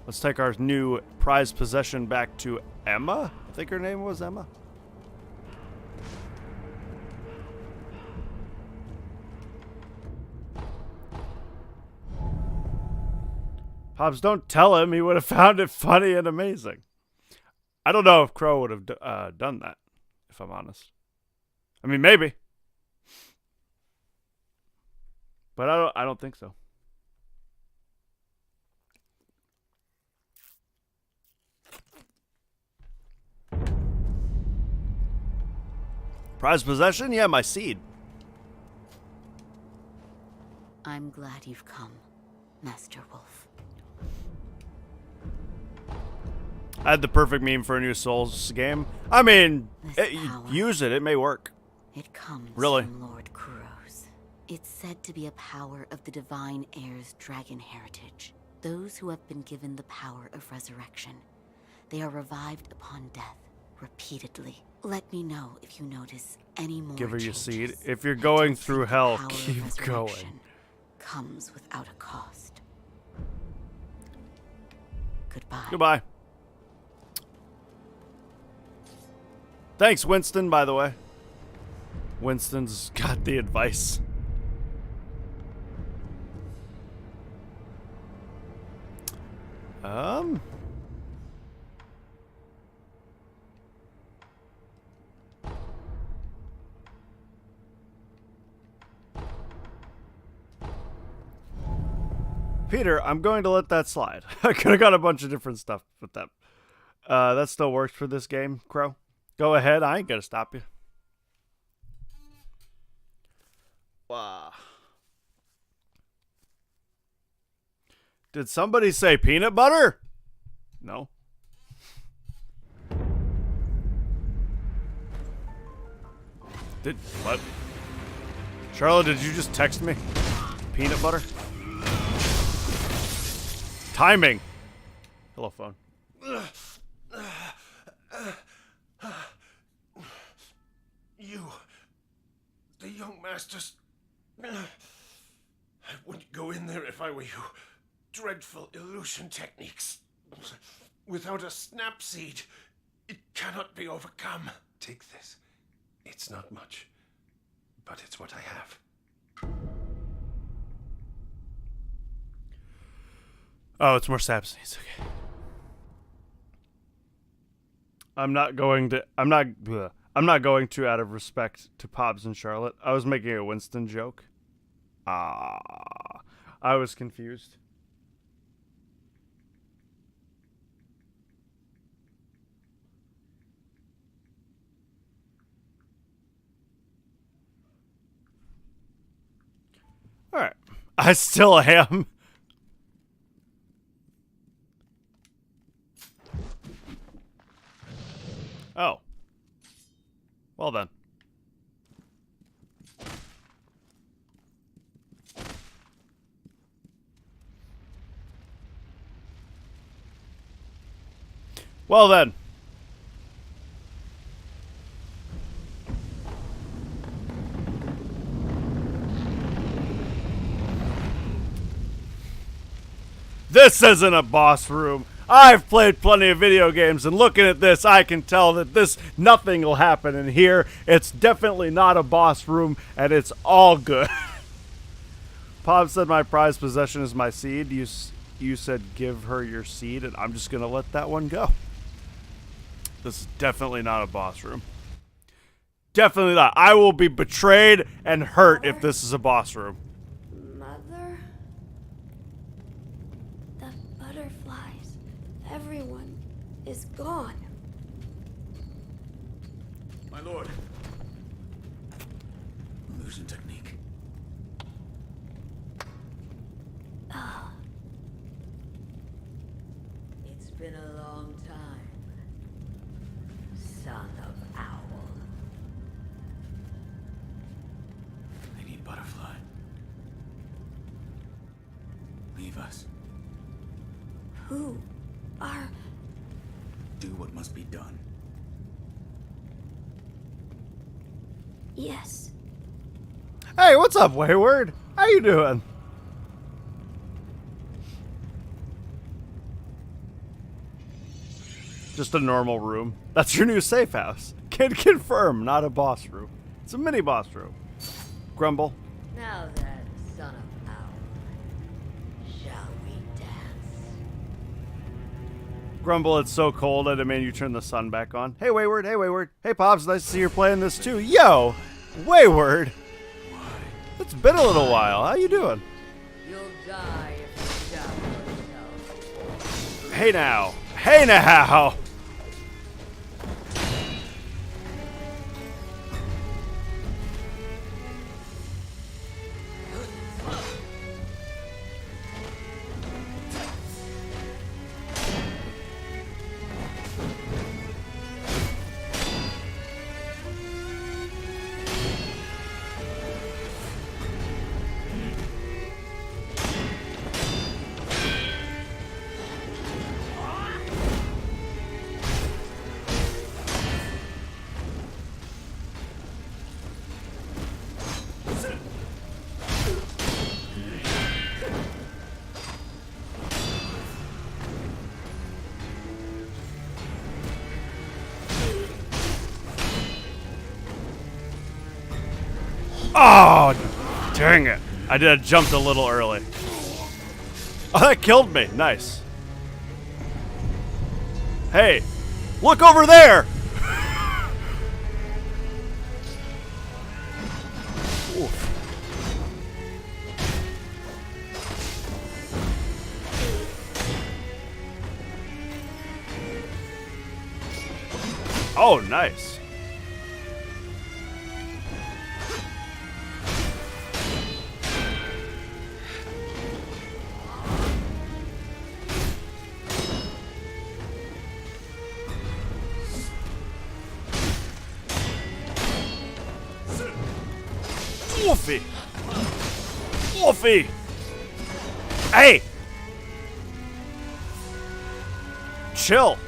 Speaker 1: let's take our new prized possession back to Emma. I think her name was Emma. Hobbs, don't tell him. He would have found it funny and amazing. I don't know if Crow would have done that, if I'm honest. I mean, maybe. But I don't think so. Prized possession? Yeah, my seed.
Speaker 14: I'm glad you've come, Master Wolf.
Speaker 1: I had the perfect meme for a new Souls game. I mean, use it. It may work.
Speaker 14: It comes
Speaker 1: Really.
Speaker 14: from Lord Kuros. It's said to be a power of the Divine Heir's dragon heritage. Those who have been given the power of resurrection. They are revived upon death, repeatedly. Let me know if you notice any more
Speaker 1: Give her your
Speaker 14: changes.
Speaker 1: seed. If you're going through hell,
Speaker 14: Power of
Speaker 1: keep going.
Speaker 14: resurrection comes without a cost. Goodbye.
Speaker 1: Goodbye. Thanks, Winston, by the way. Winston's got the advice. Peter, I'm going to let that slide. I could have got a bunch of different stuff with that. That still works for this game, Crow. Go ahead. I ain't gonna stop you. Wow. Did somebody say peanut butter? No. Did what? Charlotte, did you just text me? Peanut butter? Timing. Hello, phone.
Speaker 10: You, the young masters. I wouldn't go in there if I were you. Dreadful illusion techniques. Without a snap seed, it cannot be overcome. Take this. It's not much, but it's what I have.
Speaker 1: Oh, it's more sap seeds. Okay. I'm not going to out of respect to Pobbs and Charlotte. I was making a Winston joke. I was confused. All right. I still am. Oh. Well then. Well then. This isn't a boss room. I've played plenty of video games, and looking at this, I can tell that nothing will happen in here. It's definitely not a boss room, and it's all good. Pop said my prized possession is my seed. You said give her your seed, and I'm just going to let that one go. This is definitely not a boss room. Definitely not. I will be betrayed and hurt if this is a boss room.
Speaker 7: Mother? The butterflies. Everyone is gone.
Speaker 3: My lord. Illusion technique.
Speaker 13: Ah. It's been a long time, son of owl.
Speaker 3: I need butterfly. Leave us.
Speaker 7: Who are...
Speaker 3: Do what must be done.
Speaker 7: Yes.
Speaker 1: Hey, what's up, Wayward? How you doing? Just a normal room. That's your new safe house. Can confirm, not a boss room. It's a mini boss room. Grumble.
Speaker 13: Now then, son of owl, shall we dance?
Speaker 1: Grumble, it's so cold I demand you turn the sun back on. Hey, Wayward. Hey, Wayward. Hey, Pops. Nice to see you're playing this too. Yo, Wayward. It's been a little while. How you doing?
Speaker 13: You'll die if you doubt yourself.
Speaker 1: Hey now. Hey now. Oh, dang it. I jumped a little early. Oh, that killed me. Nice. Hey, look over there. Oof. Oh, nice. Wolfie! Wolfie! Hey! Chill.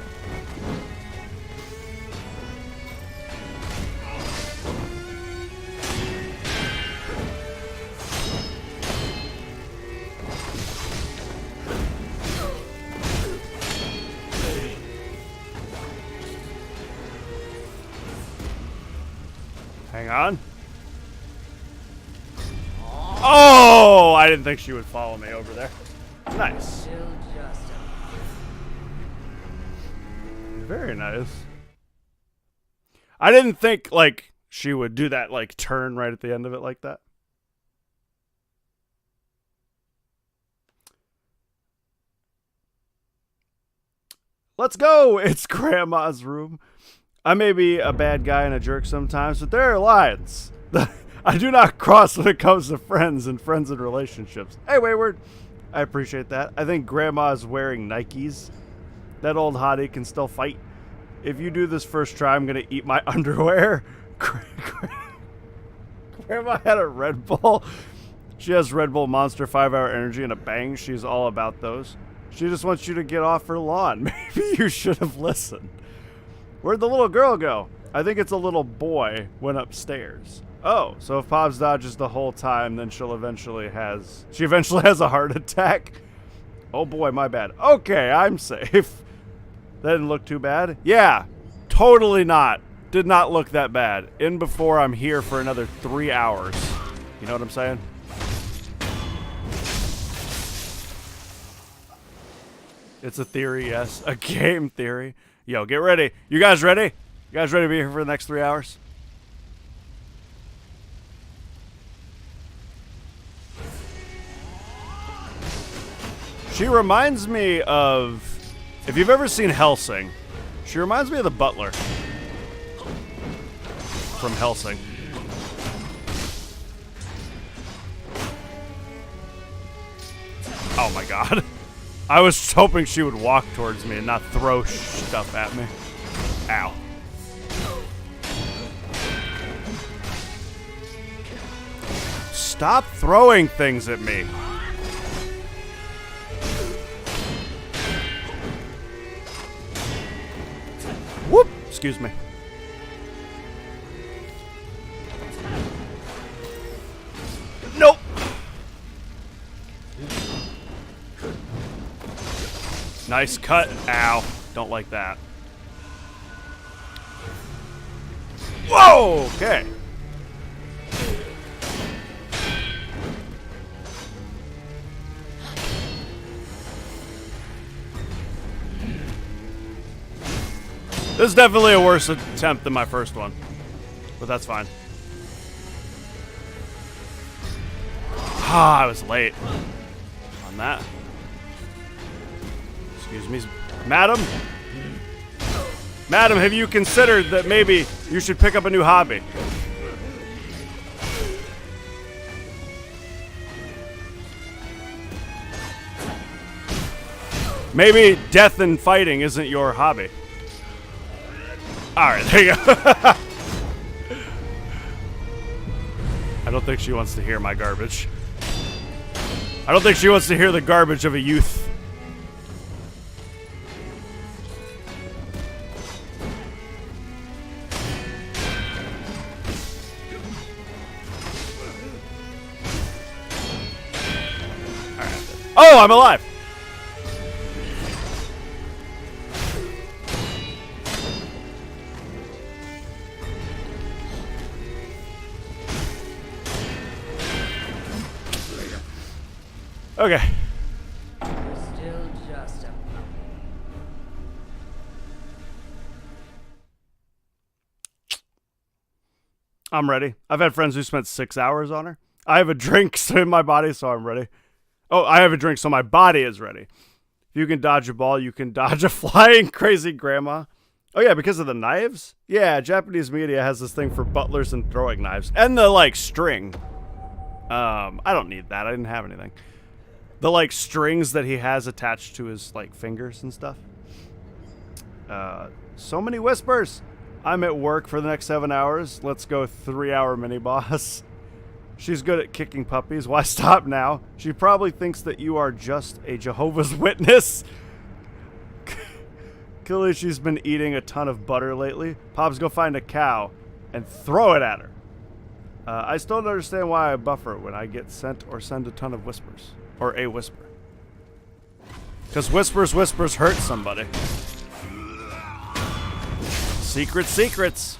Speaker 1: Hang on. Oh, I didn't think she would follow me over there. Nice. Very nice. I didn't think, like, she would do that, like, turn right at the end of it like that. Let's go! It's Grandma's room. I may be a bad guy and a jerk sometimes, but there are lines. I do not cross when it comes to friends and relationships. Hey, Wayward. I appreciate that. I think Grandma's wearing Nikes. That old hottie can still fight. If you do this first try, I'm going to eat my underwear. Grandma had a Red Bull. She has Red Bull Monster 5-Hour Energy and a Bang. She's all about those. She just wants you to get off her lawn. Maybe you should have listened. Where'd the little girl go? I think it's a little boy went upstairs. Oh, so if Pops dodges the whole time, then she eventually has a heart attack. Oh boy, my bad. Okay, I'm safe. That didn't look too bad. Yeah, totally not. Did not look that bad. In before I'm here for another 3 hours. You know what I'm saying? It's a theory, yes. A game theory. Yo, get ready. You guys ready? You guys ready to be here for the next 3 hours? She reminds me of, if you've ever seen Hellsing, she reminds me of the butler from Hellsing. Oh my god. I was hoping she would walk towards me and not throw stuff at me. Ow. Stop throwing things at me. Whoop! Excuse me. Nope. Nice cut. Ow. Don't like that. Whoa! Okay. This is definitely a worse attempt than my first one, but that's fine. Ah, I was late on that. Excuse me, madam? Madam, have you considered that maybe you should pick up a new hobby? Maybe death and fighting isn't your hobby. Alright, there you go. I don't think she wants to hear my garbage. I don't think she wants to hear the garbage of a youth. Oh, I'm alive! Okay.
Speaker 13: You're still just a
Speaker 1: I'm ready. I've had friends who spent 6 hours on her. I have a drink in my body, so I'm ready. Oh, I have a drink, so my body is ready. If you can dodge a ball, you can dodge a flying crazy grandma. Oh, yeah, because of the knives? Yeah, Japanese media has this thing for butlers and throwing knives. And the, like, string. I don't need that. I didn't have anything. The, like, strings that he has attached to his, like, fingers and stuff. So many whispers. I'm at work for the next 7 hours. Let's go 3-hour mini-boss. She's good at kicking puppies. Why stop now? She probably thinks that you are just a Jehovah's Witness. Clearly, she's been eating a ton of butter lately. Pops, go find a cow and throw it at her. I still don't understand why I buffer when I get sent or send a ton of whispers. Or a whisper. Because whispers hurt somebody. Secrets.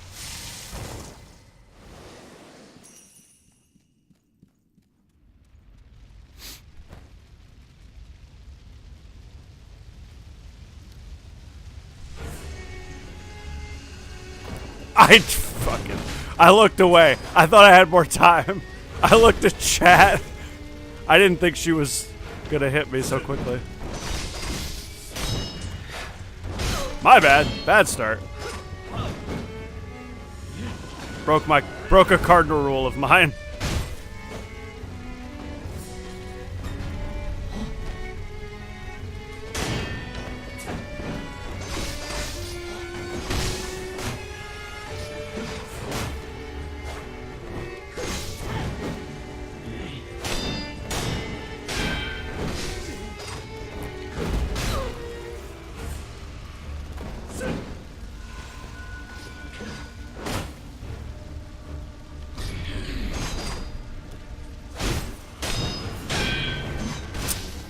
Speaker 1: I looked away. I thought I had more time. I looked at chat. I didn't think she was gonna hit me so quickly. My bad. Bad start. Broke a cardinal rule of mine.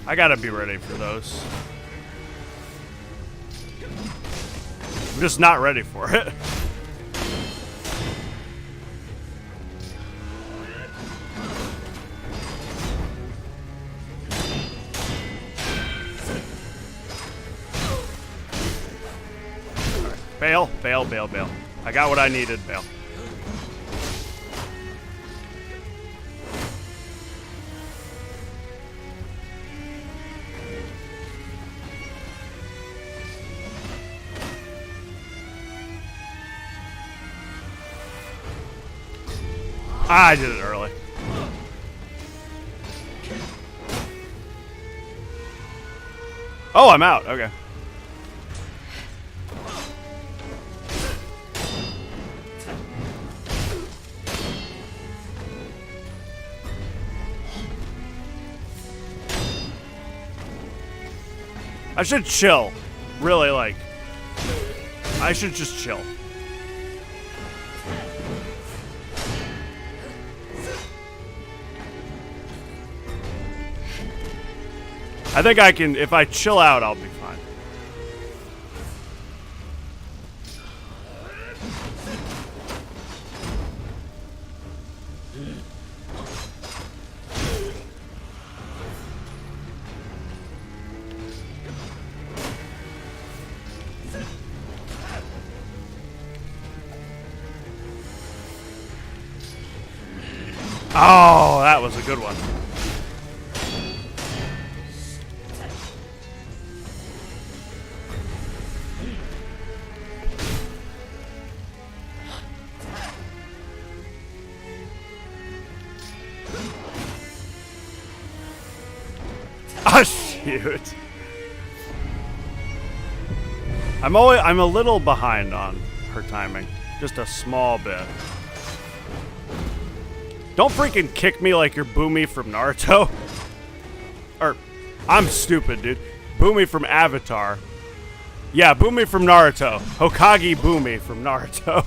Speaker 1: I gotta be ready for those. I'm just not ready for it. Bail. I got what I needed, bail. I did it early. Oh, I'm out. Okay. I should chill. Really, like, I should just chill. I think I can, if I chill out, I'll be fine. Oh, that was a good one. Oh, shoot. I'm a little behind on her timing. Just a small bit. Don't freaking kick me like you're Boomy from Naruto. Or, I'm stupid, dude. Boomy from Avatar. Yeah, Boomy from Naruto. Hokage Boomy from Naruto.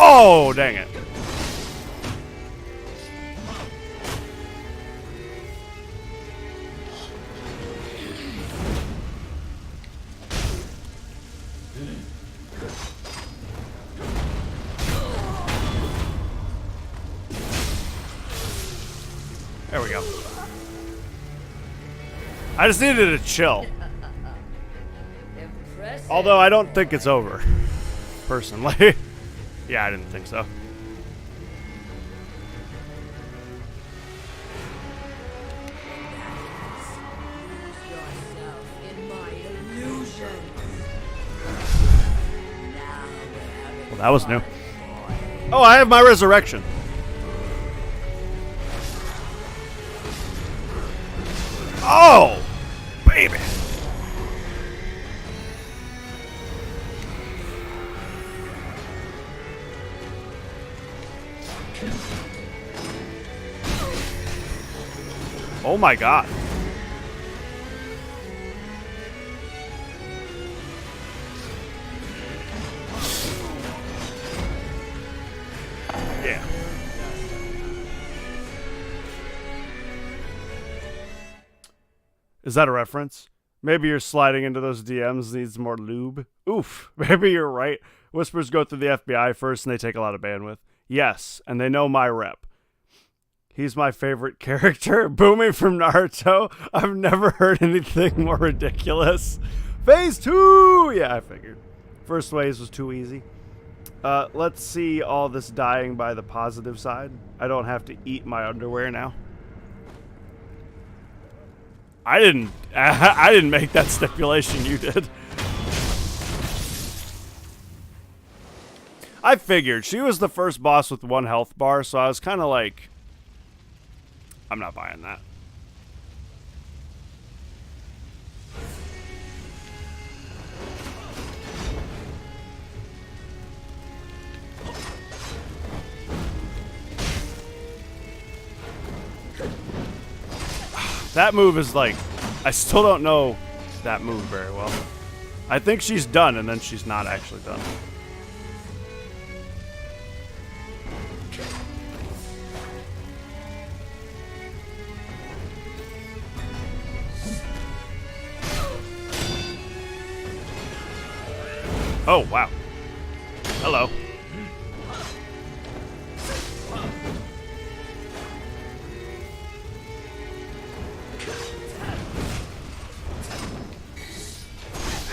Speaker 1: Oh, dang it. we go. I just needed to chill. Although I don't think it's over, personally. Yeah, I didn't think so. Well, that was new. Oh, I have my resurrection. Oh, baby. Oh my god. Yeah. Is that a reference? Maybe you're sliding into those DMs needs more lube. Oof. Maybe you're right. Whispers go through the FBI first and they take a lot of bandwidth. Yes, and they know my rep. He's my favorite character. Booming from Naruto. I've never heard anything more ridiculous. Phase 2! Yeah, I figured. First phase was too easy. Let's see all this dying by the positive side. I don't have to eat my underwear now. I didn't make that stipulation, you did. I figured. She was the first boss with 1 health bar, so I was kind of like, I'm not buying that. That move is like, I still don't know that move very well. I think she's done, and then she's not actually done. Oh, wow. Hello.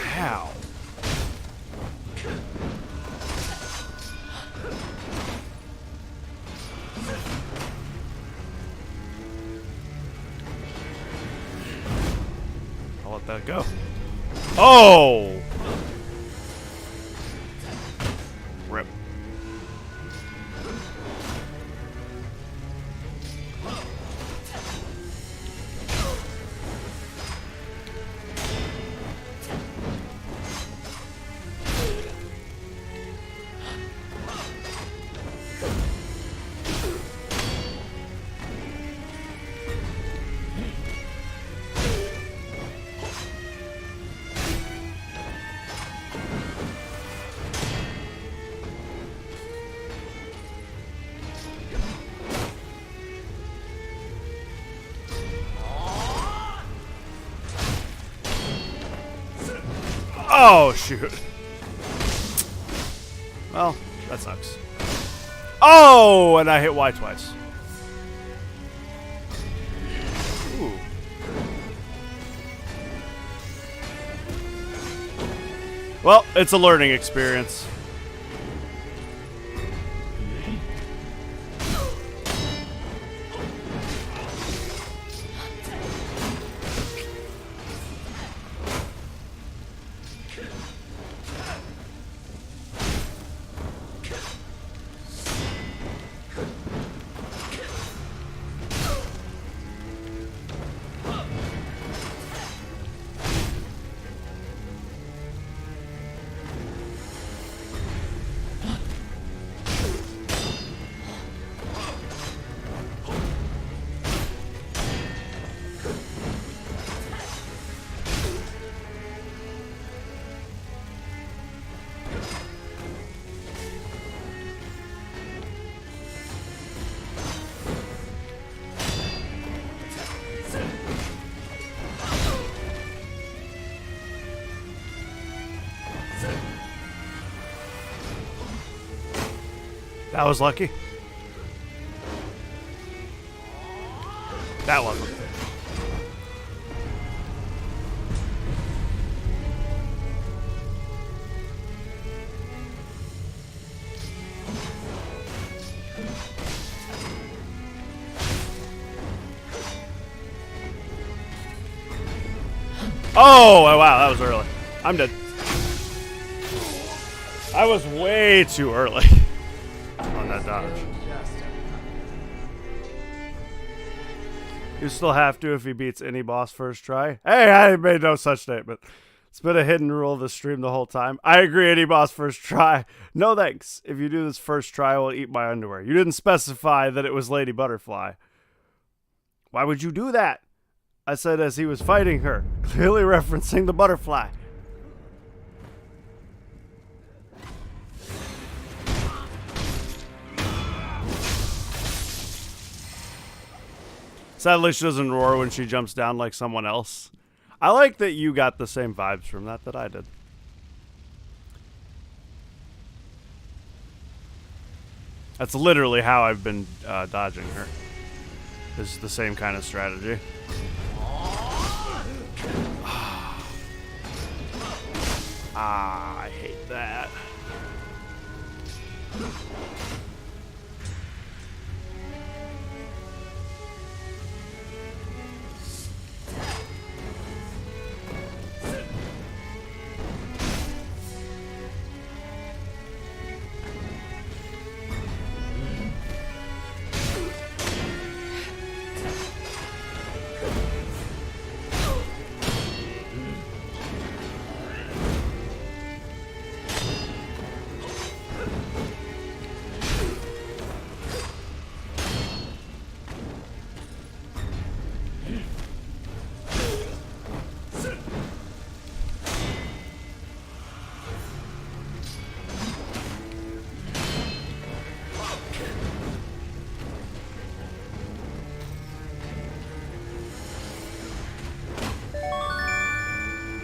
Speaker 1: How? I'll let that go. Oh! Rip. Oh, shoot. Well, that sucks. Oh, and I hit Y twice. Ooh. Well, it's a learning experience. That was lucky. That wasn't. Oh, wow, that was early. I'm dead. I was way too early on that dodge. You still have to if he beats any boss first try. Hey, I made no such statement. It's been a hidden rule of the stream the whole time. I agree, any boss first try. No thanks. If you do this first try, I will eat my underwear. You didn't specify that it was Lady Butterfly. Why would you do that? I said as he was fighting her, clearly referencing the butterfly. Sadly, she doesn't roar when she jumps down like someone else. I like that you got the same vibes from that I did. That's literally how I've been dodging her. This is the same kind of strategy. I hate that.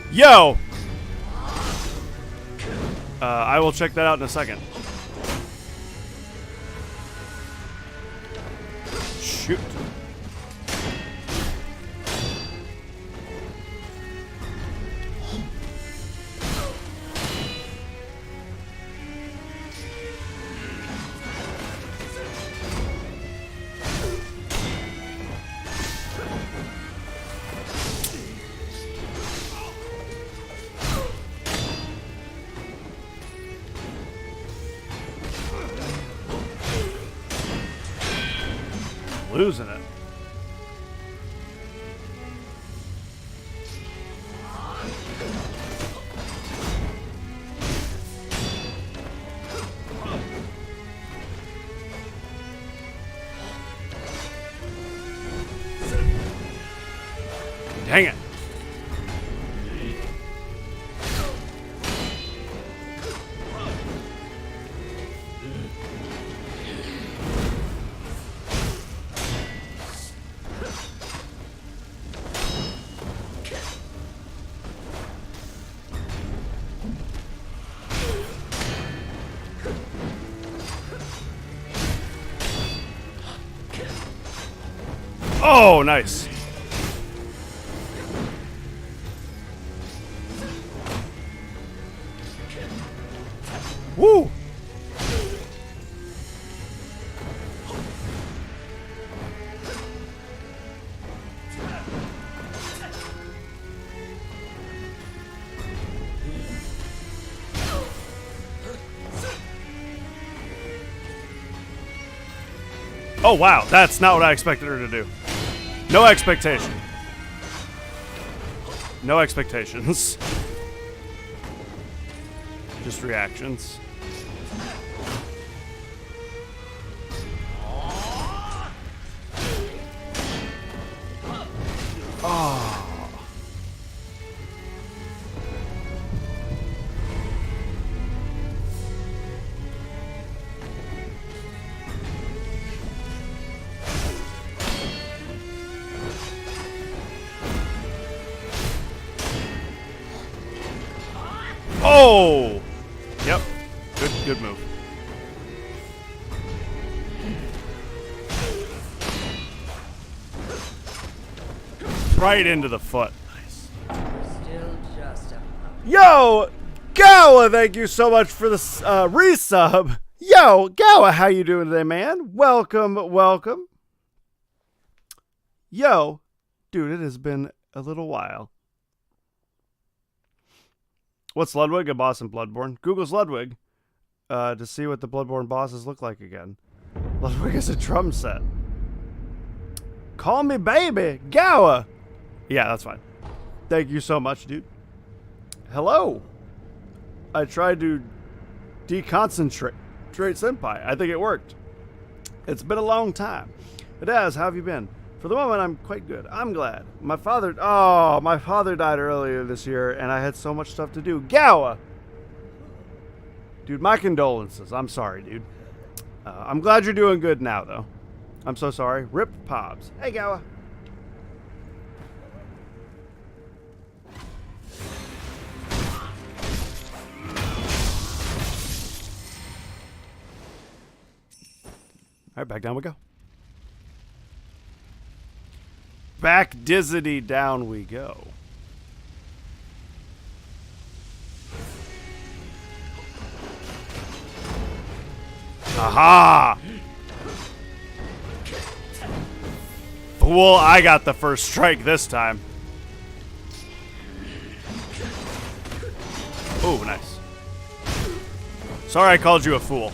Speaker 1: Yo! I will check that out in a second. Shoot. Losing it. Dang it. Oh, nice. Woo! Oh, wow. That's not what I expected her to do. No expectation. No expectations. Just reactions. Oh. Oh! Yep. Good move. Right into the foot. Nice.
Speaker 13: Still just a
Speaker 1: Yo, Gawa, thank you so much for the resub. Yo, Gawa, how you doing today, man? Welcome, welcome. Yo, dude, it has been a little while. What's Ludwig, a boss in Bloodborne? Google's Ludwig to see what the Bloodborne bosses look like again. Ludwig is a drum set. Call me baby, Gawa. Yeah, that's fine. Thank you so much, dude. Hello. I tried to deconcentrate Senpai. I think it worked. It's been a long time. It has. How have you been? For the moment, I'm quite good. I'm glad. My father died earlier this year, and I had so much stuff to do. Gawa! Dude, my condolences. I'm sorry, dude. I'm glad you're doing good now, though. I'm so sorry. Rip Pobs. Hey, Gawa. All right, back down we go. Back dizzity down we go. Aha! Fool, I got the first strike this time. Oh, nice. Sorry I called you a fool.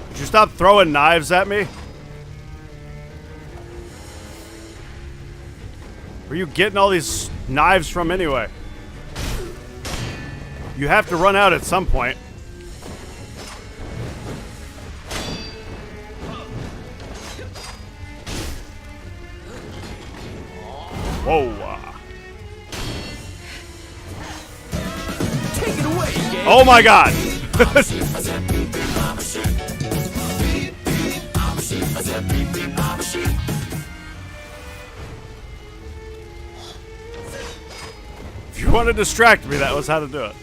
Speaker 1: Would you stop throwing knives at me? Where are you getting all these knives from anyway? You have to run out at some point. Whoa.
Speaker 11: Take it away, Gabe.
Speaker 1: Oh my god. If you want to distract me, that was how to do it.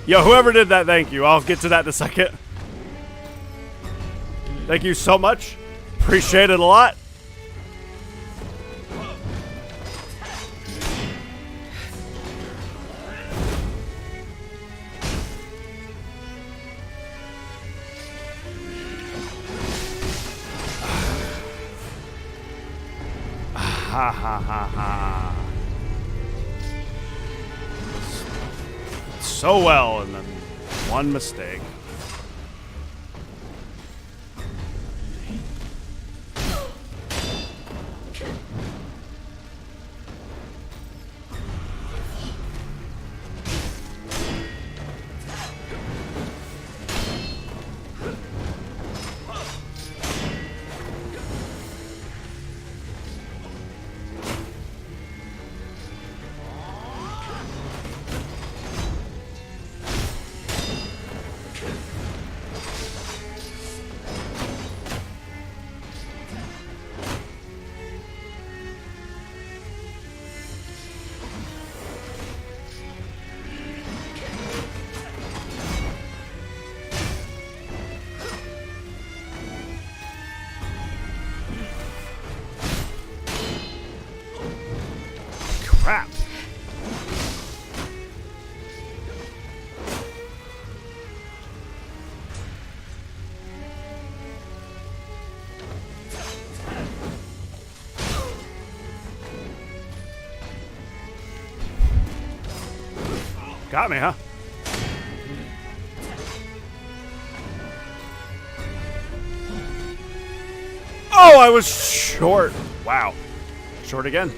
Speaker 1: Yo, whoever did that, thank you. I'll get to that in a second. Thank you so much. Appreciate it a lot. Ha ha ha ha. So well, and then one mistake. Crap. Got me, huh? Oh, I was short. Wow. Short again.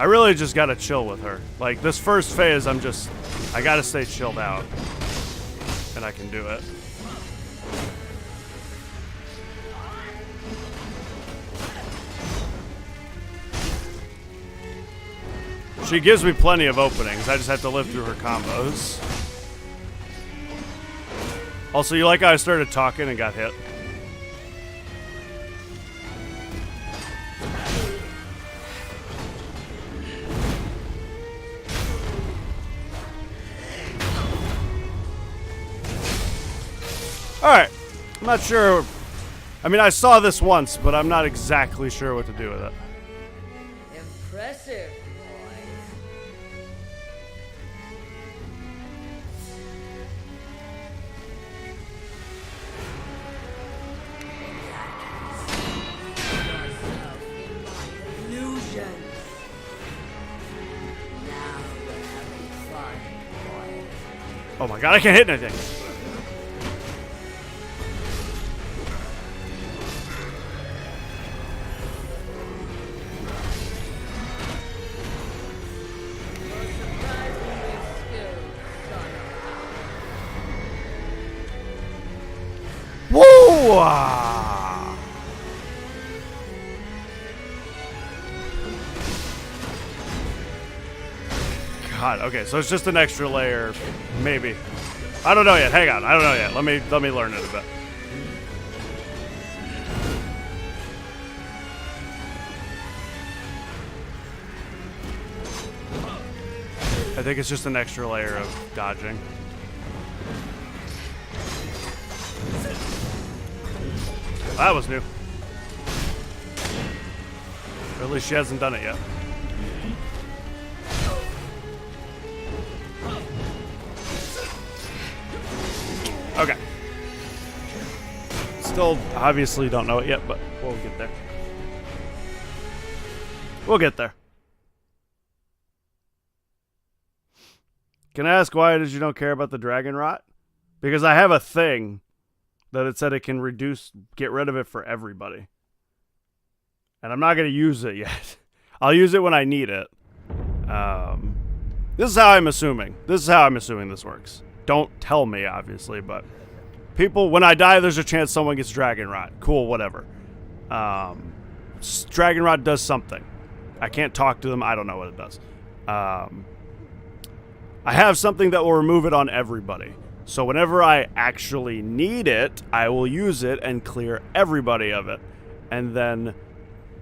Speaker 1: I really just gotta chill with her. Like, this first phase, I gotta stay chilled out. And I can do it. She gives me plenty of openings. I just have to live through her combos. Also, you like how I started talking and got hit? Alright. I'm not sure. I mean, I saw this once, but I'm not exactly sure what to do with it.
Speaker 13: Impressive,
Speaker 1: Oh my god, I can't hit anything. Whoa! God, okay, so it's just an extra layer, maybe. I don't know yet. Hang on, I don't know yet. Let me learn it a bit. I think it's just an extra layer of dodging. That was new. Or at least she hasn't done it yet. Okay. Still obviously don't know it yet, but we'll get there. We'll get there. Can I ask why it is you don't care about the dragon rot? Because I have a thing that it said it can get rid of it for everybody. And I'm not going to use it yet. I'll use it when I need it. This is how I'm assuming. This is how I'm assuming this works. Don't tell me, obviously, but people, when I die, there's a chance someone gets dragon rot. Cool, whatever. Dragon rot does something. I can't talk to them. I don't know what it does. I have something that will remove it on everybody. So whenever I actually need it, I will use it and clear everybody of it. And then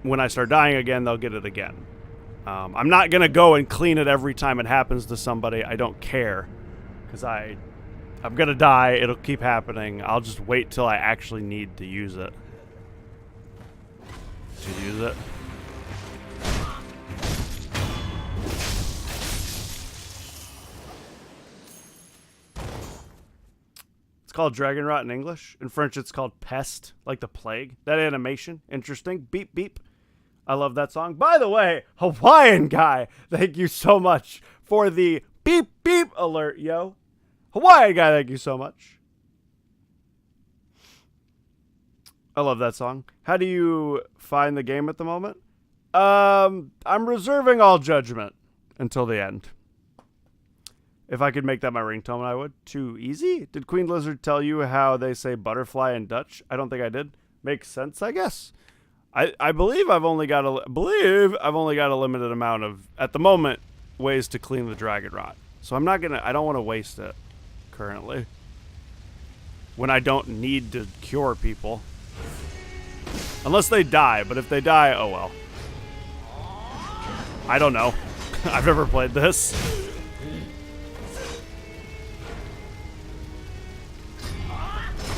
Speaker 1: when I start dying again, they'll get it again. I'm not going to go and clean it every time it happens to somebody. I don't care. Because I'm going to die. It'll keep happening. I'll just wait till I actually need to use it. It's called dragon rot in English. In French, it's called pest, like the plague. That animation, interesting. Beep, beep. I love that song. By the way, Hawaiian guy, thank you so much for the beep, beep alert, yo. Hawaiian guy, thank you so much. I love that song. How do you find the game at the moment? I'm reserving all judgment until the end. If I could make that my ringtone, I would. Too easy? Did Queen Lizard tell you how they say butterfly in Dutch? I don't think I did. Makes sense, I guess. I believe I've only got a limited amount of, at the moment, ways to clean the dragon rot. So I don't want to waste it currently. When I don't need to cure people. Unless they die, but if they die, oh well. I don't know. I've never played this.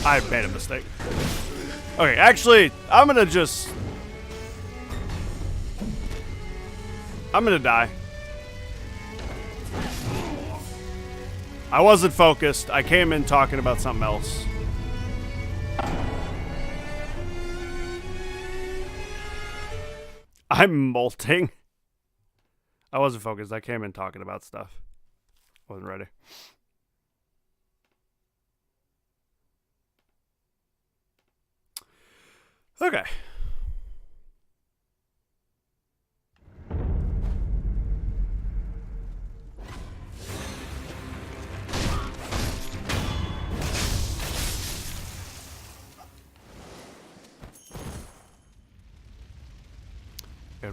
Speaker 1: I made a mistake. Okay, actually, I'm gonna die. I wasn't focused. I came in talking about something else. I'm molting. I wasn't focused. I came in talking about stuff. Wasn't ready. Okay.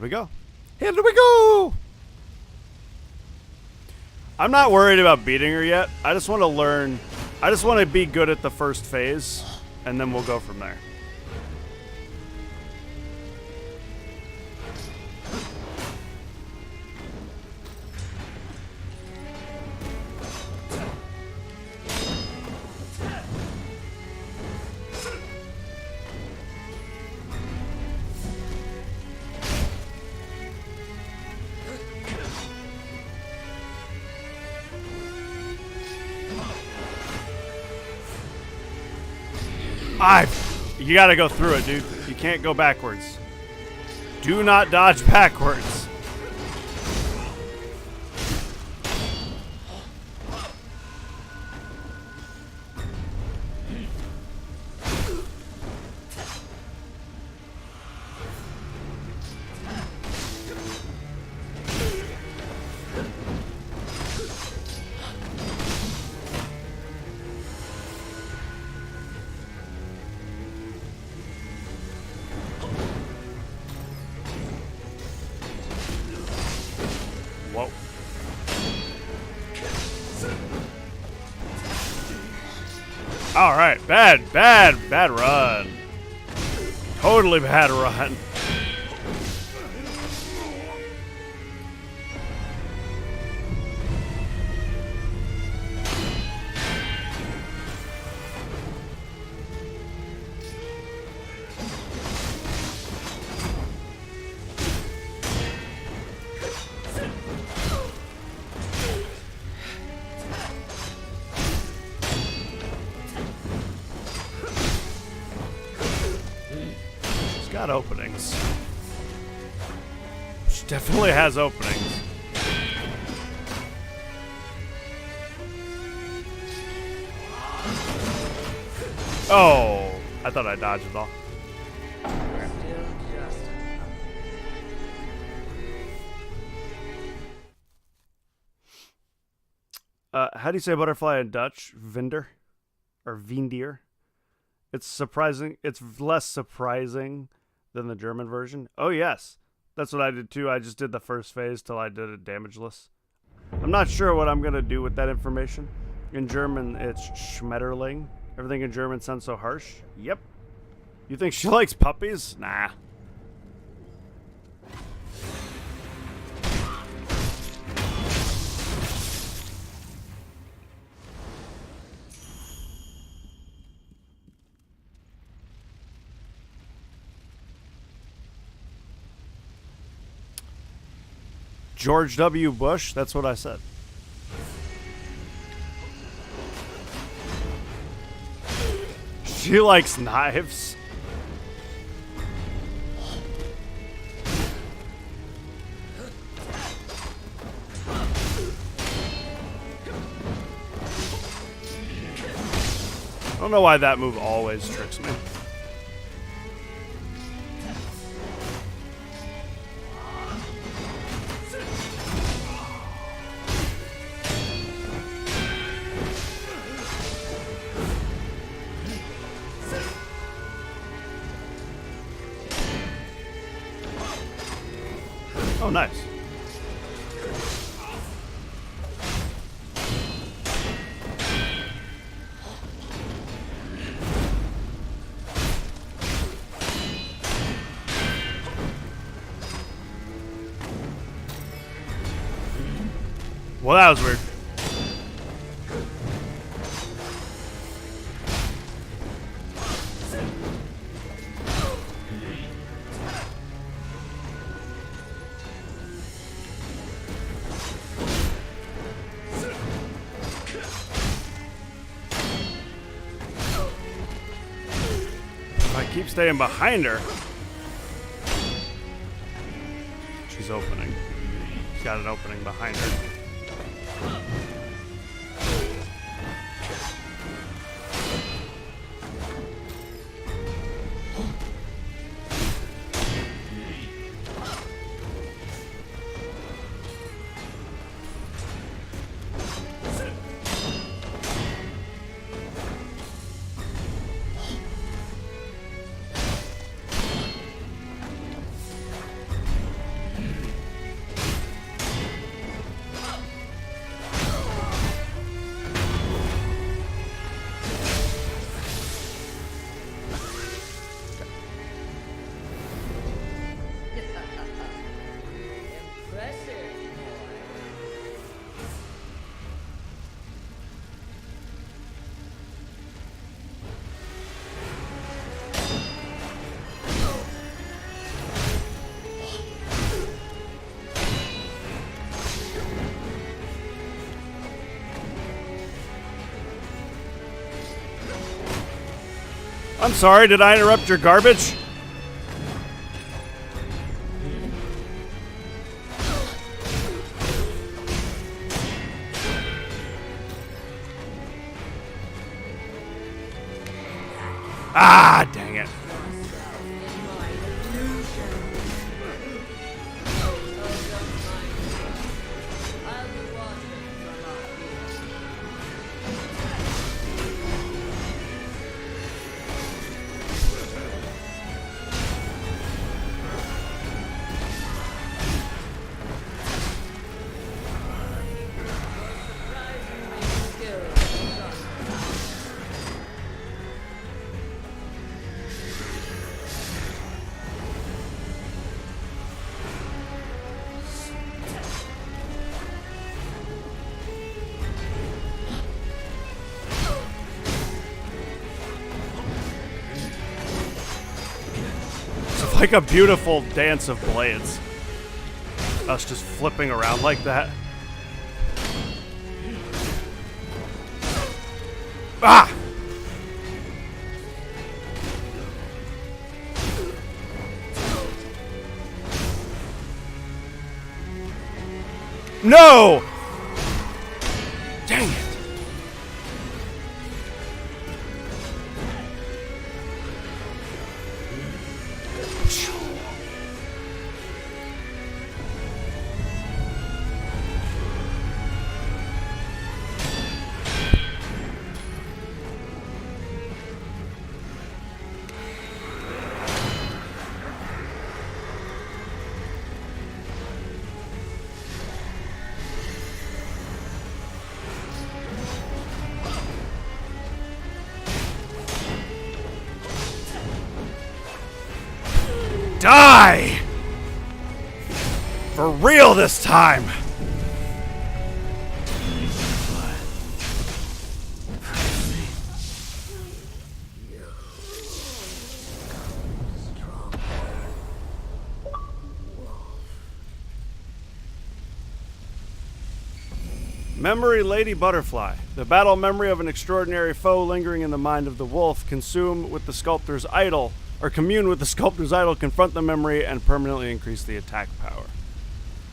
Speaker 1: we go. Here we go! I'm not worried about beating her yet. I just want to learn. I just want to be good at the first phase, and then we'll go from there. You gotta go through it, dude. You can't go backwards. Do not dodge backwards. Whoa. All right, bad run. Totally bad run. Got openings. She definitely has openings. Oh, I thought I dodged it all. How do you say butterfly in Dutch? Vinder or Vindier? It's surprising. It's less surprising than the German version. Oh, yes. That's what I did, too. I just did the first phase till I did it damageless. I'm not sure what I'm going to do with that information. In German, it's Schmetterling. Everything in German sounds so harsh. Yep. You think she likes puppies? Nah. George W. Bush, that's what I said. She likes knives. I don't know why that move always tricks me. Oh, nice. Well, that was weird. Keep staying behind her. She's opening. She's got an opening behind her. I'm sorry, did I interrupt your garbage? Ah, dang it. Like a beautiful dance of blades. Us just flipping around like that. Ah! No! Dang it. Die! For real this time! Memory Lady Butterfly. The battle memory of an extraordinary foe lingering in the mind of the wolf. Consume with the sculptor's idol, or commune with the sculptor's idol, confront the memory, and permanently increase the attack power.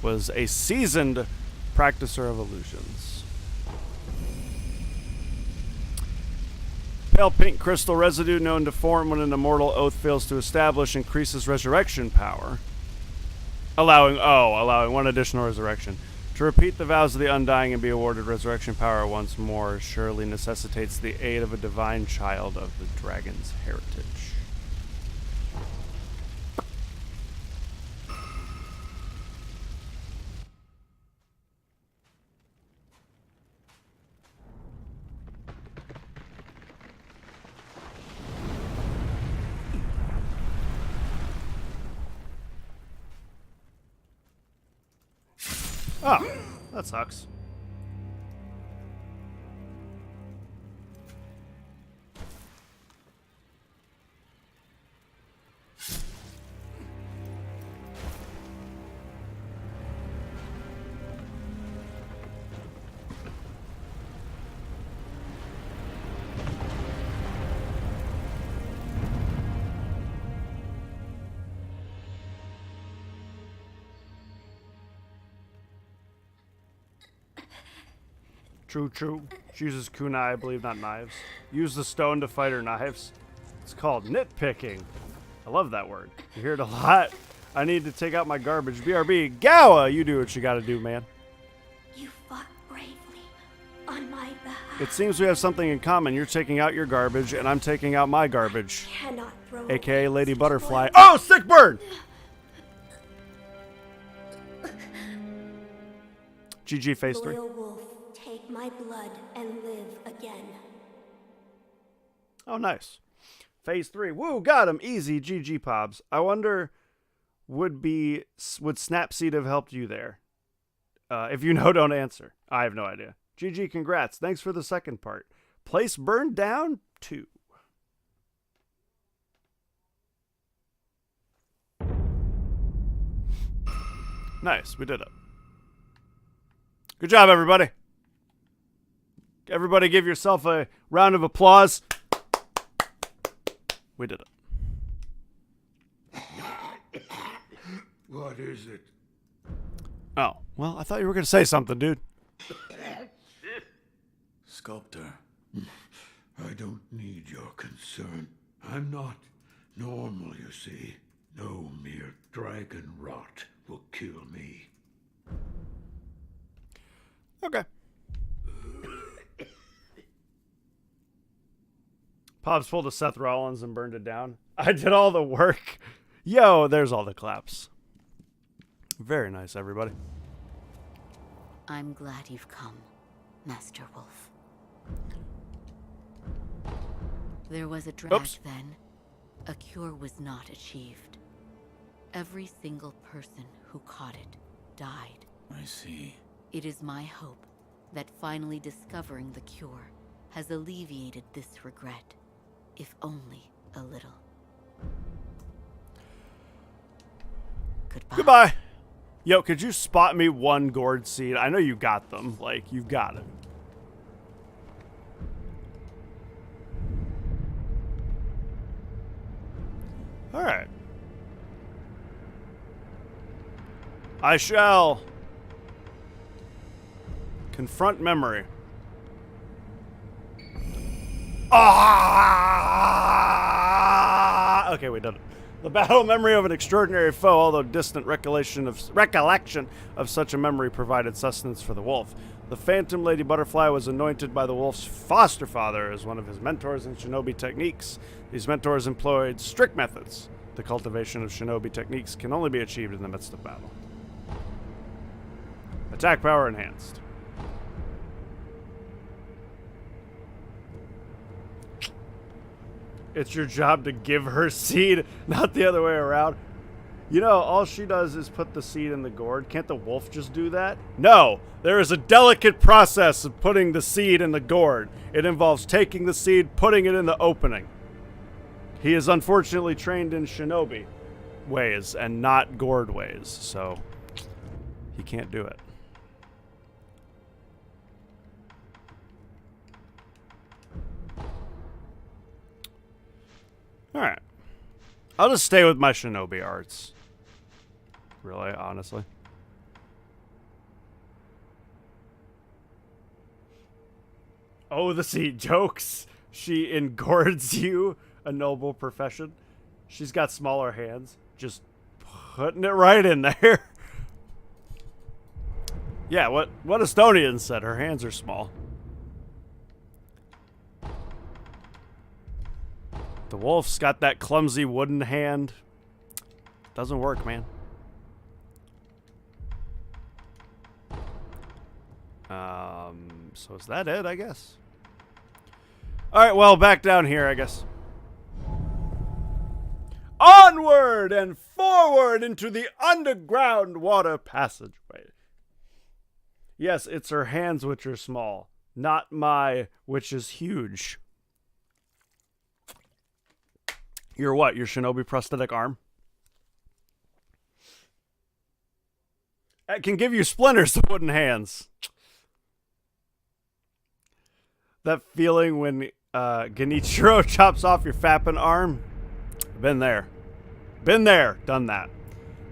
Speaker 1: Was a seasoned practicer of illusions. Pale pink crystal residue known to form when an immortal oath fails to establish increases resurrection power. Allowing one additional resurrection. To repeat the vows of the Undying and be awarded resurrection power once more surely necessitates the aid of a divine child of the dragon's heritage. Oh, that sucks. True, true. She uses kunai, I believe, not knives. Use the stone to fight her knives. It's called nitpicking. I love that word. You hear it a lot. I need to take out my garbage. BRB, Gowa, you do what you gotta do, man.
Speaker 7: You fought bravely on my behalf.
Speaker 1: It seems we have something in common. You're taking out your garbage, and I'm taking out my garbage.
Speaker 7: Cannot throw
Speaker 1: AKA Lady Butterfly. Oh, sick burn! GG phase 3.
Speaker 7: Loyal wolf, take my blood and live again.
Speaker 1: Oh, nice. Phase 3. Woo, got him. Easy. GG Pobs. I wonder, would Snapseed have helped you there? If you know, don't answer. I have no idea. GG, congrats. Thanks for the second part. Place burned down 2. Nice. We did it. Good job, everybody. Everybody give yourself a round of applause. We did it.
Speaker 10: What is it?
Speaker 1: Oh, well, I thought you were going to say something, dude.
Speaker 3: Sculptor.
Speaker 10: I don't need your concern. I'm not normal, you see. No mere dragon rot will kill me.
Speaker 1: Okay. Pops pulled a Seth Rollins and burned it down. I did all the work. Yo, there's all the claps. Very nice, everybody.
Speaker 14: I'm glad you've come, Master Wolf. There was a drag then. A cure was not achieved. Every single person who caught it died.
Speaker 3: I see.
Speaker 14: It is my hope that finally discovering the cure has alleviated this regret, if only a little. Goodbye.
Speaker 1: Goodbye. Yo, could you spot me one gourd seed? I know you got them. Like, you've got it. All right. I shall confront memory. Ah! Okay, we did it. The battle memory of an extraordinary foe, although distant recollection of such a memory provided sustenance for the wolf. The Phantom Lady Butterfly was anointed by the wolf's foster father as one of his mentors in shinobi techniques. These mentors employed strict methods. The cultivation of shinobi techniques can only be achieved in the midst of battle. Attack power enhanced. It's your job to give her seed, not the other way around. You know, all she does is put the seed in the gourd. Can't the wolf just do that? No! There is a delicate process of putting the seed in the gourd. It involves taking the seed, putting it in the opening. He is unfortunately trained in shinobi ways and not gourd ways, so he can't do it. Alright. I'll just stay with my shinobi arts. Really, honestly. Oh, the seed jokes. She engords you, a noble profession. She's got smaller hands. Just putting it right in there. Yeah, what Estonian said. Her hands are small. The wolf's got that clumsy wooden hand. Doesn't work, man. So is that it, I guess? Alright, well, back down here, I guess. Onward and forward into the underground water passageway. Yes, it's her hands which are small, not my, which is huge. Your what? Your shinobi prosthetic arm? That can give you splinters, the wooden hands. That feeling when Genichiro chops off your fapping arm? Been there. Been there. Done that.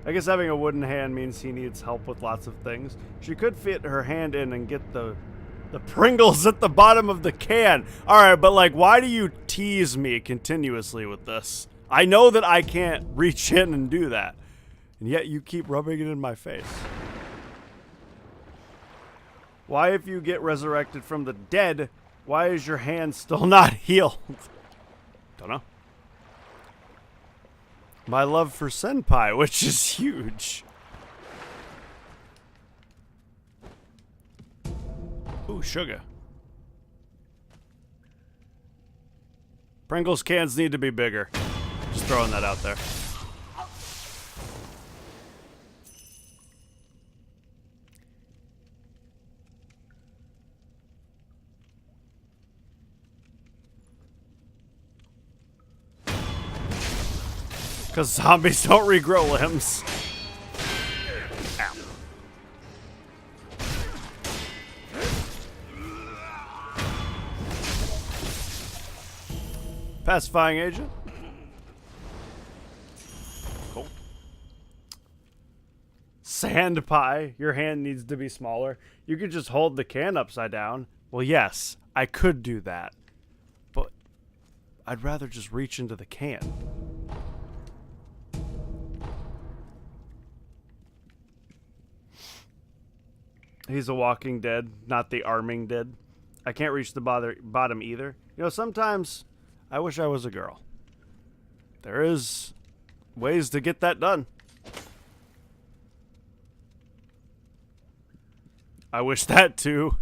Speaker 1: I guess having a wooden hand means he needs help with lots of things. She could fit her hand in and get the Pringles at the bottom of the can. Alright, but like, why do you tease me continuously with this? I know that I can't reach in and do that. And yet you keep rubbing it in my face. Why, if you get resurrected from the dead, why is your hand still not healed? Don't know. My love for Senpai, which is huge. Ooh, sugar. Pringles cans need to be bigger. Just throwing that out there. Because zombies don't regrow limbs. Ow. Pacifying agent. hand pie. Your hand needs to be smaller. You could just hold the can upside down. Well, yes, I could do that. But I'd rather just reach into the can. He's a Walking Dead, not the Arming Dead. I can't reach the bottom either. You know, sometimes I wish I was a girl. There is ways to get that done. I wish that too.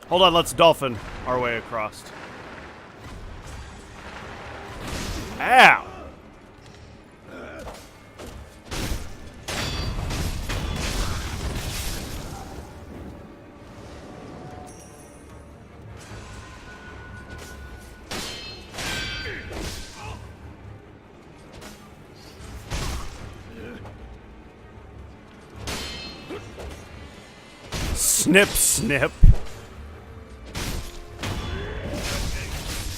Speaker 1: Hold on, let's dolphin our way across. Ow! Snip, snip.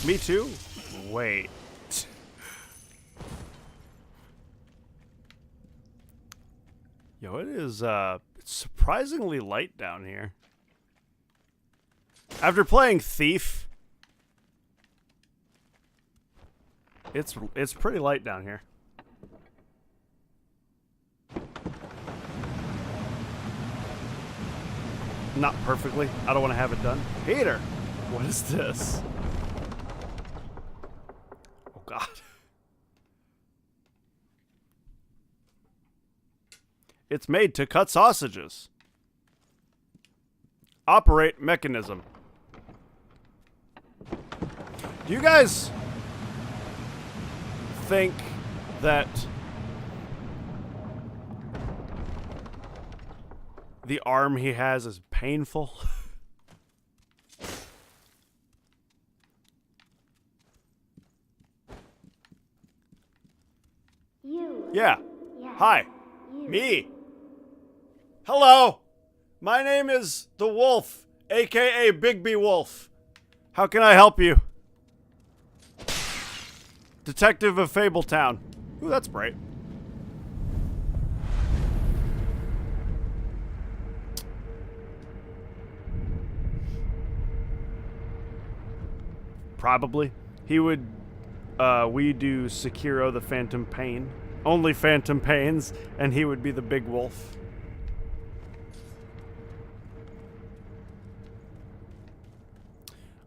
Speaker 1: Me too? Wait. Yo, it is it's surprisingly light down here. After playing Thief, it's pretty light down here. Not perfectly. I don't want to have it done. Peter, what is this? Oh, God. It's made to cut sausages. Operate mechanism. Do you guys think that the arm he has is painful?
Speaker 7: You.
Speaker 1: Yeah.
Speaker 7: Yes.
Speaker 1: Hi.
Speaker 7: You.
Speaker 1: Me. Hello. My name is the Wolf, aka Bigby Wolf. How can I help you? Detective of Fabletown. Ooh, that's bright. Probably. He would, we do Sekiro the Phantom Pain. Only Phantom Pains, and he would be the Big Wolf.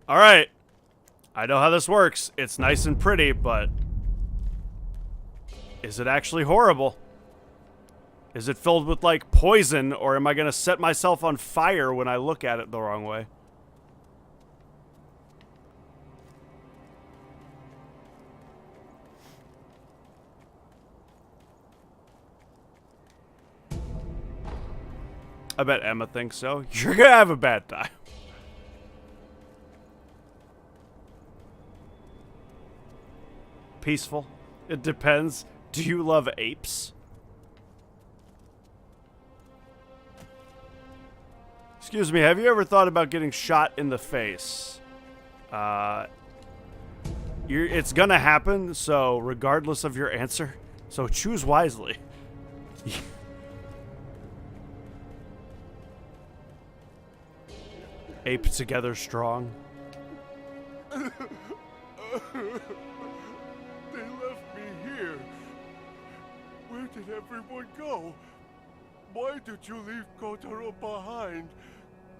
Speaker 1: Alright. I know how this works. It's nice and pretty, but is it actually horrible? Is it filled with, like, poison, or am I gonna set myself on fire when I look at it the wrong way? I bet Emma thinks so. You're gonna have a bad time. Peaceful. It depends. Do you love apes? Excuse me, have you ever thought about getting shot in the face? It's gonna happen, so regardless of your answer, so choose wisely. Ape together strong.
Speaker 10: They left me here. Where did everyone go? Why did you leave Kotaro behind?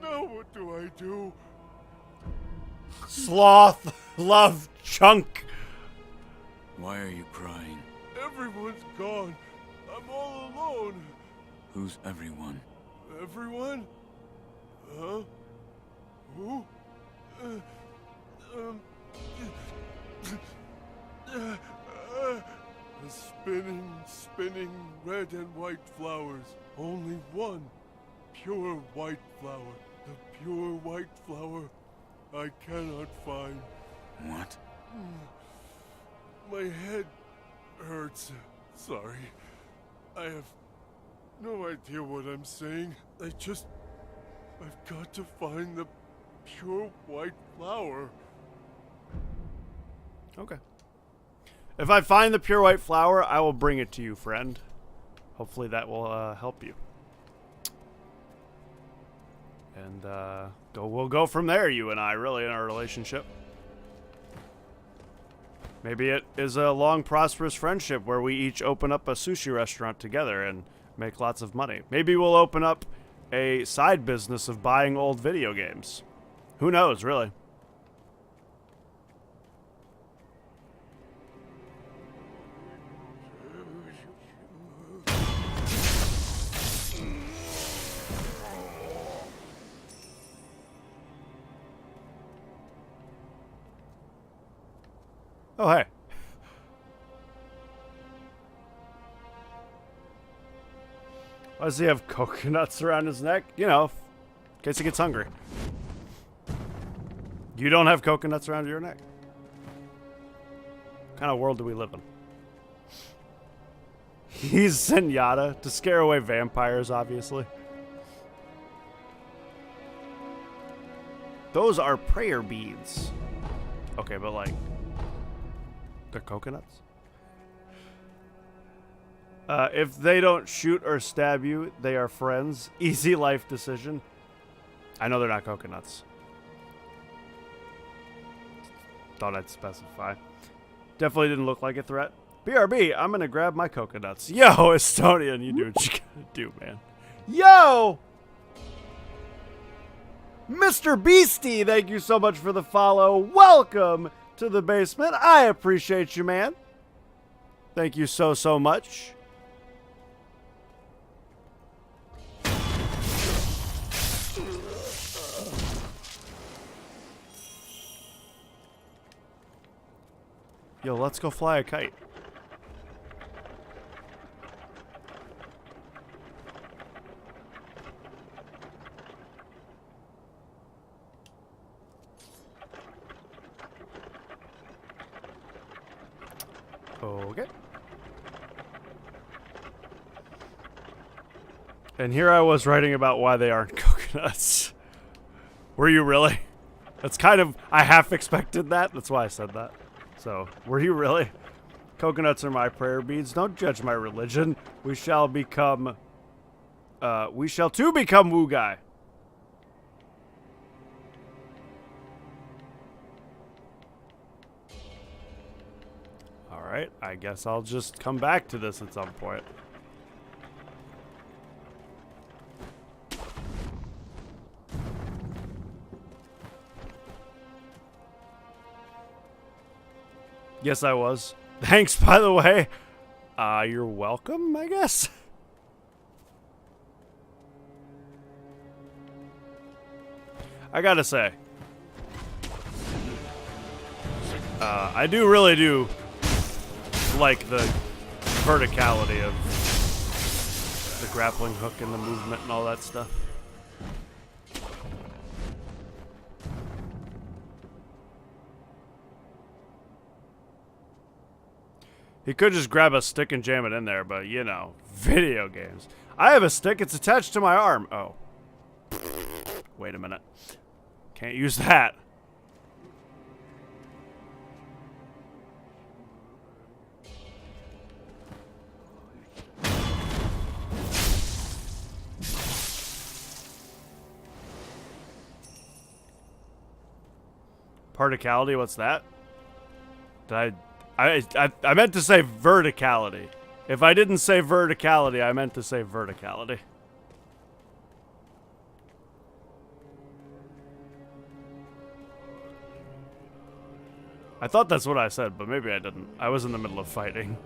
Speaker 10: Now what do I do?
Speaker 1: Sloth, love, chunk.
Speaker 3: Why are you crying?
Speaker 10: Everyone's gone. I'm all alone.
Speaker 3: Who's everyone?
Speaker 10: Everyone? Huh? Who? Spinning red and white flowers. Only one pure white flower. The pure white flower I cannot find.
Speaker 3: What?
Speaker 10: My head hurts. Sorry. I have no idea what I'm saying. I've got to find the pure white flower.
Speaker 1: Okay. If I find the pure white flower, I will bring it to you, friend. Hopefully that will help you. And we'll go from there, you and I, really, in our relationship. Maybe it is a long, prosperous friendship where we each open up a sushi restaurant together and make lots of money. Maybe we'll open up a side business of buying old video games. Who knows, really? Oh, hey. Why does he have coconuts around his neck? You know, in case he gets hungry. You don't have coconuts around your neck? What kind of world do we live in? He's Zenyatta to scare away vampires, obviously. Those are prayer beads. Okay, but like... they're coconuts? If they don't shoot or stab you, they are friends. Easy life decision. I know they're not coconuts. Thought I'd specify. Definitely didn't look like a threat. BRB, I'm gonna grab my coconuts. Yo, Estonian, you do what you gotta do, man. Yo! Mr. Beastie, thank you so much for the follow. Welcome to the basement. I appreciate you, man. Thank you so, so much. Yo, let's go fly a kite. Okay. And here I was writing about why they aren't coconuts. Were you really? That's kind of... I half expected that. That's why I said that. So, were you really? Coconuts are my prayer beads. Don't judge my religion. We shall become... we shall too become Wu Guy. Alright, I guess I'll just come back to this at some point. Yes, I was. Thanks, by the way. You're welcome, I guess. I gotta say. I really do like the verticality of the grappling hook and the movement and all that stuff. He could just grab a stick and jam it in there, but, you know, video games. I have a stick. It's attached to my arm. Oh. Wait a minute. Can't use that. Particality, what's that? Did I meant to say verticality. If I didn't say verticality, I meant to say verticality. I thought that's what I said, but maybe I didn't. I was in the middle of fighting.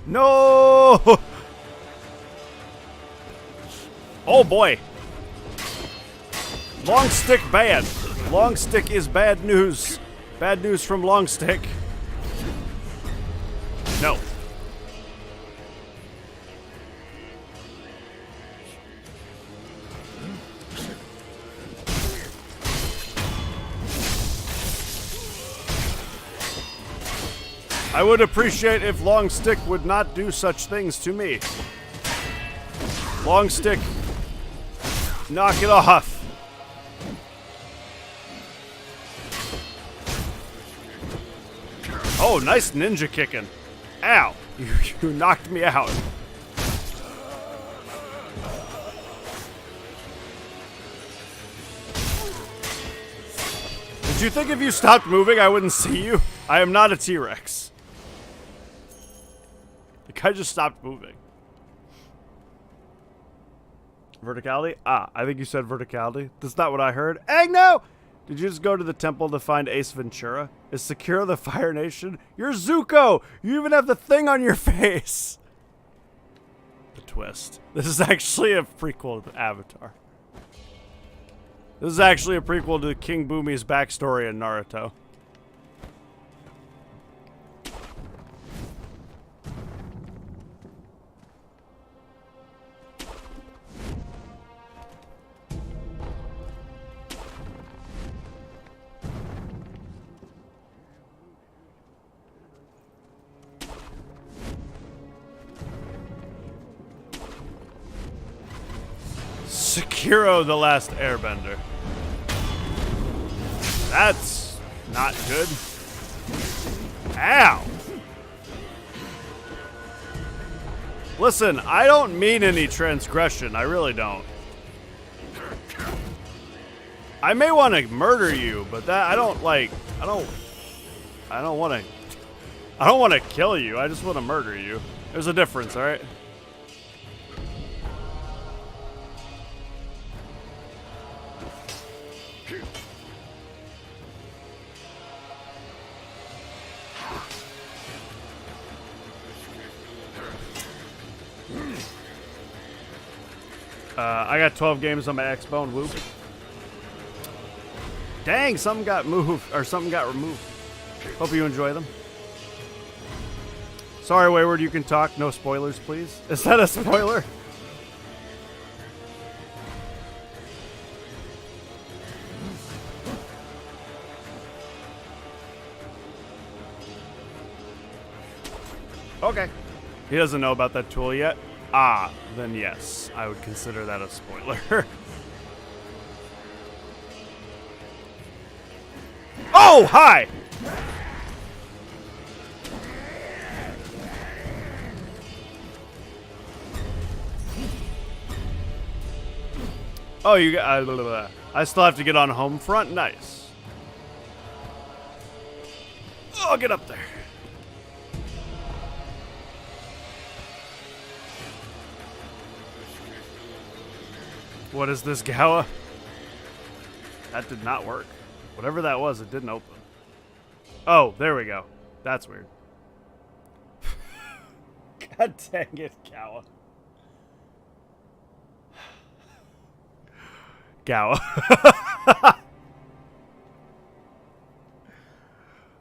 Speaker 1: No! Oh boy. Long stick bad. Long stick is bad news. Bad news from long stick. No. I would appreciate if Long Stick would not do such things to me. Long Stick, knock it off. Oh, nice ninja kicking. Ow, you knocked me out. Did you think if you stopped moving, I wouldn't see you? I am not a T-Rex. The guy just stopped moving. Verticality? Ah, I think you said verticality. That's not what I heard. Agno! Did you just go to the temple to find Ace Ventura? Is Sekiro the Fire Nation? You're Zuko! You even have the thing on your face! The twist. This is actually a prequel to Avatar. This is actually a prequel to King Bumi's backstory in Naruto. Sekiro the Last Airbender. That's not good. Ow! Listen, I don't mean any transgression. I really don't. I may want to murder you, but that I don't want to kill you. I just want to murder you. There's a difference, all right? I got 12 games on my Xbone. Whoop. Dang, something got moved, or something got removed. Hope you enjoy them. Sorry, Wayward, you can talk. No spoilers, please. Is that a spoiler? Okay. He doesn't know about that tool yet. Ah, then yes, I would consider that a spoiler. Oh, hi! Oh, you got. I still have to get on home front. Nice. Oh, get up there. What is this, Gawa? That did not work. Whatever that was, it didn't open. Oh, there we go. That's weird. God dang it, Gawa. Gawa.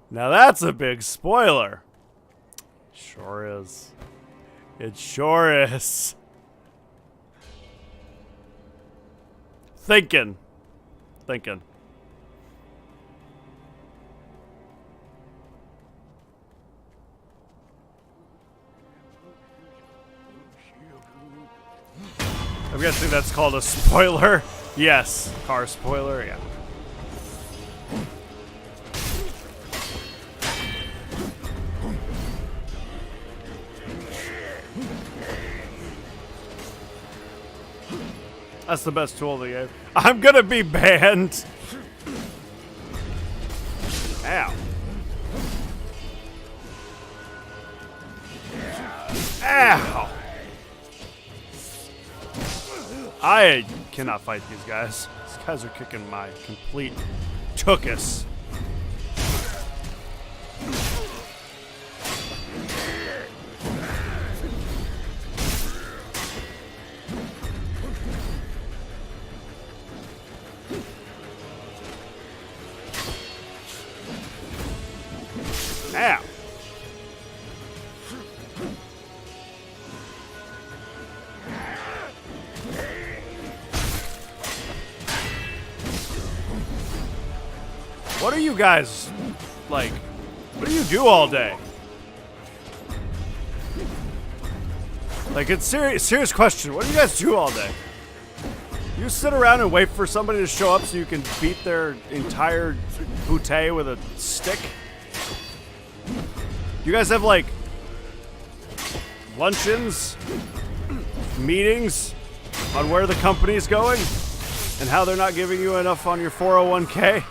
Speaker 1: Now that's a big spoiler. Sure is. It sure is. Thinking. I'm guessing that's called a spoiler. Yes, car spoiler, yeah. That's the best tool of the game. I'm gonna be banned. Ow. Ow. I cannot fight these guys. These guys are kicking my complete tuchus. Ow. What are you guys, like, what do you do all day? Like, it's serious question. What do you guys do all day? You sit around and wait for somebody to show up so you can beat their entire bootay with a stick? You guys have, like, luncheons, meetings on where the company's going and how they're not giving you enough on your 401k?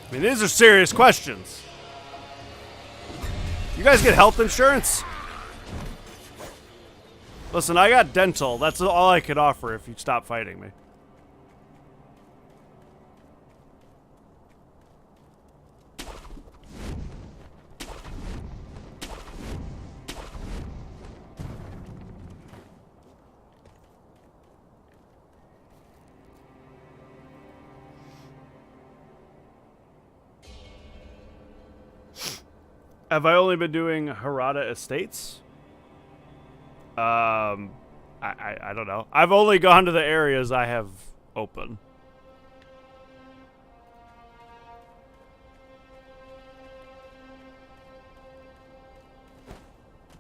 Speaker 1: I mean, these are serious questions. You guys get health insurance? Listen, I got dental. That's all I could offer if you'd stop fighting me. Have I only been doing Harada Estates? I don't know. I've only gone to the areas I have open.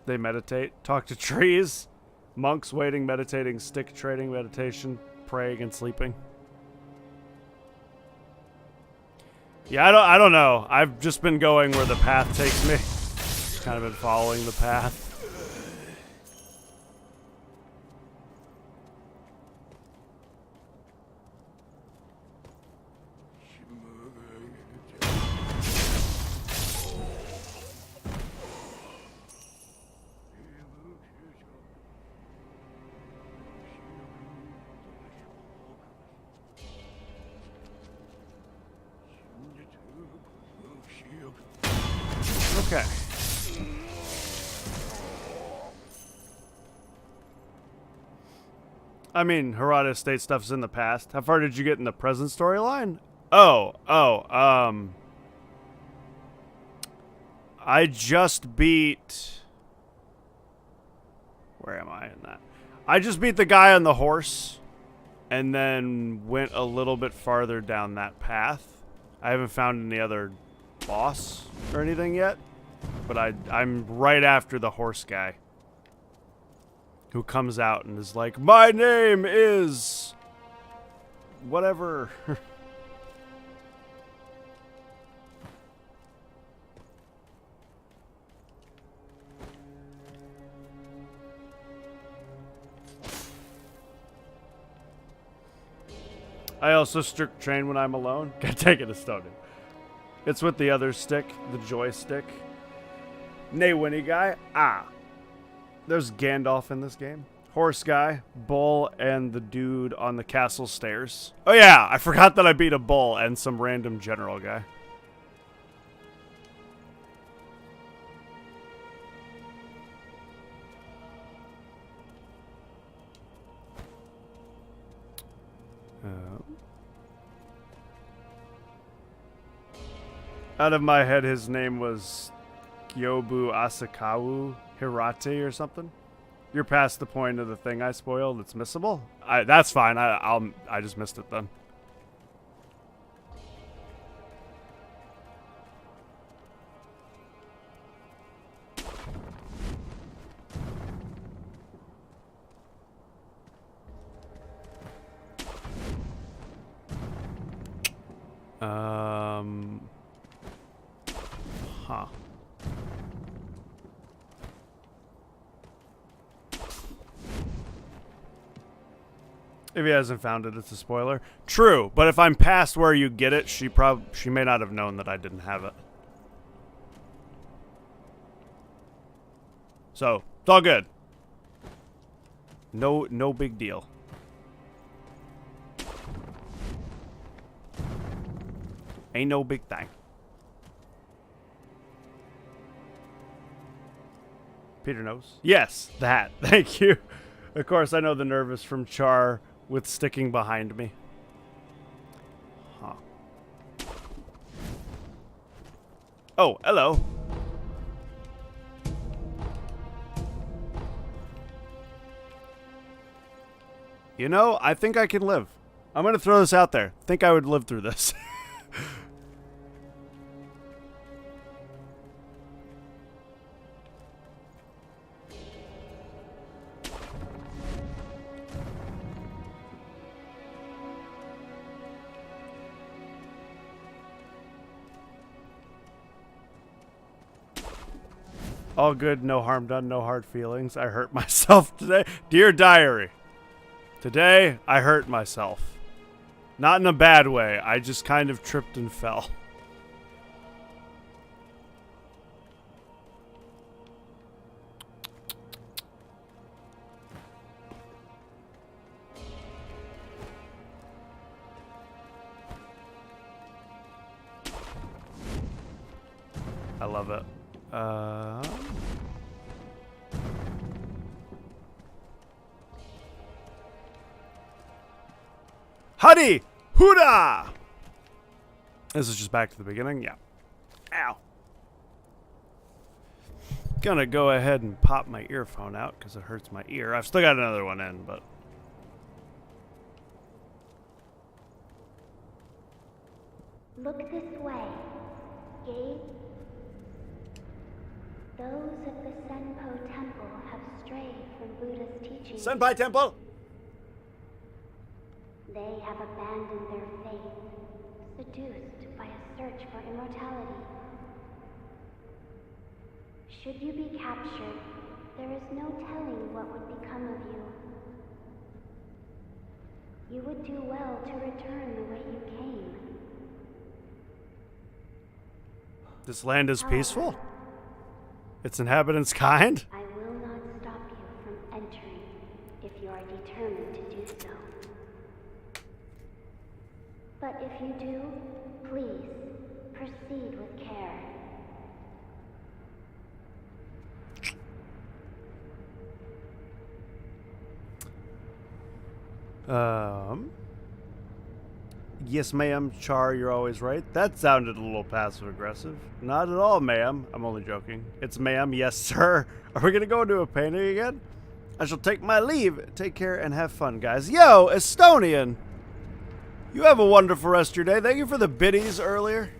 Speaker 1: They meditate, talk to trees, monks waiting, meditating, stick trading, meditation, praying, and sleeping. Yeah, I don't know. I've just been going where the path takes me. Kind of been following the path. Okay. I mean, Harada Estate stuff's in the past. How far did you get in the present storyline? I just beat... Where am I in that? I just beat the guy on the horse and then went a little bit farther down that path. I haven't found any other boss or anything yet, but I'm right after the horse guy who comes out and is like, my name is whatever. I also strict train when I'm alone. Gotta take it a stone. It's with the other stick, the joystick. Nay, Winnie guy. There's Gandalf in this game. Horse guy, bull, and the dude on the castle stairs. Oh yeah, I forgot that I beat a bull and some random general guy. Out of my head, his name was Gyobu Asakawa Hirate or something. You're past the point of the thing I spoiled. It's missable. That's fine. I just missed it then. Huh. If he hasn't found it, it's a spoiler. True, but if I'm past where you get it, she may not have known that I didn't have it. So, it's all good. No big deal. Ain't no big thing. Peter knows. Yes, that. Thank you. Of course, I know the nervous from Char with sticking behind me. Huh. Oh, hello. You know, I think I can live. I'm going to throw this out there. I think I would live through this. All good, no harm done, no hard feelings. I hurt myself today. Dear Diary, today I hurt myself. Not in a bad way. I just kind of tripped and fell. I love it. Huddy! Huda! This is just back to the beginning? Yeah. Ow. Gonna go ahead and pop my earphone out because it hurts my ear. I've still got another one in, but...
Speaker 7: Look this way. Gabe. Those of the Senpo Temple have strayed from Buddha's teachings.
Speaker 1: Senpai Temple!
Speaker 7: They have abandoned their faith, seduced by a search for immortality. Should you be captured, there is no telling what would become of you. You would do well to return the way you came.
Speaker 1: This land is peaceful? Its inhabitants kind?
Speaker 7: I will not stop you from entering if you are determined to do so. But if you do, please proceed with care.
Speaker 1: Yes, ma'am. Char, you're always right. That sounded a little passive-aggressive. Not at all, ma'am. I'm only joking. It's ma'am. Yes, sir. Are we gonna go into a painting again? I shall take my leave. Take care and have fun, guys. Yo, Estonian! You have a wonderful rest of your day. Thank you for the biddies earlier.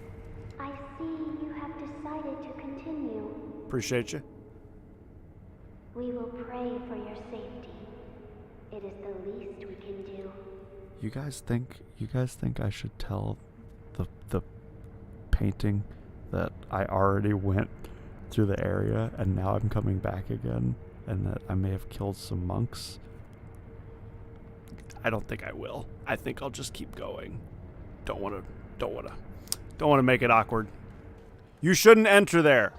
Speaker 7: I see you have decided to continue.
Speaker 1: Appreciate you.
Speaker 7: We will pray for your safety. It is the least we can do.
Speaker 1: You guys think I should tell the painting that I already went through the area and now I'm coming back again and that I may have killed some monks? I don't think I will. I think I'll just keep going. Don't want to make it awkward. You shouldn't enter there.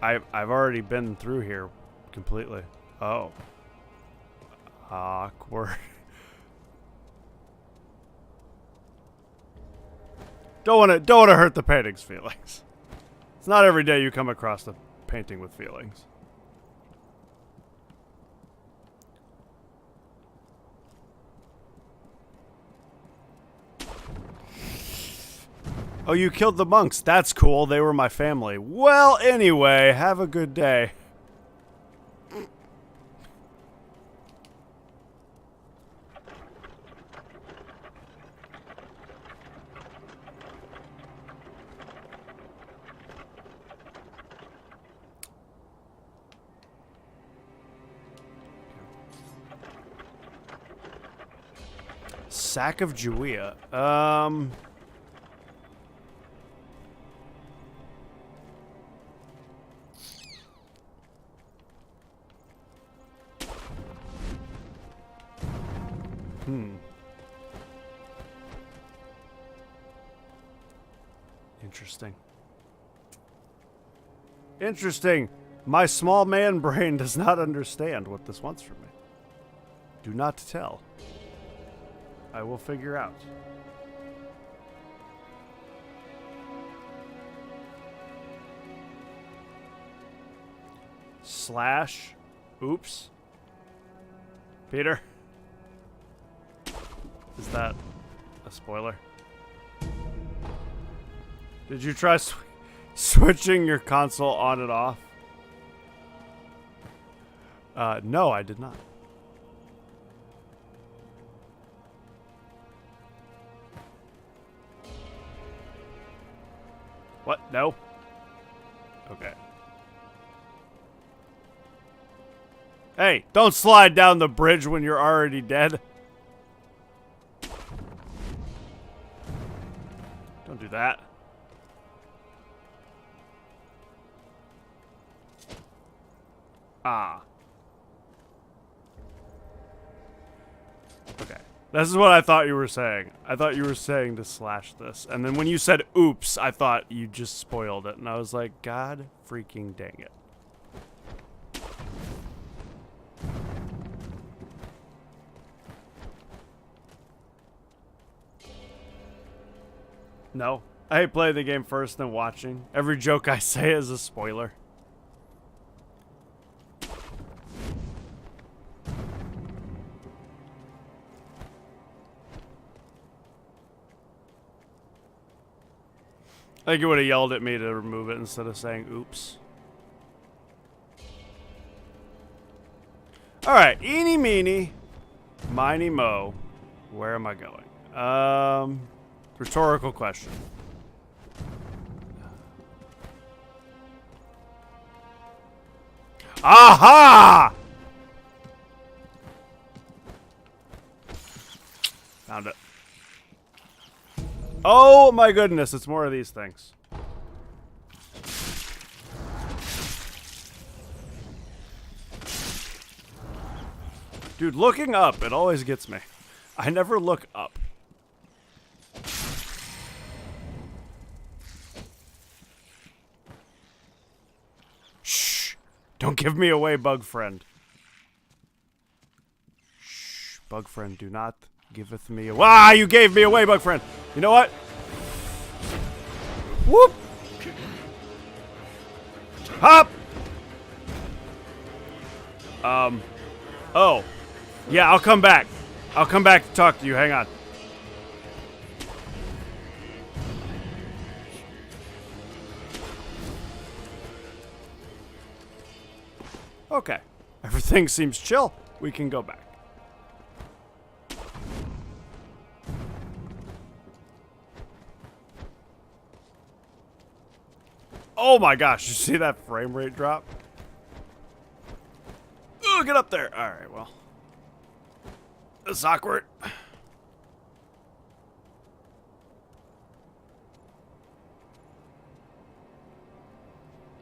Speaker 1: I've already been through here completely. Oh. Awkward. Don't want to hurt the painting's feelings. It's not every day you come across a painting with feelings. Oh, you killed the monks. That's cool. They were my family. Well, anyway, have a good day. Sack of Juia. Interesting. Interesting. My small man brain does not understand what this wants from me. Do not tell. I will figure out. Slash. Oops. Peter. Is that a spoiler? Did you try switching your console on and off? No, I did not. What? No? Okay. Hey, don't slide down the bridge when you're already dead. Don't do that. Ah. Okay. This is what I thought you were saying. I thought you were saying to slash this. And then when you said oops, I thought you just spoiled it. And I was like, God freaking dang it. No. I hate playing the game first then watching. Every joke I say is a spoiler. I think you would have yelled at me to remove it instead of saying oops. Alright, eeny meeny, miny mo. Where am I going? Rhetorical question. Aha! Found it. Oh my goodness, it's more of these things. Dude, looking up, it always gets me. I never look up. Shh! Don't give me away, bug friend. Shh, bug friend, do not giveth me away. Ah, you gave me away, bug friend. You know what? Whoop! Hop! Oh. Yeah, I'll come back. I'll come back to talk to you. Hang on. Okay. Everything seems chill. We can go back. Oh my gosh, you see that frame rate drop? Oh, get up there. All right, well. This is awkward.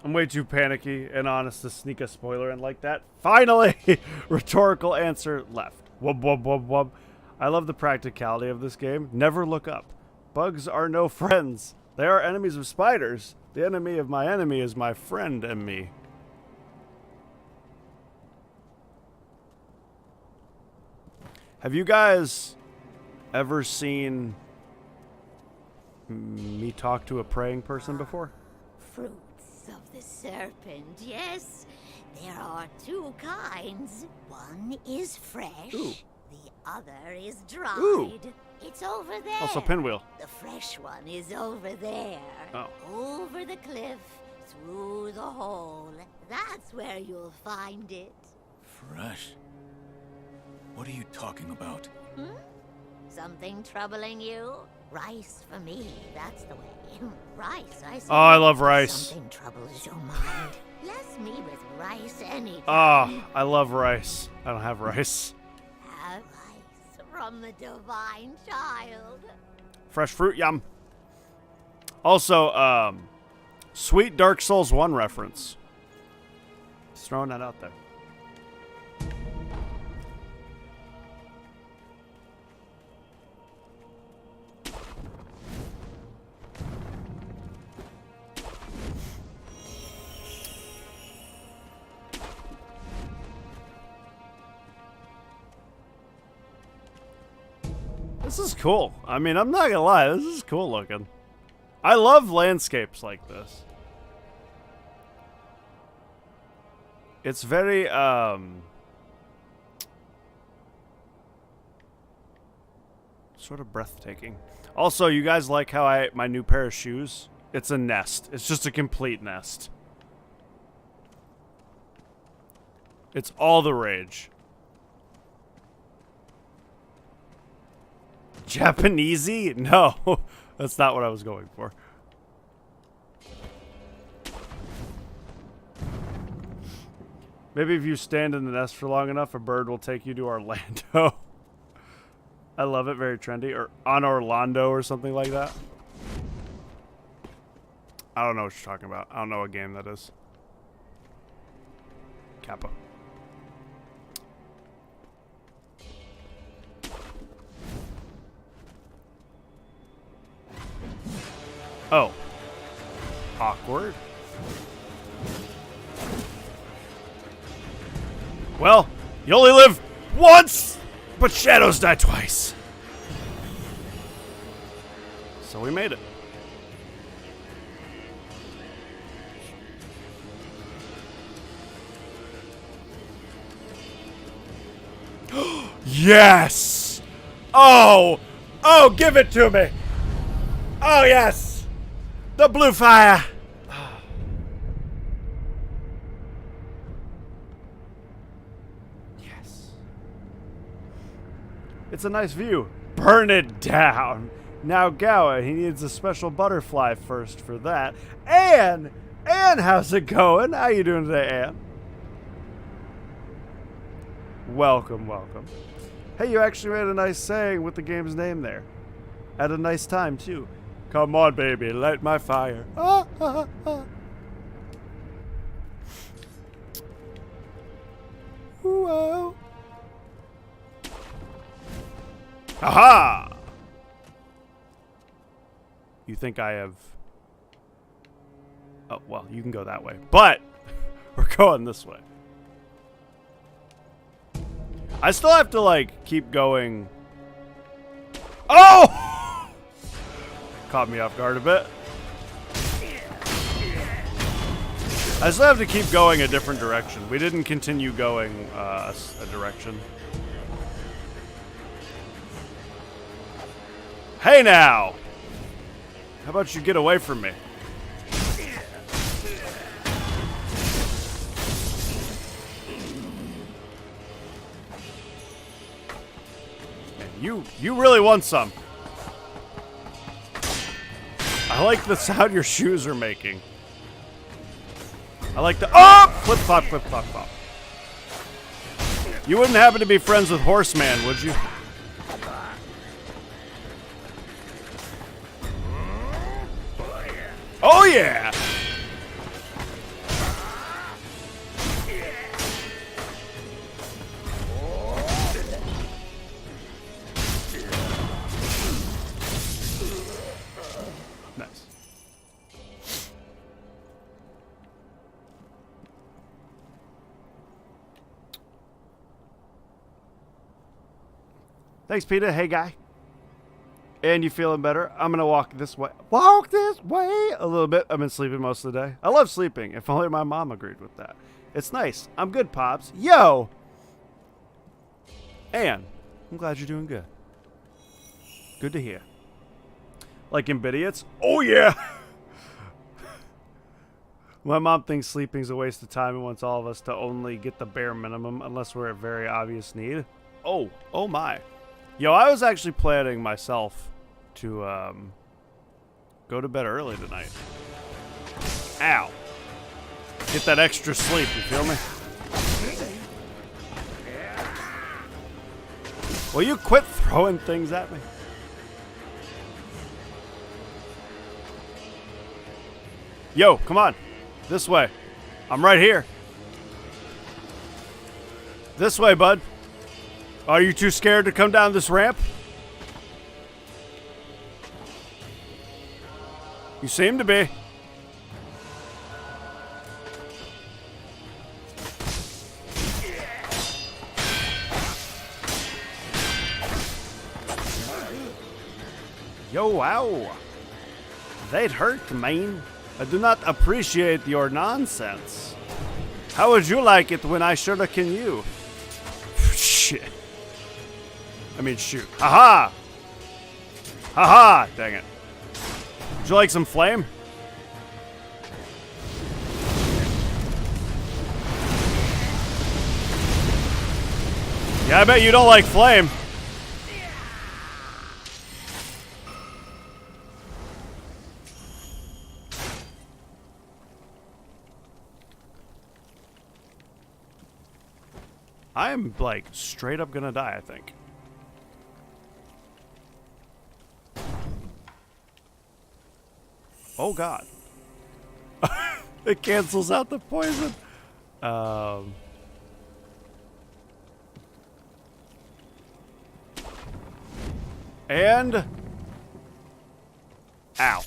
Speaker 1: I'm way too panicky and honest to sneak a spoiler in like that. Finally! Rhetorical answer left. Wub, wub, wub, wub. I love the practicality of this game. Never look up. Bugs are no friends. They are enemies of spiders. The enemy of my enemy is my friend and me. Have you guys ever seen me talk to a praying person before?
Speaker 6: Fruits of the serpent, yes. There are two kinds. One is fresh.
Speaker 1: Ooh.
Speaker 6: The other is dried.
Speaker 1: Ooh.
Speaker 6: It's over there.
Speaker 1: Also Pinwheel.
Speaker 6: The fresh one is over there.
Speaker 1: Oh.
Speaker 6: Over the cliff, through the hole. That's where you'll find it.
Speaker 3: Fresh? What are you talking about?
Speaker 6: Hmm? Something troubling you? Rice for me, that's the way. Rice, I see.
Speaker 1: Oh, I love rice.
Speaker 6: Something troubles your mind. Bless me with rice anytime.
Speaker 1: Oh, I love rice. I don't have rice.
Speaker 6: Have rice from the divine child.
Speaker 1: Fresh fruit, yum. Also, sweet Dark Souls 1 reference. Just throwing that out there. This is cool. I mean, I'm not gonna lie, this is cool looking. I love landscapes like this. It's very, sort of breathtaking. Also, you guys like how my new pair of shoes? It's a nest. It's just a complete nest. It's all the rage. Japanesey? No, that's not what I was going for. Maybe if you stand in the nest for long enough, a bird will take you to Orlando. I love it, very trendy. Or on Orlando or something like that. I don't know what you're talking about. I don't know what game that is. Kappa. Oh. Awkward. Well, you only live once, but shadows die twice. So we made it. Yes! Oh! Oh, give it to me! Oh, yes! The blue fire! Yes. It's a nice view. Burn it down! Now, Gowa, he needs a special butterfly first for that. Anne! Anne, how's it going? How you doing today, Anne? Welcome, welcome. Hey, you actually made a nice saying with the game's name there. At a nice time, too. Come on, baby, light my fire. Ah, ah, ah. Whoa. Aha! You think I have... Oh, well, you can go that way. But we're going this way. I still have to, like, keep going. Oh! Caught me off guard a bit. I still have to keep going a different direction. We didn't continue going a direction. Hey, now! How about you get away from me? You really want some. I like the sound your shoes are making. I like the... Oh! Flip, flop, flip, flop, flop. You wouldn't happen to be friends with Horseman, would you? Oh, yeah! Nice. Thanks, Peter. Hey, guy. And you feeling better? I'm going to walk this way. Walk this way a little bit. I've been sleeping most of the day. I love sleeping. If only my mom agreed with that. It's nice. I'm good, Pops. Yo! Anne, I'm glad you're doing good. Good to hear. Like in Bidiots? Oh, yeah! My mom thinks sleeping's a waste of time and wants all of us to only get the bare minimum unless we're at very obvious need. Oh my. Yo, I was actually planning myself to go to bed early tonight. Ow. Get that extra sleep, you feel me? Will you quit throwing things at me? Yo, come on. This way. I'm right here. This way, bud. Are you too scared to come down this ramp? You seem to be. Yo, wow. That hurt, man. I do not appreciate your nonsense. How would you like it when I shuriken you? Shit. I mean, shoot. Haha! Haha! Dang it. Would you like some flame? Yeah, I bet you don't like flame. I'm, like, straight up gonna die, I think. Oh, God. It cancels out the poison. And... Ow.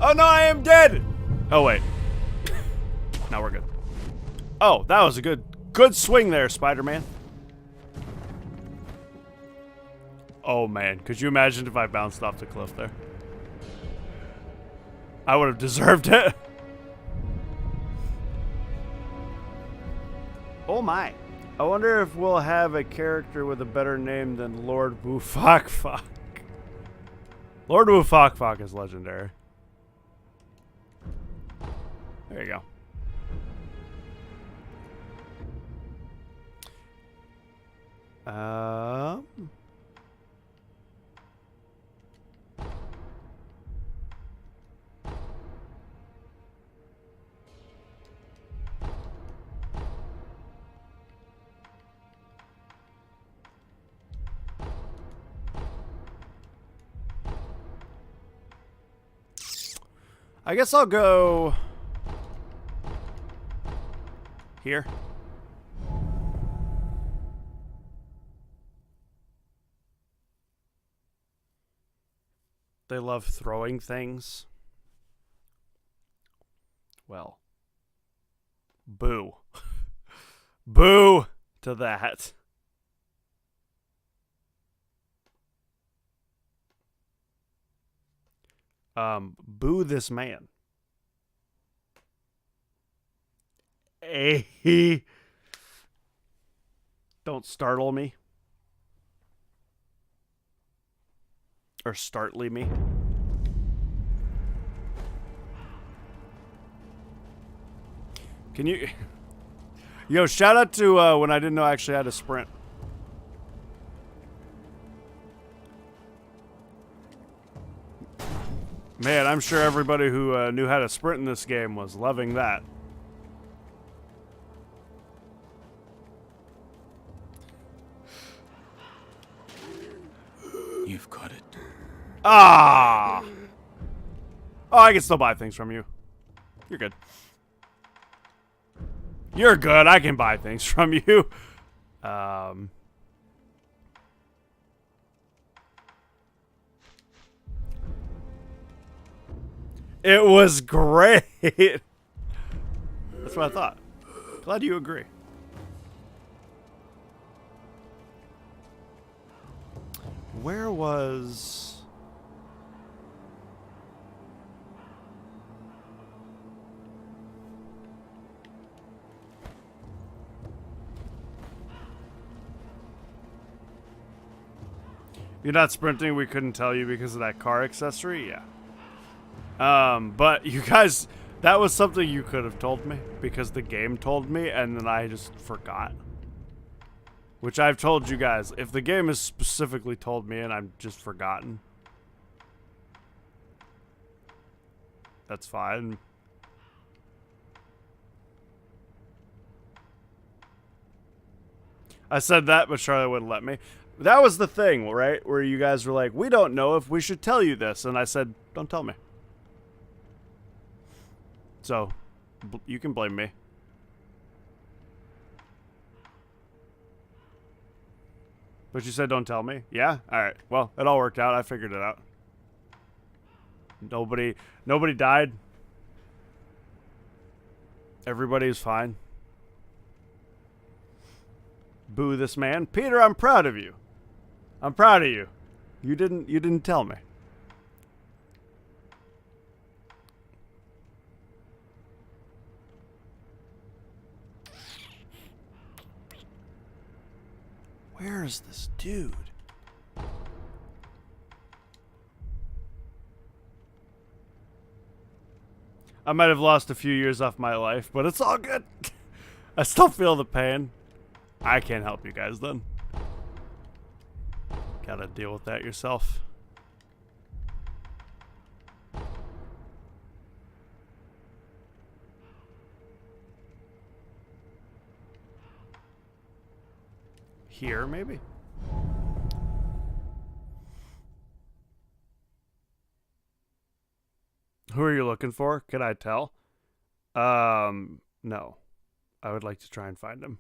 Speaker 1: Oh no, I am dead! Oh wait. Now we're good. Oh, that was a good swing there, Spider-Man. Oh man, could you imagine if I bounced off the cliff there? I would have deserved it. Oh my. I wonder if we'll have a character with a better name than Lord Wufakfak. Lord Wufakfak is legendary. There you go. I guess I'll go here. They love throwing things. Well, boo. Boo to that. Boo this man. Hey. Don't startle me. Or startly me. Can you... Yo, shout out to when I didn't know I actually had to sprint. Man, I'm sure everybody who knew how to sprint in this game was loving that.
Speaker 3: You've got it.
Speaker 1: Ah! Oh, I can still buy things from you. You're good. You're good. I can buy things from you. It was great. That's what I thought. Glad you agree. Where was... You're not sprinting, we couldn't tell you because of that car accessory? Yeah. But you guys, that was something you could have told me because the game told me and then I just forgot. Which I've told you guys, if the game has specifically told me and I'm just forgotten, that's fine. I said that, but Charlotte wouldn't let me. That was the thing, right? Where you guys were like, we don't know if we should tell you this. And I said, don't tell me. So, you can blame me. But you said don't tell me? Yeah? Alright. Well, it all worked out. I figured it out. Nobody died. Everybody's fine. Boo this man. Peter, I'm proud of you. I'm proud of you. You didn't tell me. Where is this dude? I might have lost a few years off my life, but it's all good. I still feel the pain. I can't help you guys then. Gotta deal with that yourself. Here, maybe? Who are you looking for? Can I tell? No. I would like to try and find him.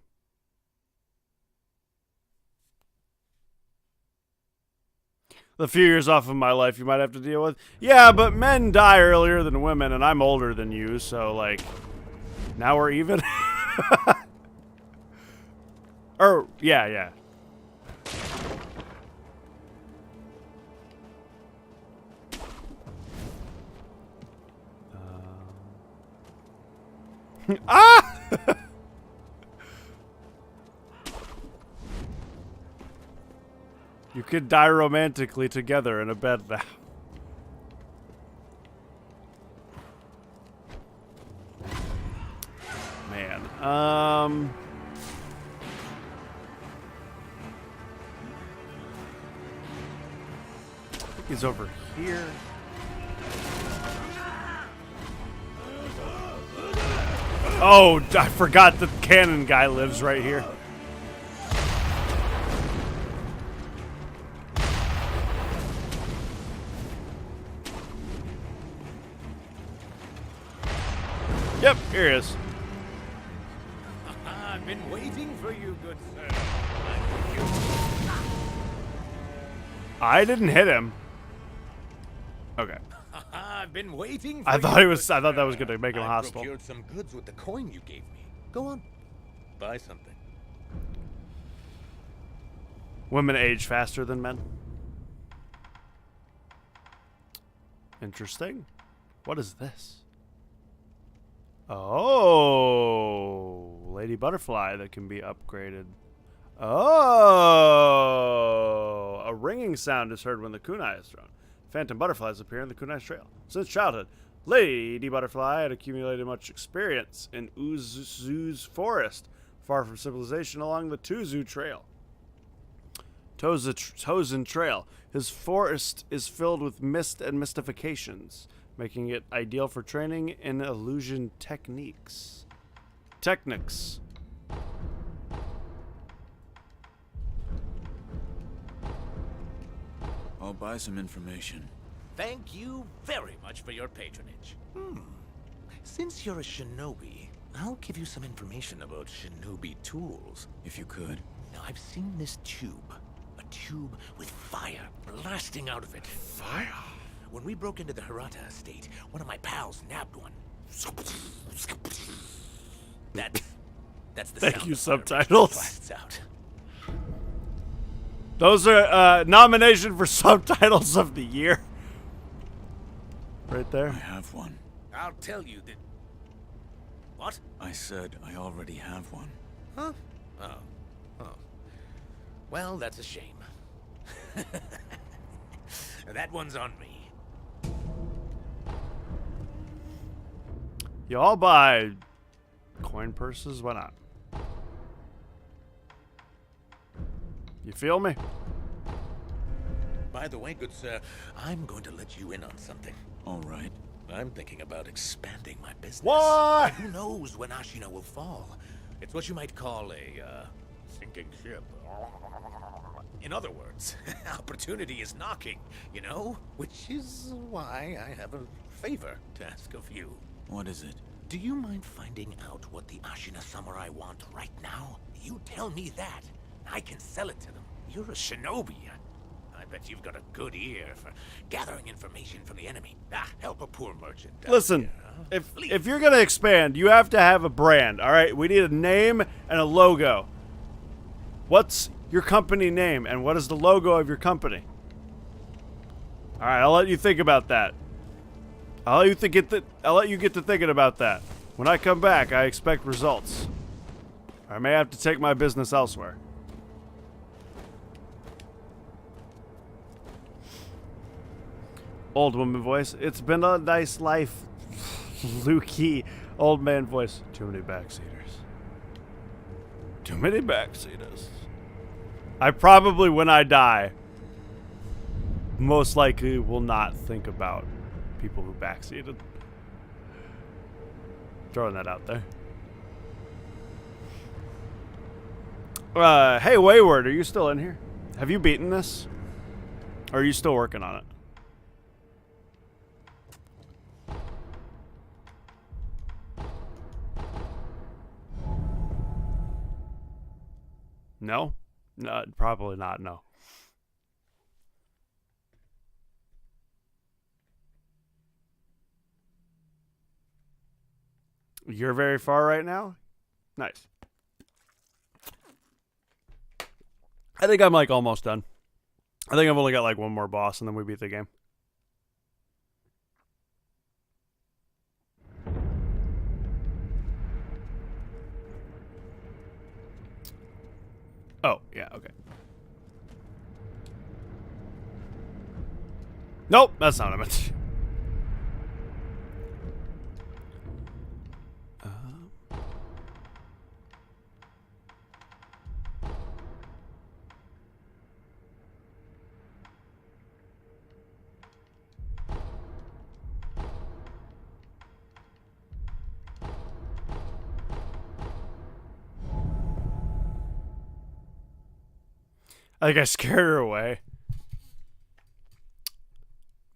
Speaker 1: The few years off of my life you might have to deal with. Yeah, but men die earlier than women, and I'm older than you, so, like, now we're even? Or, yeah. Ah! You could die romantically together in a bed now. Man, I think he's over here. Oh, I forgot the cannon guy lives right here. Yep, here he is.
Speaker 11: I've been waiting for you, good sir.
Speaker 1: I didn't hit him. Okay.
Speaker 11: I've been waiting for
Speaker 1: I
Speaker 11: you,
Speaker 1: thought he was.
Speaker 11: good
Speaker 1: I thought that
Speaker 11: sir.
Speaker 1: was gonna make him
Speaker 11: I
Speaker 1: hostile.
Speaker 11: procured some goods with the coin you gave me. Go on, buy something.
Speaker 1: Women age faster than men. Interesting. What is this? Oh, Lady Butterfly that can be upgraded. Oh, a ringing sound is heard when the kunai is thrown. Phantom butterflies appear in the kunai's trail. Since childhood, Lady Butterfly had accumulated much experience in Uzu's forest, far from civilization along the Tuzu Trail. Tozen Trail. His forest is filled with mist and mystifications, making it ideal for training in illusion techniques.
Speaker 3: I'll buy some information.
Speaker 11: Thank you very much for your patronage. Since you're a shinobi, I'll give you some information about shinobi tools.
Speaker 3: If you could.
Speaker 11: Now, I've seen this tube. A tube with fire blasting out of it.
Speaker 1: Fire?
Speaker 11: When we broke into the Hirata estate, one of my pals nabbed one. That's the
Speaker 1: Thank
Speaker 11: sound
Speaker 1: you,
Speaker 11: the fire
Speaker 1: subtitles.
Speaker 11: blasts out.
Speaker 1: Those are nomination for subtitles of the year. Right there.
Speaker 3: I have one.
Speaker 11: I'll tell you that... What?
Speaker 3: I said I already have one.
Speaker 11: Huh? Oh. Well, that's a shame. That one's on me.
Speaker 1: You all buy coin purses? Why not? You feel me?
Speaker 11: By the way, good sir, I'm going to let you in on something.
Speaker 3: All right.
Speaker 11: I'm thinking about expanding my business.
Speaker 1: What?
Speaker 11: And who knows when Ashina will fall? It's what you might call a, sinking ship. In other words, opportunity is knocking, you know? Which is why I have a favor to ask of you.
Speaker 3: What is it?
Speaker 11: Do you mind finding out what the Ashina samurai want right now? You tell me that. I can sell it to them. You're a shinobi. I bet you've got a good ear for gathering information from the enemy. Help a poor merchant.
Speaker 1: Listen, if you're gonna expand, you have to have a brand. All right, we need a name and a logo. What's your company name, and what is the logo of your company? All right, I'll let you think about that. I'll let you get to thinking about that. When I come back, I expect results. I may have to take my business elsewhere. Old woman voice. It's been a nice life. Lukey. Old man voice. Too many backseaters. Too many backseaters. I probably, when I die, most likely will not think about people who backseated. Throwing that out there. Hey, Wayward, are you still in here? Have you beaten this? Or are you still working on it? No? No, probably not, no. You're very far right now? Nice. I think I'm like almost done. I think I've only got like one more boss and then we beat the game. Oh, yeah, okay. Nope, that's not what I meant. I think I scared her away.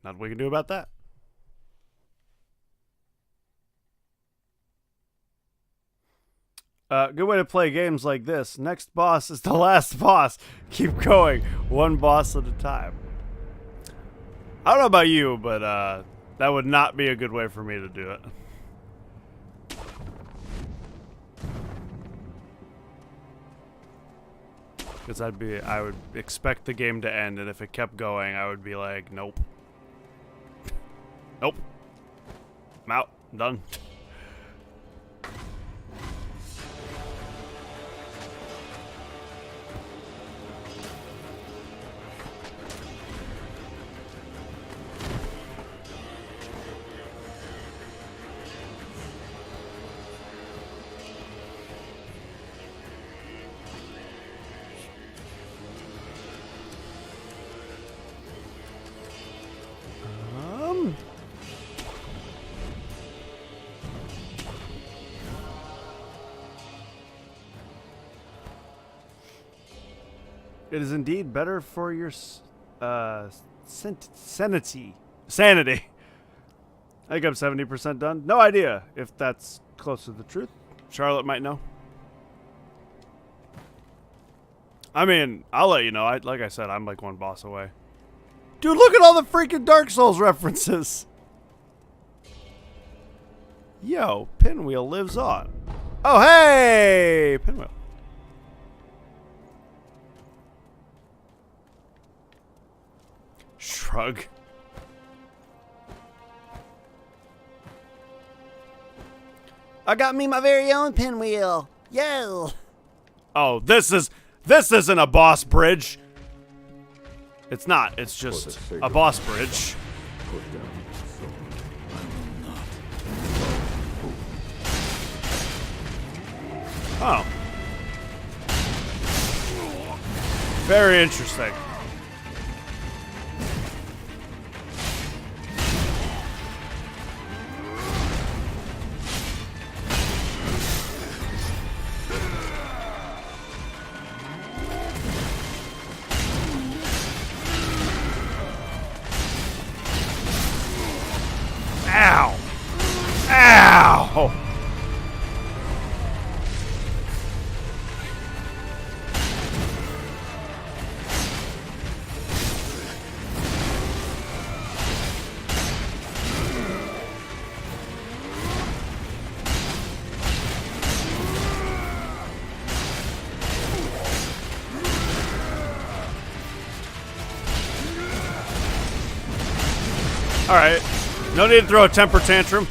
Speaker 1: Nothing we can do about that. Good way to play games like this. Next boss is the last boss. Keep going. One boss at a time. I don't know about you, but that would not be a good way for me to do it. Because I would expect the game to end, and if it kept going, I would be like, nope. Nope. I'm out. I'm done. It is indeed better for your sanity. I think I'm 70% done. No idea if that's close to the truth. Charlotte might know. I mean, I'll let you know. Like I said, I'm like one boss away. Dude, look at all the freaking Dark Souls references. Yo, Pinwheel lives on. Oh, hey! Pinwheel. Shrug.
Speaker 12: I got me my very own pinwheel. Yo.
Speaker 1: Oh, this isn't a boss bridge. It's not. It's just a boss bridge. Oh. Very interesting. Ow! Ow! All right. No need to throw a temper tantrum.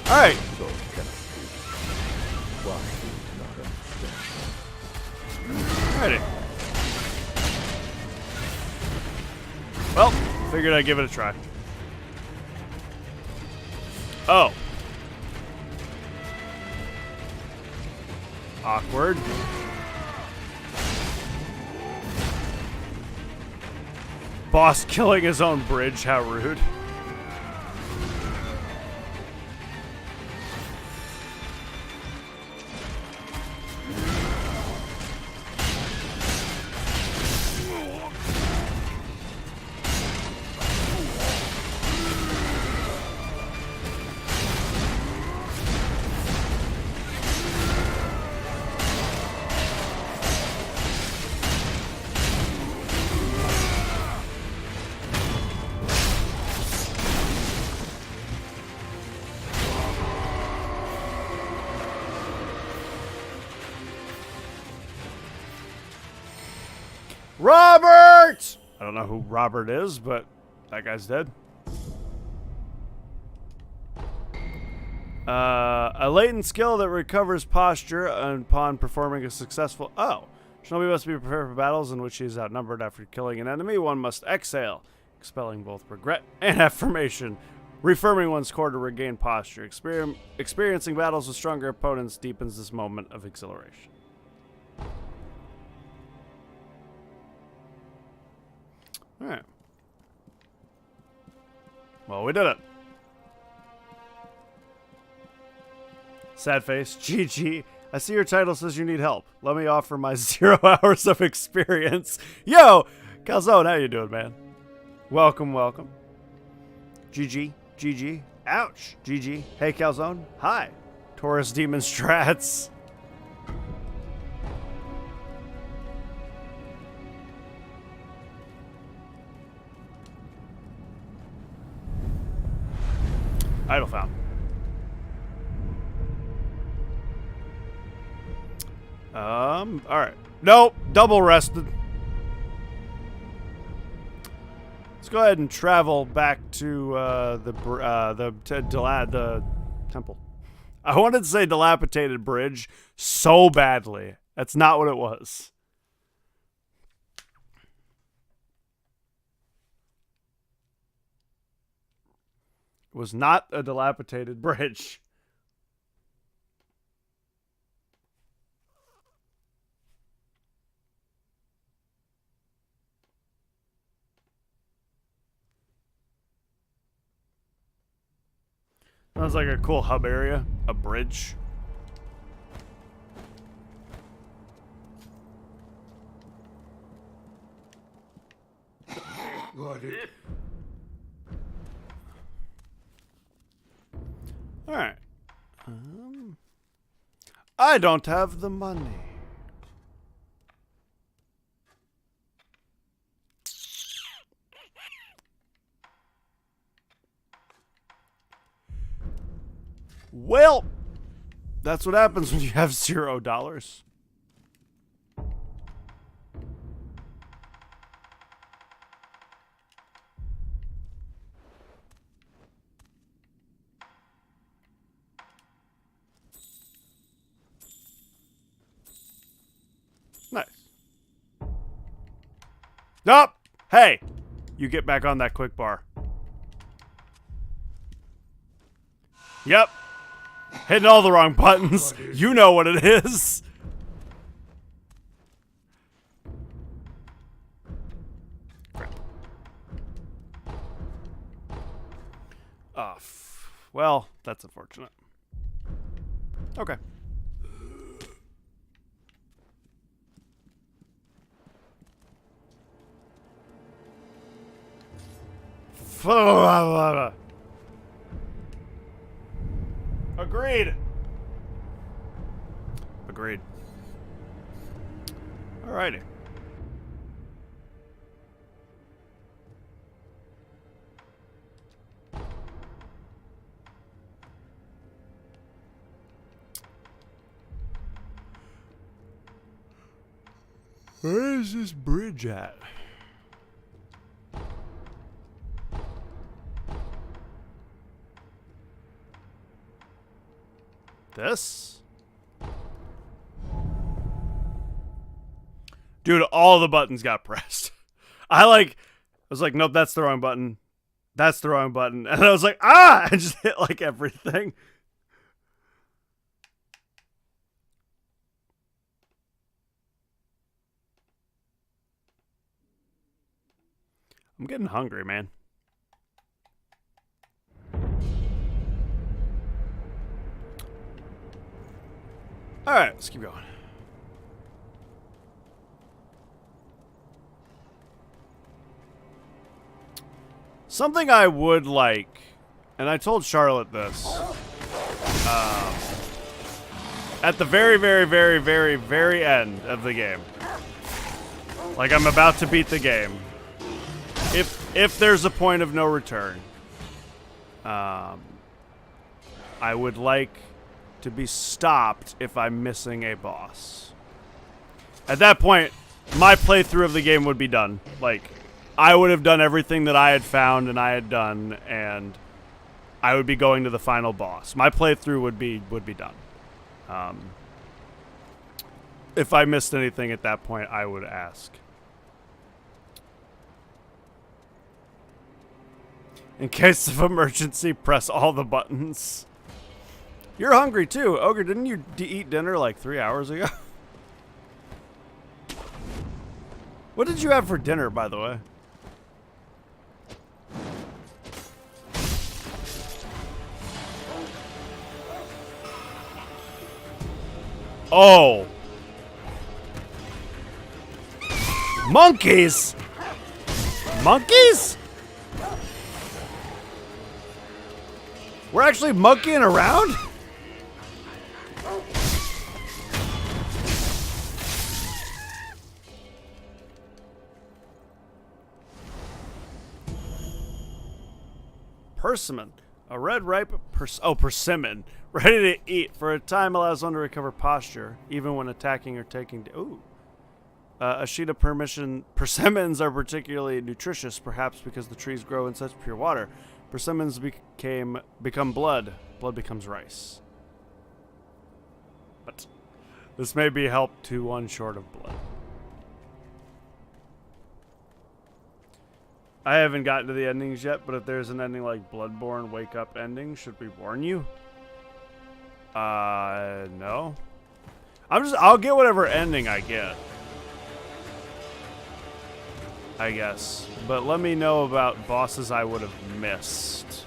Speaker 1: All right. Alrighty. Well, figured I'd give it a try. Oh. Awkward. Boss killing his own bridge, how rude. Robert! I don't know who Robert is, but that guy's dead. A latent skill that recovers posture upon performing a successful... Oh. Shinobi must be prepared for battles in which he is outnumbered. After killing an enemy, one must exhale, expelling both regret and affirmation, reaffirming one's core to regain posture. Experiencing battles with stronger opponents deepens this moment of exhilaration. Alright. Well, we did it. Sad face. GG. I see your title says you need help. Let me offer my 0 hours of experience. Yo! Calzone, how you doing, man? Welcome, welcome. GG. GG. Ouch. GG. Hey, Calzone. Hi. Taurus Demon Strats. Idle found. Alright. Nope. Double rested. Let's go ahead and travel back to the temple. I wanted to say dilapidated bridge so badly. That's not what it was. It was not a dilapidated bridge. Sounds like a cool hub area. A bridge. Alright. I don't have the money. Well, that's what happens when you have $0. Nice. Nope. Hey, you get back on that quick bar. Yep. Hitting all the wrong buttons. You know what it is. Crap. Well, that's unfortunate. Okay. Agreed. Agreed. Alrighty. Where is this bridge at? This? Dude, all the buttons got pressed. I was like, nope, that's the wrong button. That's the wrong button. And I was like, ah! I just hit like everything. I'm getting hungry, man. Alright, let's keep going. Something I would like, and I told Charlotte this, at the very, very, very, very, very end of the game. Like I'm about to beat the game. If there's a point of no return, I would like to be stopped if I'm missing a boss. At that point, my playthrough of the game would be done. Like, I would have done everything that I had found and I had done, and I would be going to the final boss. My playthrough would be done. If I missed anything at that point, I would ask. In case of emergency, press all the buttons. You're hungry too. Ogre, didn't you eat dinner like 3 hours ago? What did you have for dinner, by the way? Oh. Monkeys? Monkeys? We're actually monkeying around? Persimmon. A red ripe persimmon. Ready to eat. For a time allows one to recover posture, even when attacking or taking... Ooh. A sheet of persimmons are particularly nutritious, perhaps because the trees grow in such pure water. Persimmons become blood. Blood becomes rice. But this may be help to one short of blood. I haven't gotten to the endings yet, but if there's an ending like Bloodborne Wake Up ending, should we warn you? No. I'll get whatever ending I get, I guess. But let me know about bosses I would have missed.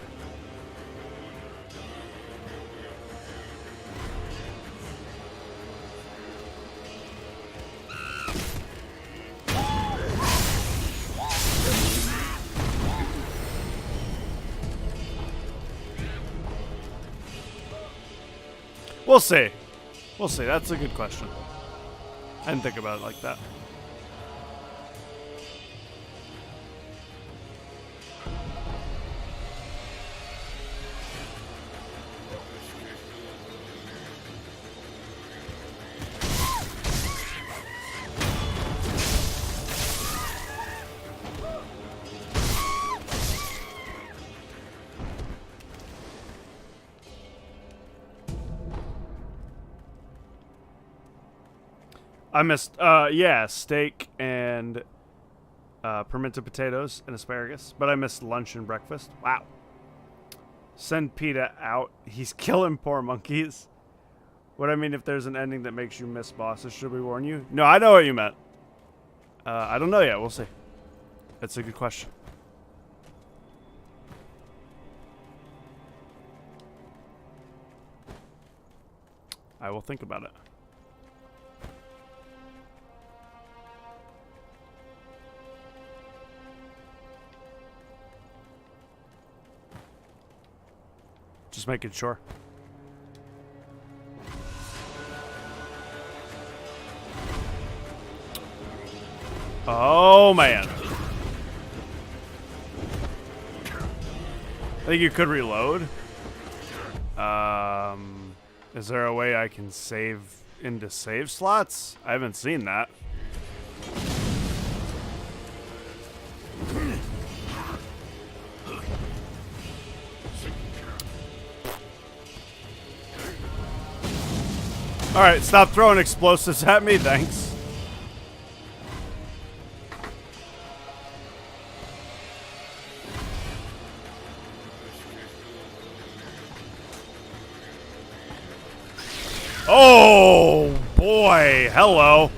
Speaker 1: We'll see. We'll see. That's a good question. I didn't think about it like that. I missed, yeah, steak and pimento potatoes and asparagus, but I missed lunch and breakfast. Wow. Send PETA out. He's killing poor monkeys. What I mean, if there's an ending that makes you miss bosses, should we warn you? No, I know what you meant. I don't know yet. We'll see. That's a good question. I will think about it. Just making sure. Oh, man. I think you could reload. Is there a way I can save into save slots? I haven't seen that. Alright, stop throwing explosives at me, thanks. Oh, boy, hello.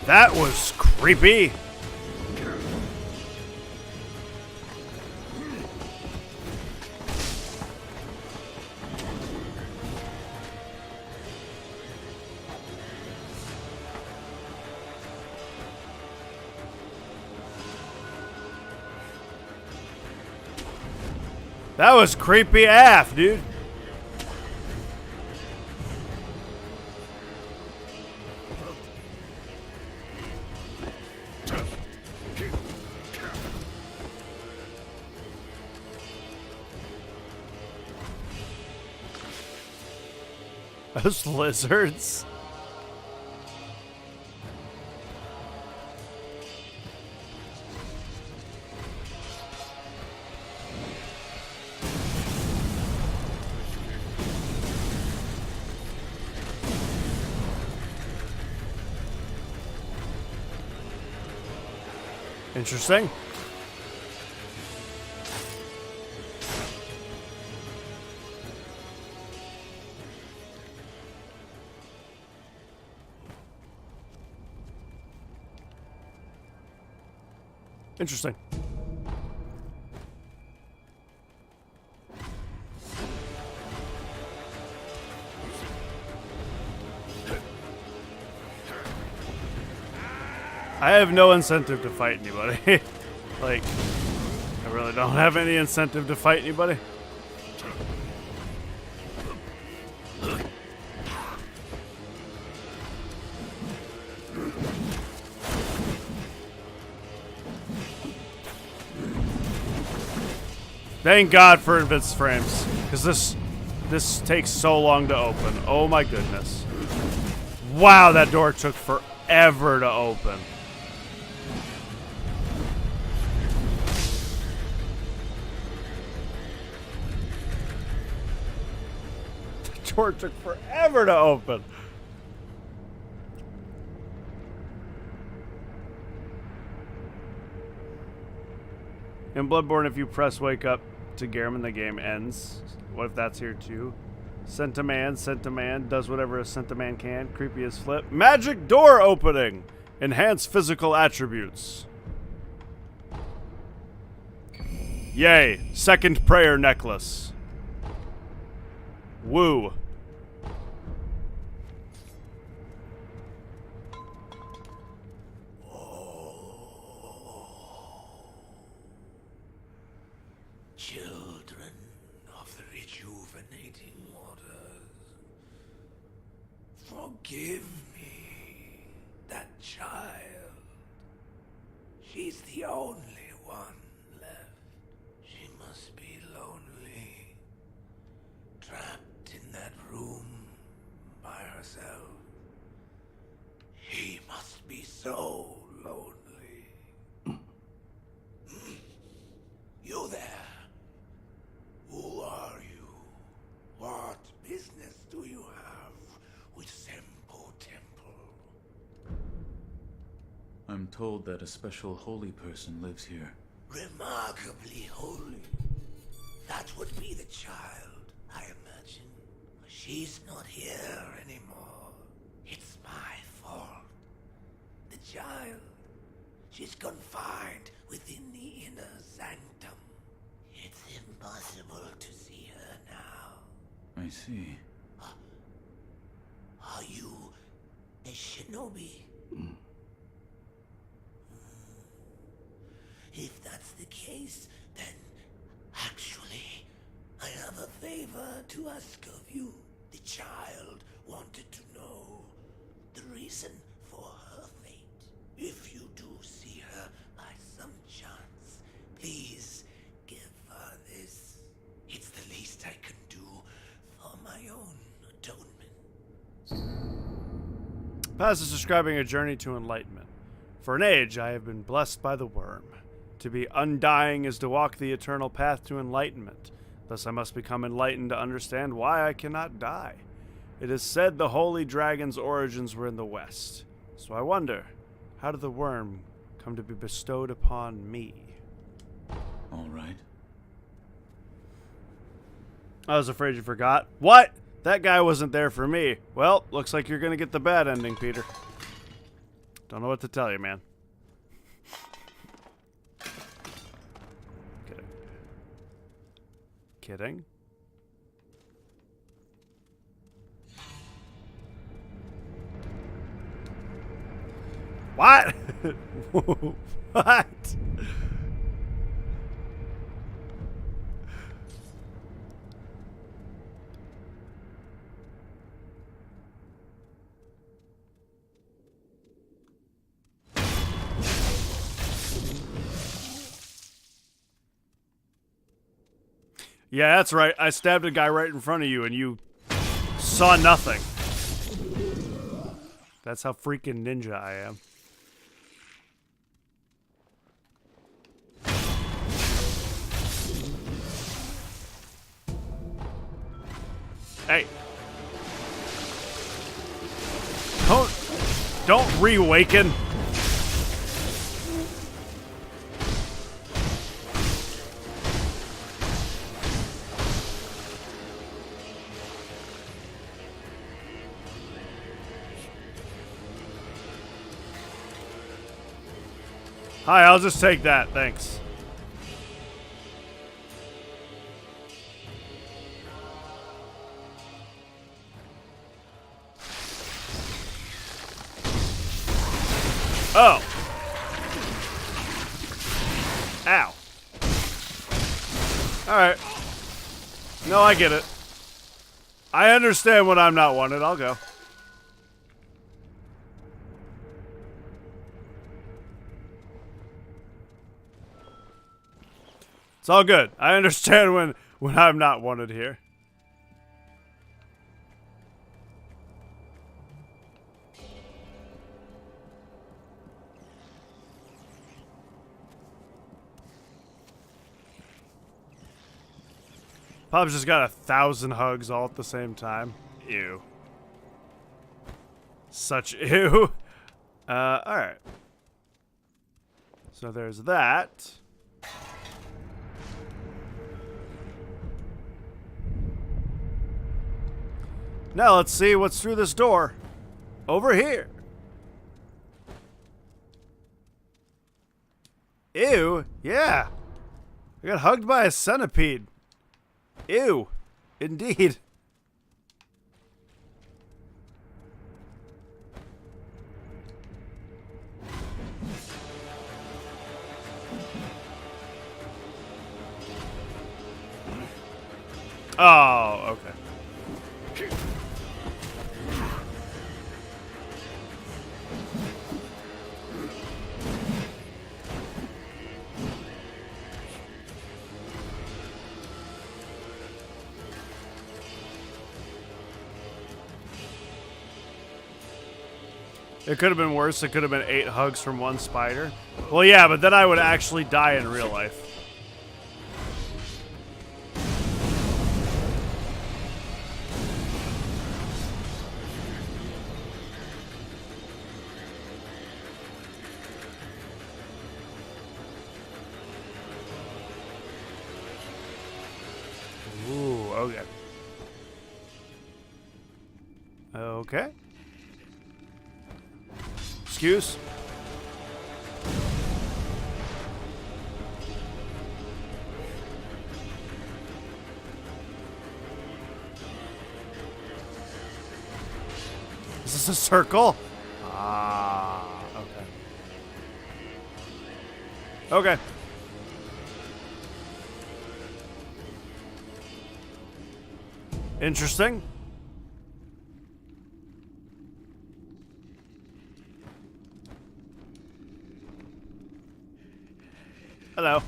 Speaker 1: That was creepy. That was creepy AF, dude. Those lizards. Interesting. Interesting. I have no incentive to fight anybody. Like, I really don't have any incentive to fight anybody. Thank God for Invis frames, because this takes so long to open. Oh my goodness. Wow, that door took forever to open. The door took forever to open. In Bloodborne, if you press wake up to Garum, the game ends. What if that's here too? Sent-a-man, does whatever a Sent-a-man can. Creepy as flip. Magic door opening! Enhance physical attributes. Yay, second prayer necklace. Woo.
Speaker 10: Children of the rejuvenating waters, forgive me, that child. She's the only one left. She must be lonely, trapped in that room by herself. He must be so lonely. You there? Who are you? What business do you have with Senpo Temple?
Speaker 3: I'm told that a special holy person lives here.
Speaker 10: Remarkably holy. That would be the child, I imagine. She's not here anymore. It's my fault. The child, she's confined within the inner sanctum. It's impossible to see her now.
Speaker 3: I see.
Speaker 10: Are you a shinobi? If that's the case, then actually, I have a favor to ask of you. The child wanted to know the reason for her fate. If you do see her by some chance, please give her this. It's the least I can do for my own atonement.
Speaker 1: Paz is describing a journey to enlightenment. For an age, I have been blessed by the worm. To be undying is to walk the eternal path to enlightenment. Thus I must become enlightened to understand why I cannot die. It is said the holy dragon's origins were in the west. So I wonder, how did the worm come to be bestowed upon me?
Speaker 3: All right.
Speaker 1: I was afraid you forgot. What? That guy wasn't there for me. Well, looks like you're gonna get the bad ending, Peter. Don't know what to tell you, man. Kidding. What? What? Yeah, that's right. I stabbed a guy right in front of you and you saw nothing. That's how freaking ninja I am. Hey. Don't reawaken. Hi, I'll just take that. Thanks. Oh. Ow. Alright. No, I get it. I understand when I'm not wanted. I'll go. It's all good. I understand when I'm not wanted here. Pop's just got 1,000 hugs all at the same time. Ew. Such ew. Alright. So there's that. Now let's see what's through this door. Over here. Ew. Yeah. I got hugged by a centipede. Ew. Indeed. Oh, okay. It could have been worse. It could have been 8 hugs from one spider. Well, yeah, but then I would actually die in real life. Ooh, okay. Okay. Excuse? Is this a circle? Ah, okay. Okay. Interesting. Hello.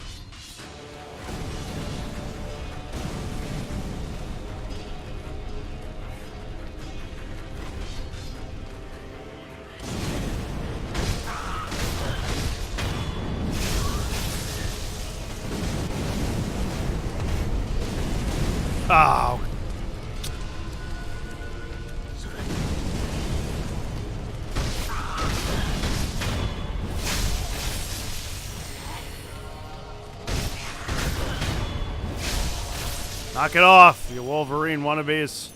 Speaker 1: Oh. Knock it off, you Wolverine wannabes.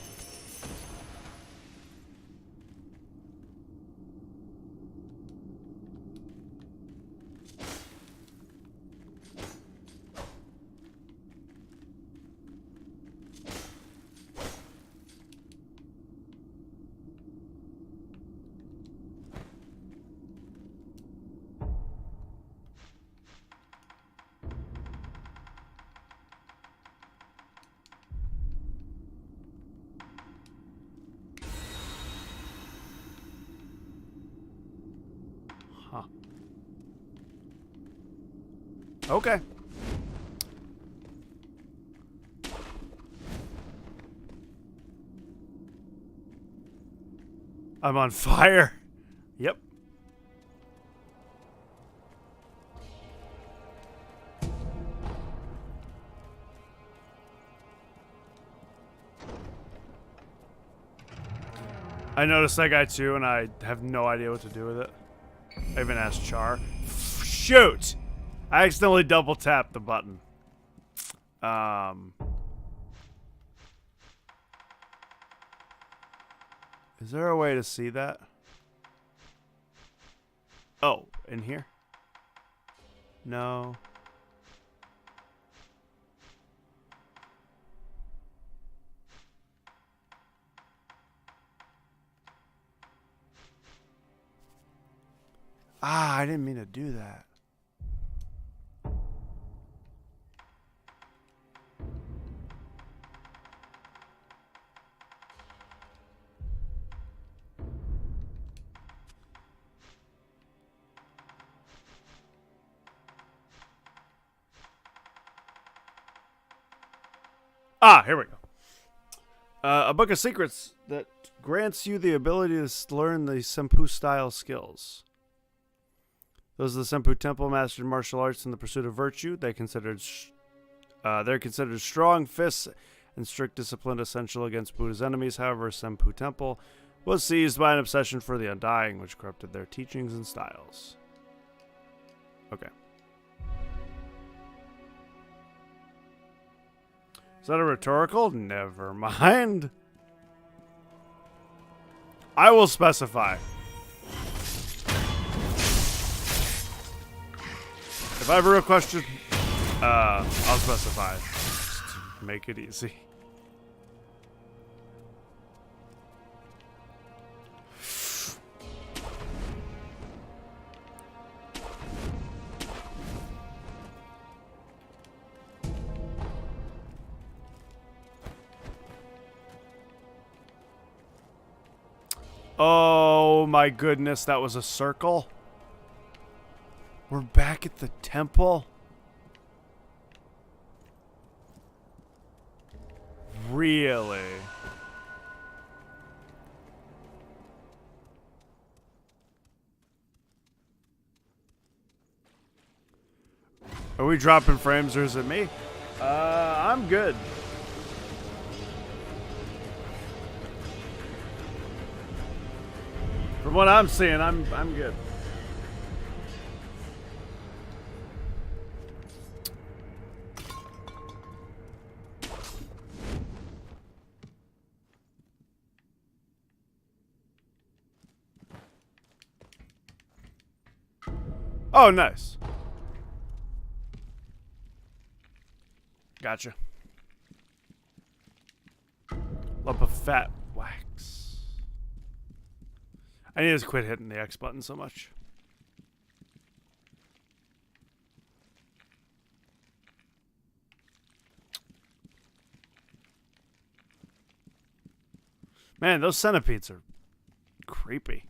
Speaker 1: Huh. Okay. I'm on fire. Yep. I noticed that guy too, and I have no idea what to do with it. I even asked Char. Shoot! I accidentally double tapped the button. Is there a way to see that? Oh, in here? No. Ah, I didn't mean to do that. Ah, here we go. A book of secrets that grants you the ability to learn the Senpu style skills. Those of the Senpu Temple mastered martial arts in the pursuit of virtue. They're considered strong fists and strict discipline essential against Buddha's enemies. However, Senpu Temple was seized by an obsession for the undying, which corrupted their teachings and styles. Okay. Is that a rhetorical? Never mind. I will specify. If I have a real question, I'll specify. Just to make it easy. Oh my goodness, that was a circle. We're back at the temple. Really? Are we dropping frames or is it me? I'm good. From what I'm seeing, I'm good. Oh, nice. Gotcha. Lump of fat wax. I need to quit hitting the X button so much. Man, those centipedes are creepy.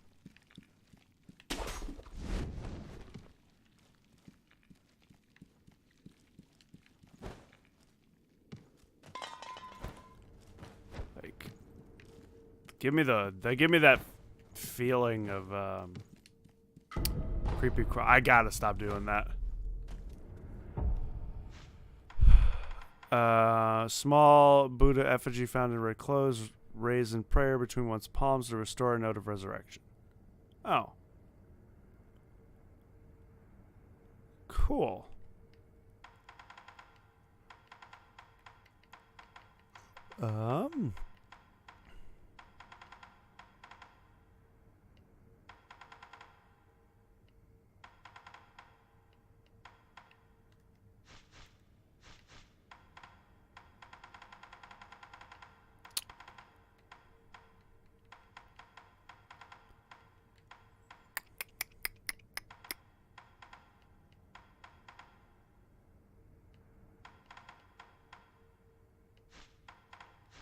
Speaker 1: Like, they give me that feeling of creepy. I gotta stop doing that. Small Buddha effigy found in red clothes, raised in prayer between one's palms to restore a note of resurrection. Oh. Cool.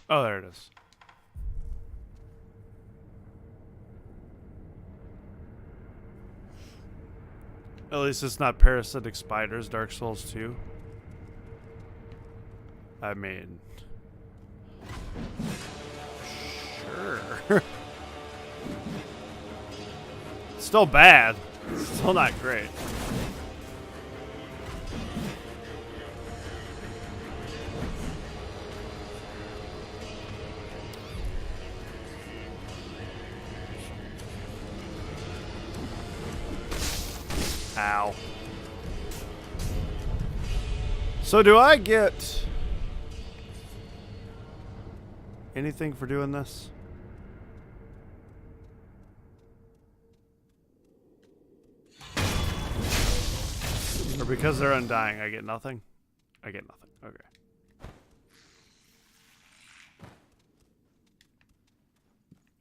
Speaker 1: Oh, there it is. At least it's not parasitic spiders, Dark Souls 2. I mean... Sure. Still bad. Still not great. Ow. So do I get anything for doing this? Or because they're undying, I get nothing? I get nothing. Okay.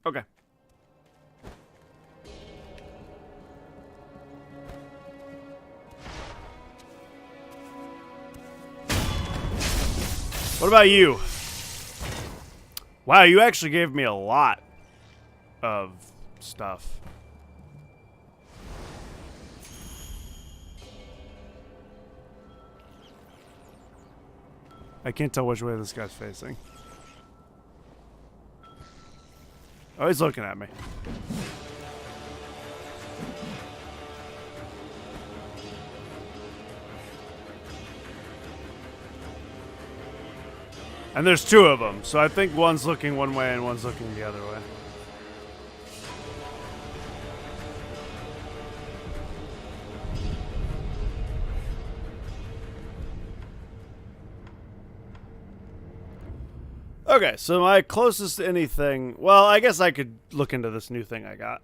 Speaker 1: Okay. What about you? Wow, you actually gave me a lot of stuff. I can't tell which way this guy's facing. Oh, he's looking at me. And there's two of them, so I think one's looking one way and one's looking the other way. Okay, so my closest to anything... Well, I guess I could look into this new thing I got.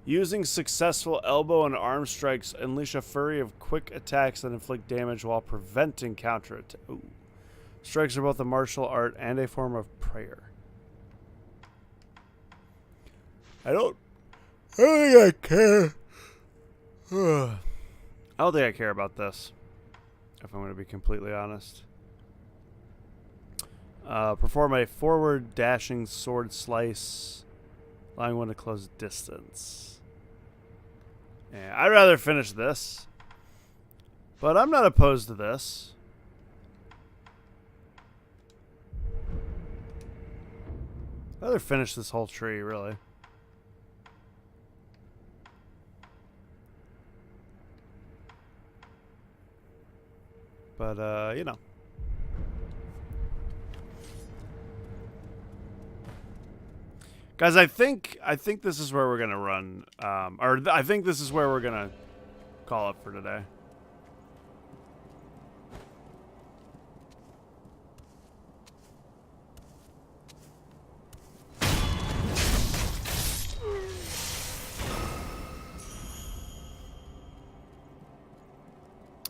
Speaker 1: Using successful elbow and arm strikes, unleash a flurry of quick attacks that inflict damage while preventing counterattack. Ooh. Strikes are both a martial art and a form of prayer. I don't think I care. I don't think I care about this, if I'm going to be completely honest. Perform a forward dashing sword slice, allowing one to close distance. Yeah, I'd rather finish this, but I'm not opposed to this. I'd rather finish this whole tree, really. But, you know. Guys, I think this is where we're going to run, I think this is where we're going to call it for today.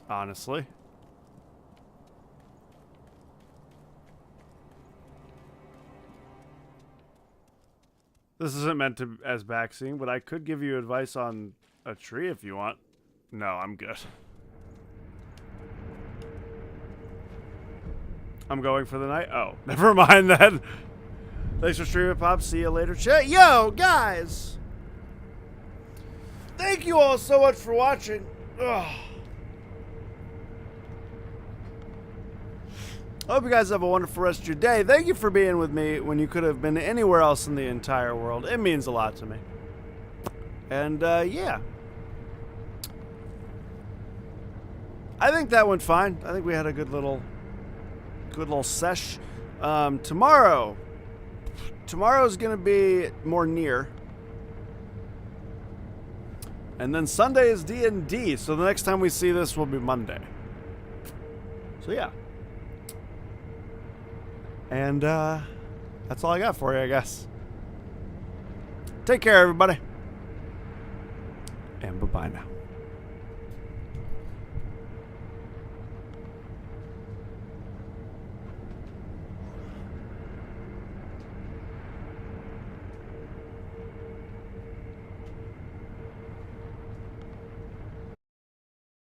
Speaker 1: Honestly. This isn't meant to as backseeing, but I could give you advice on a tree if you want. No, I'm good. I'm going for the night. Oh, never mind then. Thanks for streaming, Pop. See you later, chat. Yo, guys! Thank you all so much for watching. Ugh. I hope you guys have a wonderful rest of your day. Thank you for being with me when you could have been anywhere else in the entire world. It means a lot to me. And, yeah. I think that went fine. I think we had a good little sesh. Tomorrow's going to be more near. And then Sunday is D&D, so the next time we see this will be Monday. So, yeah. And, that's all I got for you, I guess. Take care, everybody. And bye-bye now.